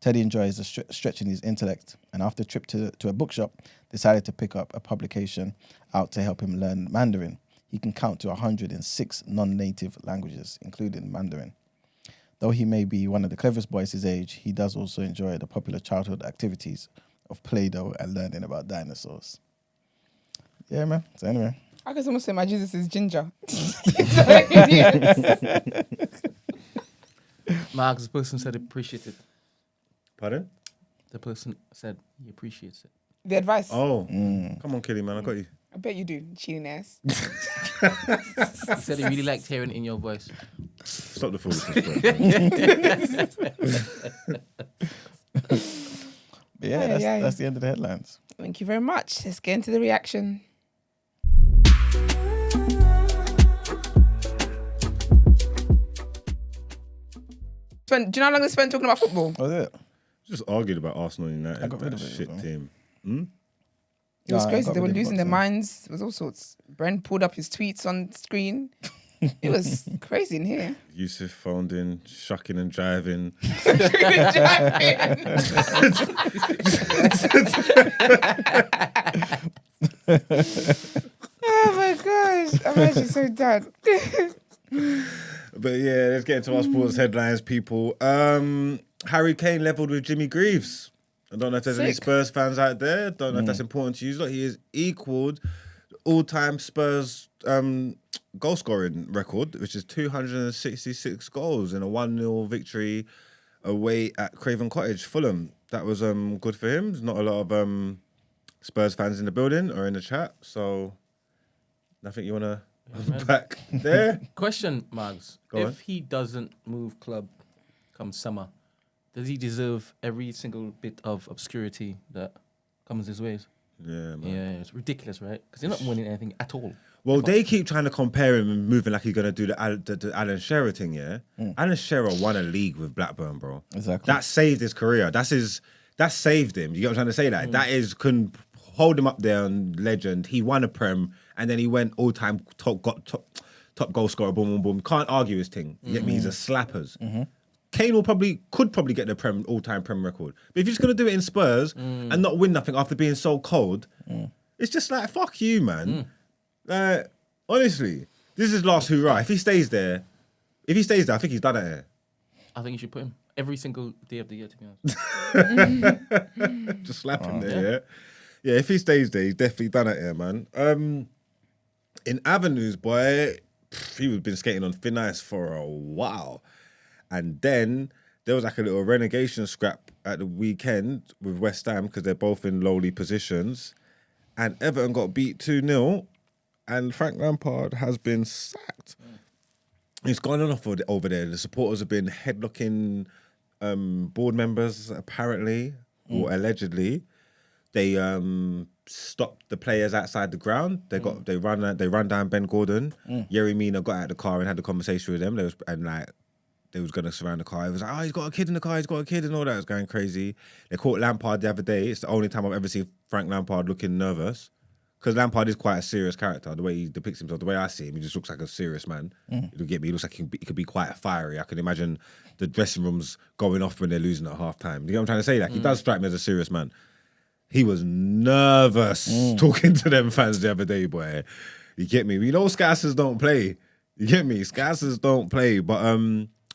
Teddy enjoys stretching his intellect, and after a trip to a bookshop, decided to pick up a publication out to help him learn Mandarin. He can count to 106 non-native languages, including Mandarin. Though he may be one of the cleverest boys his age, he does also enjoy the popular childhood activities of Play-Doh and learning about dinosaurs. Yeah, man. So anyway. I guess almost say my Jesus is ginger. So, yeah. Mark, the person said appreciated. Pardon? The person said he appreciates it. The advice. Oh. Come on, Killy, man. I got you. I bet you do. Cheating ass. He said he really liked hearing it in your voice. Stop the foolishness, bro. But yeah, that's the end of the headlines. Thank you very much. Let's get into the reaction. Do you know how long they spent talking about football? Oh, is it? Just argued about Arsenal and United. I got rid That of it, shit though. team. It was Nah, I crazy. got They were rid of losing their boxing. minds. It was all sorts. Brent pulled up his tweets on screen. It was crazy in here. Yusuf phoned in, shucking and driving. Oh my gosh. I'm actually so done. But yeah, let's get into our sports headlines, people. Harry Kane leveled with Jimmy Greaves. I don't know if there's any Sick. Spurs fans out there. Don't know if that's important to you. Look, he has equaled the all-time Spurs goal scoring record, which is 266 goals in a 1-0 victory away at Craven Cottage, Fulham. That was good for him. There's not a lot of Spurs fans in the building or in the chat, so nothing you want to back there? Question, Mags. Go on. If he doesn't move club come summer, does he deserve every single bit of obscurity that comes his ways? Yeah, man. Yeah, it's ridiculous, right? Because he's not winning anything at all. Well, they keep trying to compare him and moving like he's going to do the Alan Shearer thing, yeah? Alan Shearer won a league with Blackburn, bro. Exactly. That saved his career. That saved him. You get what I'm trying to say? Like, that is, couldn't hold him up there on legend. He won a Prem, and then he went all-time top goal scorer, boom, boom, boom. Can't argue his thing. You get me? He's a slappers. Kane could probably get the all-time Prem record. But if you're just going to do it in Spurs and not win nothing after being so cold, it's just like, fuck you, man. Honestly, this is his last hoorah. If he stays there, I think he's done it here. I think you should put him every single day of the year, to be honest. Just slap him there, yeah? Yeah, if he stays there, he's definitely done it here, man. In Avenues, boy, he was been skating on thin ice for a while. And then there was like a little relegation scrap at the weekend with West Ham because they're both in lowly positions. And Everton got beat 2-0 and Frank Lampard has been sacked. It's gone on over there. The supporters have been headlocking board members, apparently, or allegedly. They stopped the players outside the ground. They run down Ben Gordon. Yerry Mina got out of the car and had a conversation with them. They was going to surround the car. It was like, he's got a kid in the car, he's got a kid and all that. It was going crazy. They caught Lampard the other day. It's the only time I've ever seen Frank Lampard looking nervous. Because Lampard is quite a serious character. The way he depicts himself, the way I see him, he just looks like a serious man. It'll get me. He looks like he could be quite fiery. I can imagine the dressing rooms going off when they're losing at half time. You know what I'm trying to say? Like, he does strike me as a serious man. He was nervous talking to them fans the other day, boy. You get me? You know, Scousers don't play. You get me? Scousers don't play. But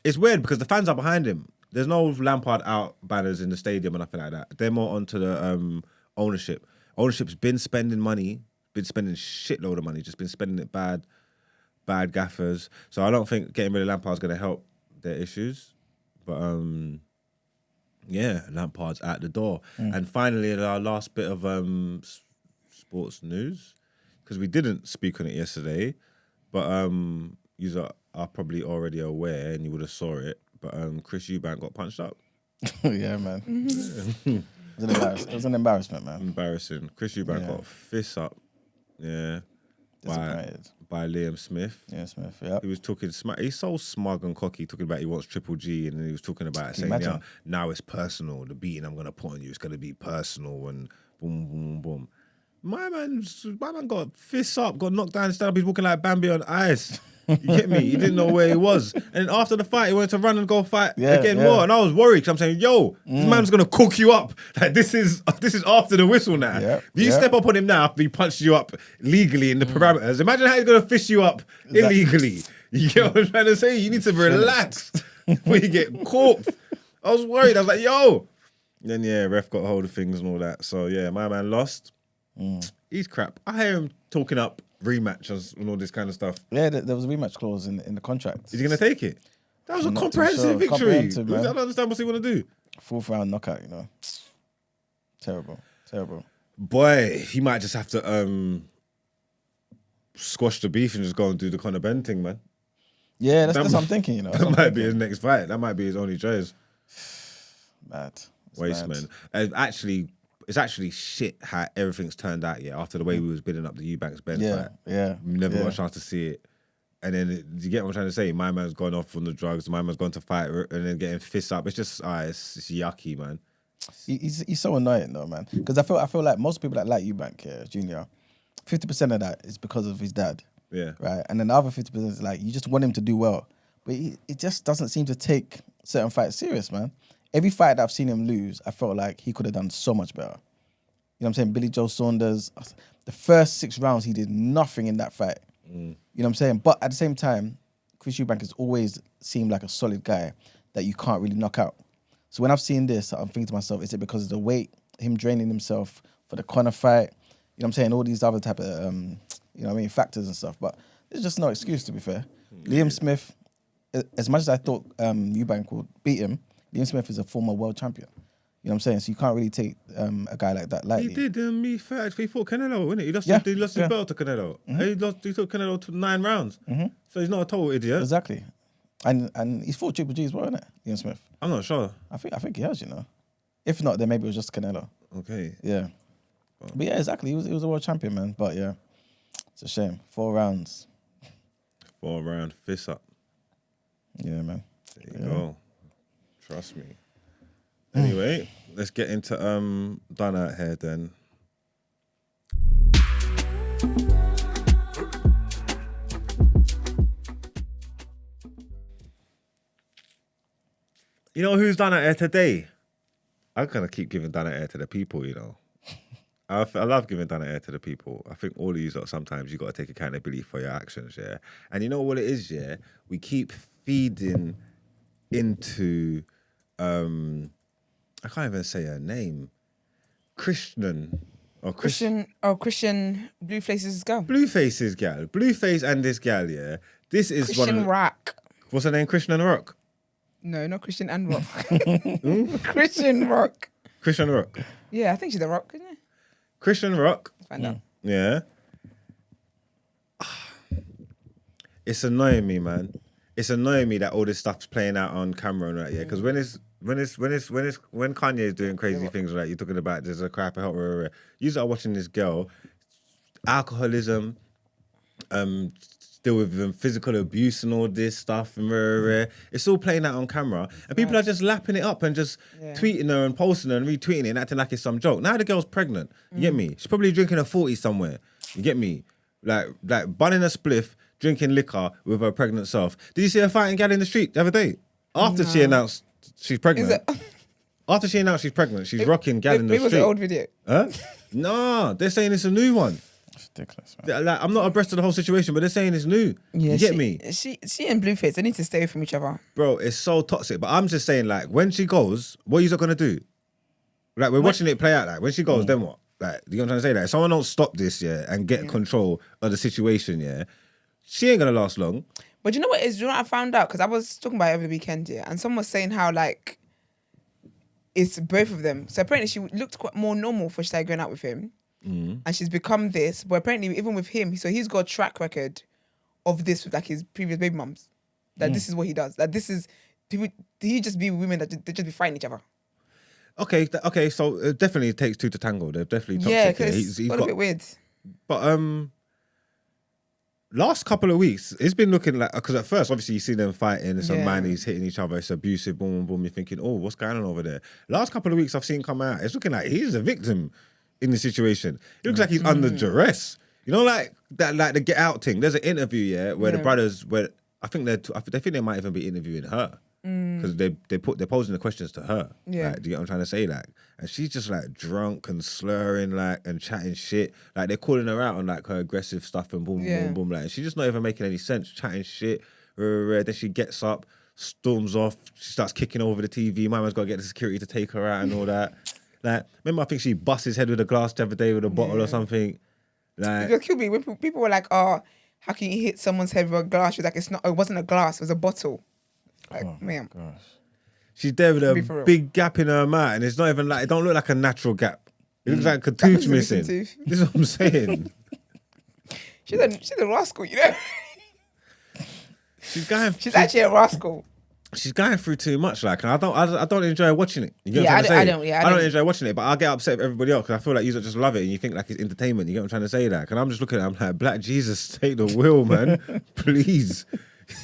it's weird because the fans are behind him. There's no Lampard out banners in the stadium or nothing like that. They're more onto the ownership. Ownership's been spending money, been spending shitload of money, just been spending it bad gaffers. So I don't think getting rid of Lampard's going to help their issues. But yeah, Lampard's out the door. And finally, our last bit of sports news, because we didn't speak on it yesterday, but you are probably already aware and you would have saw it, but Chris Eubank got punched up. Yeah, man. It was an embarrassment, man. Embarrassing. Chris Eubank got fists up. Yeah. By Liam Smith. Yeah, Smith, yeah. He was talking he's so smug and cocky, talking about he wants Triple G, and he was talking about saying, now it's personal. The beating I'm going to put on you is going to be personal, and boom, boom, boom. My man got fists up, got knocked down, stand up. He's walking like Bambi on ice. You get me? He didn't know where he was. And after the fight, he wanted to run and go fight again more. And I was worried because I'm saying, yo, this man's going to cook you up. Like, this is after the whistle now. If you step up on him now after he punched you up legally in the parameters, imagine how he's going to fish you up illegally. You get what I'm trying to say? You need to relax before you get caught. I was worried. I was like, yo. And then, ref got hold of things and all that. So, yeah, my man lost. He's crap. I hear him talking up rematches and all this kind of stuff. Yeah, there was a rematch clause in the contract. Is he going to take it? That was a comprehensive victory. I don't understand what he want to do. 4th round knockout, you know. Terrible. Boy, he might just have to squash the beef and just go and do the Conor Benn thing, man. Yeah, that's what I'm thinking, you know. That might be his next fight. That might be his only choice. Mad. Waste, man. It's actually shit how everything's turned out, after the way we was building up the Eubanks Ben fight. Yeah. We never got a chance to see it. And then, you get what I'm trying to say? My man's gone off on the drugs, my man's gone to fight, and then getting fists up. It's just, it's yucky, man. He's so annoying, though, man. Because I feel like most people that like Eubank, Junior, 50% of that is because of his dad. Yeah. Right? And then the other 50% is like, you just want him to do well. But it just doesn't seem to take certain fights serious, man. Every fight that I've seen him lose, I felt like he could have done so much better. You know what I'm saying? Billy Joe Saunders, the first 6 rounds, he did nothing in that fight. You know what I'm saying? But at the same time, Chris Eubank has always seemed like a solid guy that you can't really knock out. So when I've seen this, I'm thinking to myself, is it because of the weight, him draining himself for the Conor fight? You know what I'm saying? All these other type of, factors and stuff. But there's just no excuse, to be fair. Liam Smith, as much as I thought Eubank would beat him, Liam Smith is a former world champion. You know what I'm saying? So you can't really take a guy like that lightly. He did. He fought Canelo, didn't he? He lost his belt to Canelo. He took Canelo to 9 rounds. So he's not a total idiot. Exactly. And he's fought Triple G as well, isn't it? Liam Smith. I'm not sure. I think he has, you know. If not, then maybe it was just Canelo. Okay. Yeah. But yeah, exactly. He was a world champion, man. But yeah, it's a shame. 4 rounds. 4 round fist up. Yeah, man. There you go. Trust me. Anyway, let's get into Done Out here then. You know who's done it air today? I'm gonna keep giving done it air to the people. You know, I love giving done it air to the people. I think all of you sometimes you got to take accountability for your actions. Yeah, and you know what it is. Yeah, we keep feeding into I can't even say her name. Christian Blueface's girl. Blueface's gal. Blueface and this gal, yeah. This is Christian Rock. What's her name? Christian Rock? No, not Christian and Rock. Christian Rock. Christian Rock. Yeah, I think she's a Rock, isn't it? Christian Rock. Let's find out. Yeah. It's annoying me, man. It's annoying me that all this stuff's playing out on camera and that, yeah. Because when Kanye is doing crazy things like you're talking about, there's a crap help. You are watching this girl, alcoholism, deal with physical abuse and all this stuff, and it's all playing out on camera, and people are just lapping it up and just tweeting her and posting her and retweeting it and acting like it's some joke. Now the girl's pregnant. You get me? She's probably drinking a 40 somewhere. You get me? Like bunning a spliff, drinking liquor with her pregnant self. Did you see her fighting gal in the street the other day? After she announced she's pregnant. After she announced she's pregnant, she's rocking gal in the street. It was an old video. Huh? No, they're saying it's a new one. It's ridiculous, man. Like, I'm not abreast of the whole situation, but they're saying it's new. Yeah, you get me? She and Blueface, they need to stay away from each other. Bro, it's so toxic. But I'm just saying, like, when she goes, what are you going to do? Like, we're watching it play out. Like, when she goes, then what? Like, you know what I'm trying to say? Like, if someone don't stop this, and get control of the situation, she ain't going to last long. But you know what is? You know what I found out? Because I was talking about it over the weekend, and someone was saying how, like, it's both of them. So apparently she looked quite more normal before she started going out with him. And she's become this. But apparently even with him, so he's got a track record of this with, like, his previous baby mums. That this is what he does. That this is... people. He just be with women that they just be fighting each other. Okay, so it definitely takes two to tango. They're definitely toxic. Yeah, because he's got a bit weird. But last couple of weeks, it's been looking like, because at first, obviously, you see them fighting, it's a man, he's hitting each other, it's abusive, boom, boom, boom. You're thinking, oh, what's going on over there? Last couple of weeks, I've seen come out, it's looking like he's a victim in the situation. It looks like he's under duress. You know, like that, like the Get Out thing. There's an interview, where the brothers, I think they might even be interviewing her. Because they're posing the questions to her. Yeah. Like, do you get what I'm trying to say? Like, and she's just like drunk and slurring, like, and chatting shit. Like, they're calling her out on like her aggressive stuff and boom, boom, boom. Like, and she's just not even making any sense, chatting shit. Then she gets up, storms off, she starts kicking over the TV. My man's got to get the security to take her out and all that. Like, remember, I think she bust his head with a glass the other day with a bottle or something. Like, It killed me when people were like, "Oh, how can you hit someone's head with a glass?" She was like, "It's not. It wasn't a glass. It was a bottle." Like, ma'am. Gosh. she's there with a big gap in her mouth, and it's not even like, it don't look like a natural gap. It looks like a tooth missing. This is what I'm saying. She's a rascal, you know. She's actually a rascal. She's going through too much, like, and I don't enjoy watching it. You get what I'm I trying to say? don't enjoy watching it, but I get upset with everybody else because I feel like you just love it and you think like it's entertainment. You get what I'm trying to say? Like, and I'm just looking at it, I'm like, Black Jesus, take the wheel, man, please.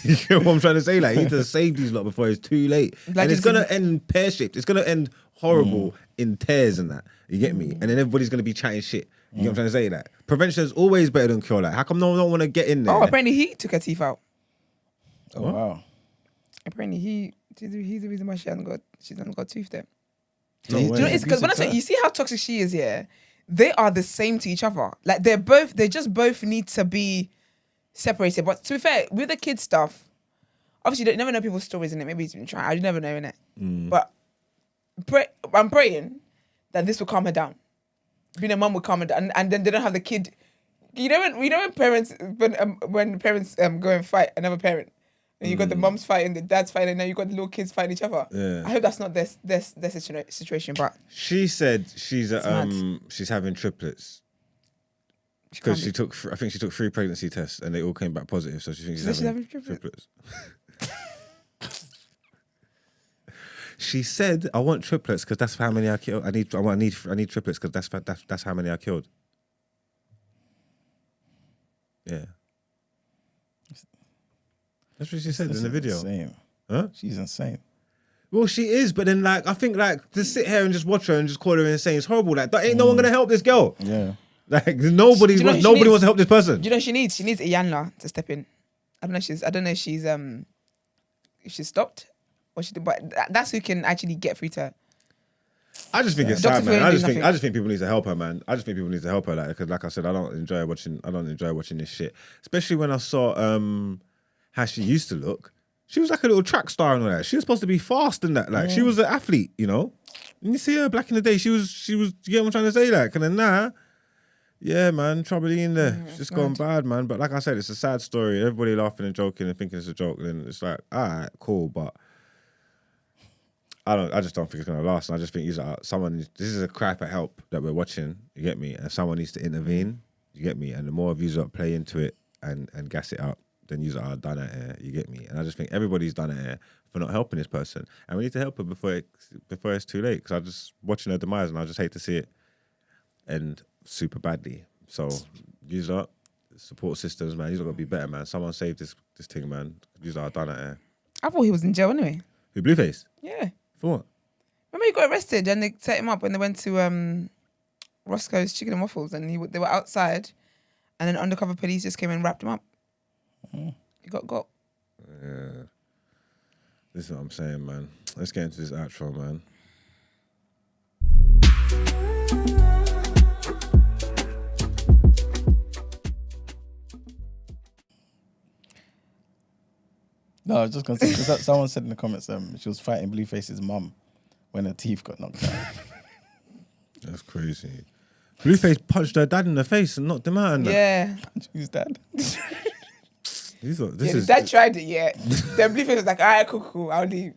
You get what I'm trying to say? Like, you need to save these lot before it's too late. And it's gonna end pear shaped. It's gonna end horrible in tears and that. You get me? And then everybody's gonna be chatting shit. You get what I'm trying to say? Like, prevention is always better than cure. Like, how come no one don't want to get in there? Oh, apparently he took her teeth out. Oh, wow. Apparently he's the reason why she hasn't got tooth there. No Do you know, it's because when I say, you see how toxic she is, yeah, they are the same to each other. Like, they just both need to be separated. But to be fair, with the kids stuff, obviously you never know people's stories in it. Maybe he's been trying. I never know in it. But I'm praying that this will calm her down. Being a mum will calm her down, and then they don't have the kid. You know when parents when parents go and fight another parent. And you got the mums fighting, the dads fighting, and now you got the little kids fighting each other. Yeah. I hope that's not their situation. But she said she's having triplets because she took 3 pregnancy tests and they all came back positive. So she thinks she's having triplets. She said, "I want triplets because that's how many I killed. I need triplets because that's how many I killed." Yeah. That's what she said in the video. Insane. Huh? She's insane. Well, she is, but then like I think like to sit here and just watch her and just call her insane is horrible. Like, ain't no one gonna help this girl. Yeah. Like nobody wants to help this person. Do you know what she needs? She needs Iyanla to step in. I don't know if she's stopped. what she did. But that's who can actually get through to her. I just think it's Dr. sad, man. Phil I did just think nothing. people need to help her, man. I just think people need to help her, like, because like I said, I don't enjoy watching this shit. Especially when I saw how she used to look. She was like a little track star and all that. She was supposed to be fast and that. Like she was an athlete, you know. And you see her back in the day, she was. You get what I'm trying to say, like, and then now, yeah, man, trouble in there. It's just gone bad, man. But like I said, it's a sad story. Everybody laughing and joking and thinking it's a joke. And it's like, all right, cool, but. I just don't think it's gonna last. And I just think this is a cry for help that we're watching, you get me? And someone needs to intervene, you get me? And the more of you that play into it and gas it up, then you are done at here, you get me? And I just think everybody's done at here for not helping this person. And we need to help her before it's too late. Because I just watching her demise and I just hate to see it end super badly. So use up support systems, man. You've got to be better, man. Someone save this thing, man. Use are done at here. I thought he was in jail anyway. Who, Blueface? Yeah. For what? Remember he got arrested and they set him up when they went to Roscoe's Chicken and Waffles and they were outside and then undercover police just came and wrapped him up. He got. Yeah. This is what I'm saying, man. Let's get into this outro, man. No, I was just gonna say because someone said in the comments she was fighting Blueface's mum when her teeth got knocked out. That's crazy. Blueface punched her dad in the face and knocked him out. And Yeah. Who's dad? Dad tried it, yeah. Then Blueface was like, all right, cool, I'll leave.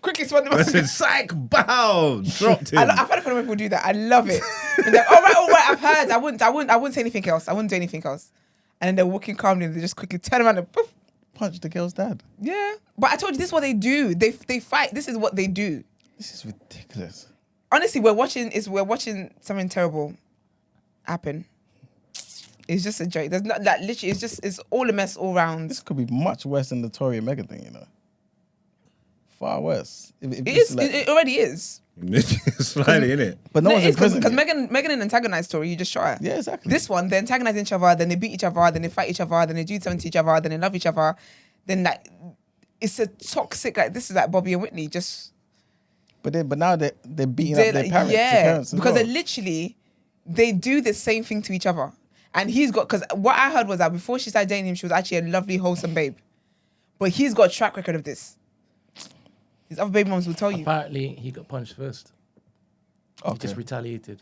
Quickly spun them I up. said, psych, bow, dropped him. I find it funny when people do that. I love it. And they're like, all right, I've heard. I wouldn't say anything else. I wouldn't do anything else. And then they're walking calmly and they just quickly turn around and poof. Punch the girl's dad. Yeah. But I told you, this is what they do. They fight. This is what they do. This is ridiculous. Honestly, we're watching something terrible happen. It's just a joke. There's not that literally. It's all a mess all round. This could be much worse than the Tory and Meghan thing, you know. Far worse. It is. It already is. Slightly, innit? But no one's in because prison. Meghan an antagonized Tory. You just shot her. Yeah, exactly. This one, they antagonize each other, then they beat each other, then they fight each other, then they do something to each other, then they love each other. Then like, it's a toxic. Like this is like Bobby and Whitney. Just. But now they're beating up their like, parents. yeah, their parents as because well. they literally they do the same thing to each other. And he's got, because what I heard was that before she started dating him, she was actually a lovely, wholesome babe. But he's got a track record of this. His other baby moms will tell you. Apparently, he got punched first. He Okay. just retaliated.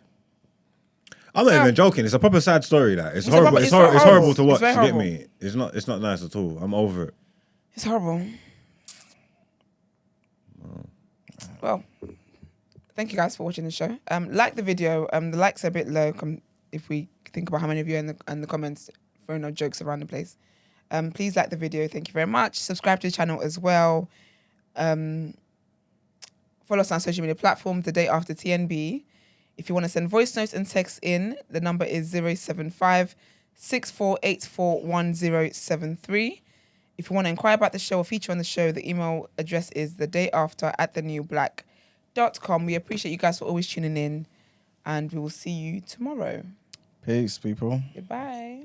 I'm not even joking. It's a proper sad story. Like it's It's horrible. proper- It's it's horrible to horrible. watch. It's You very get horrible. me? It's not nice at all. I'm over it. It's horrible. Well, thank you guys for watching the show. Like the video. The likes are a bit low. If we think about how many of you are in the comments throwing out jokes around the place. Please like the video. Thank you very much. Subscribe to the channel as well. Follow us on social media platforms. The Day After TNB. If you want to send voice notes and text in, the number is 075 6484 1073. If you want to inquire about the show or feature on the show, the email address is thedayafter@thenewblack.com. We appreciate you guys for always tuning in, and we will see you tomorrow. Peace, people. Goodbye.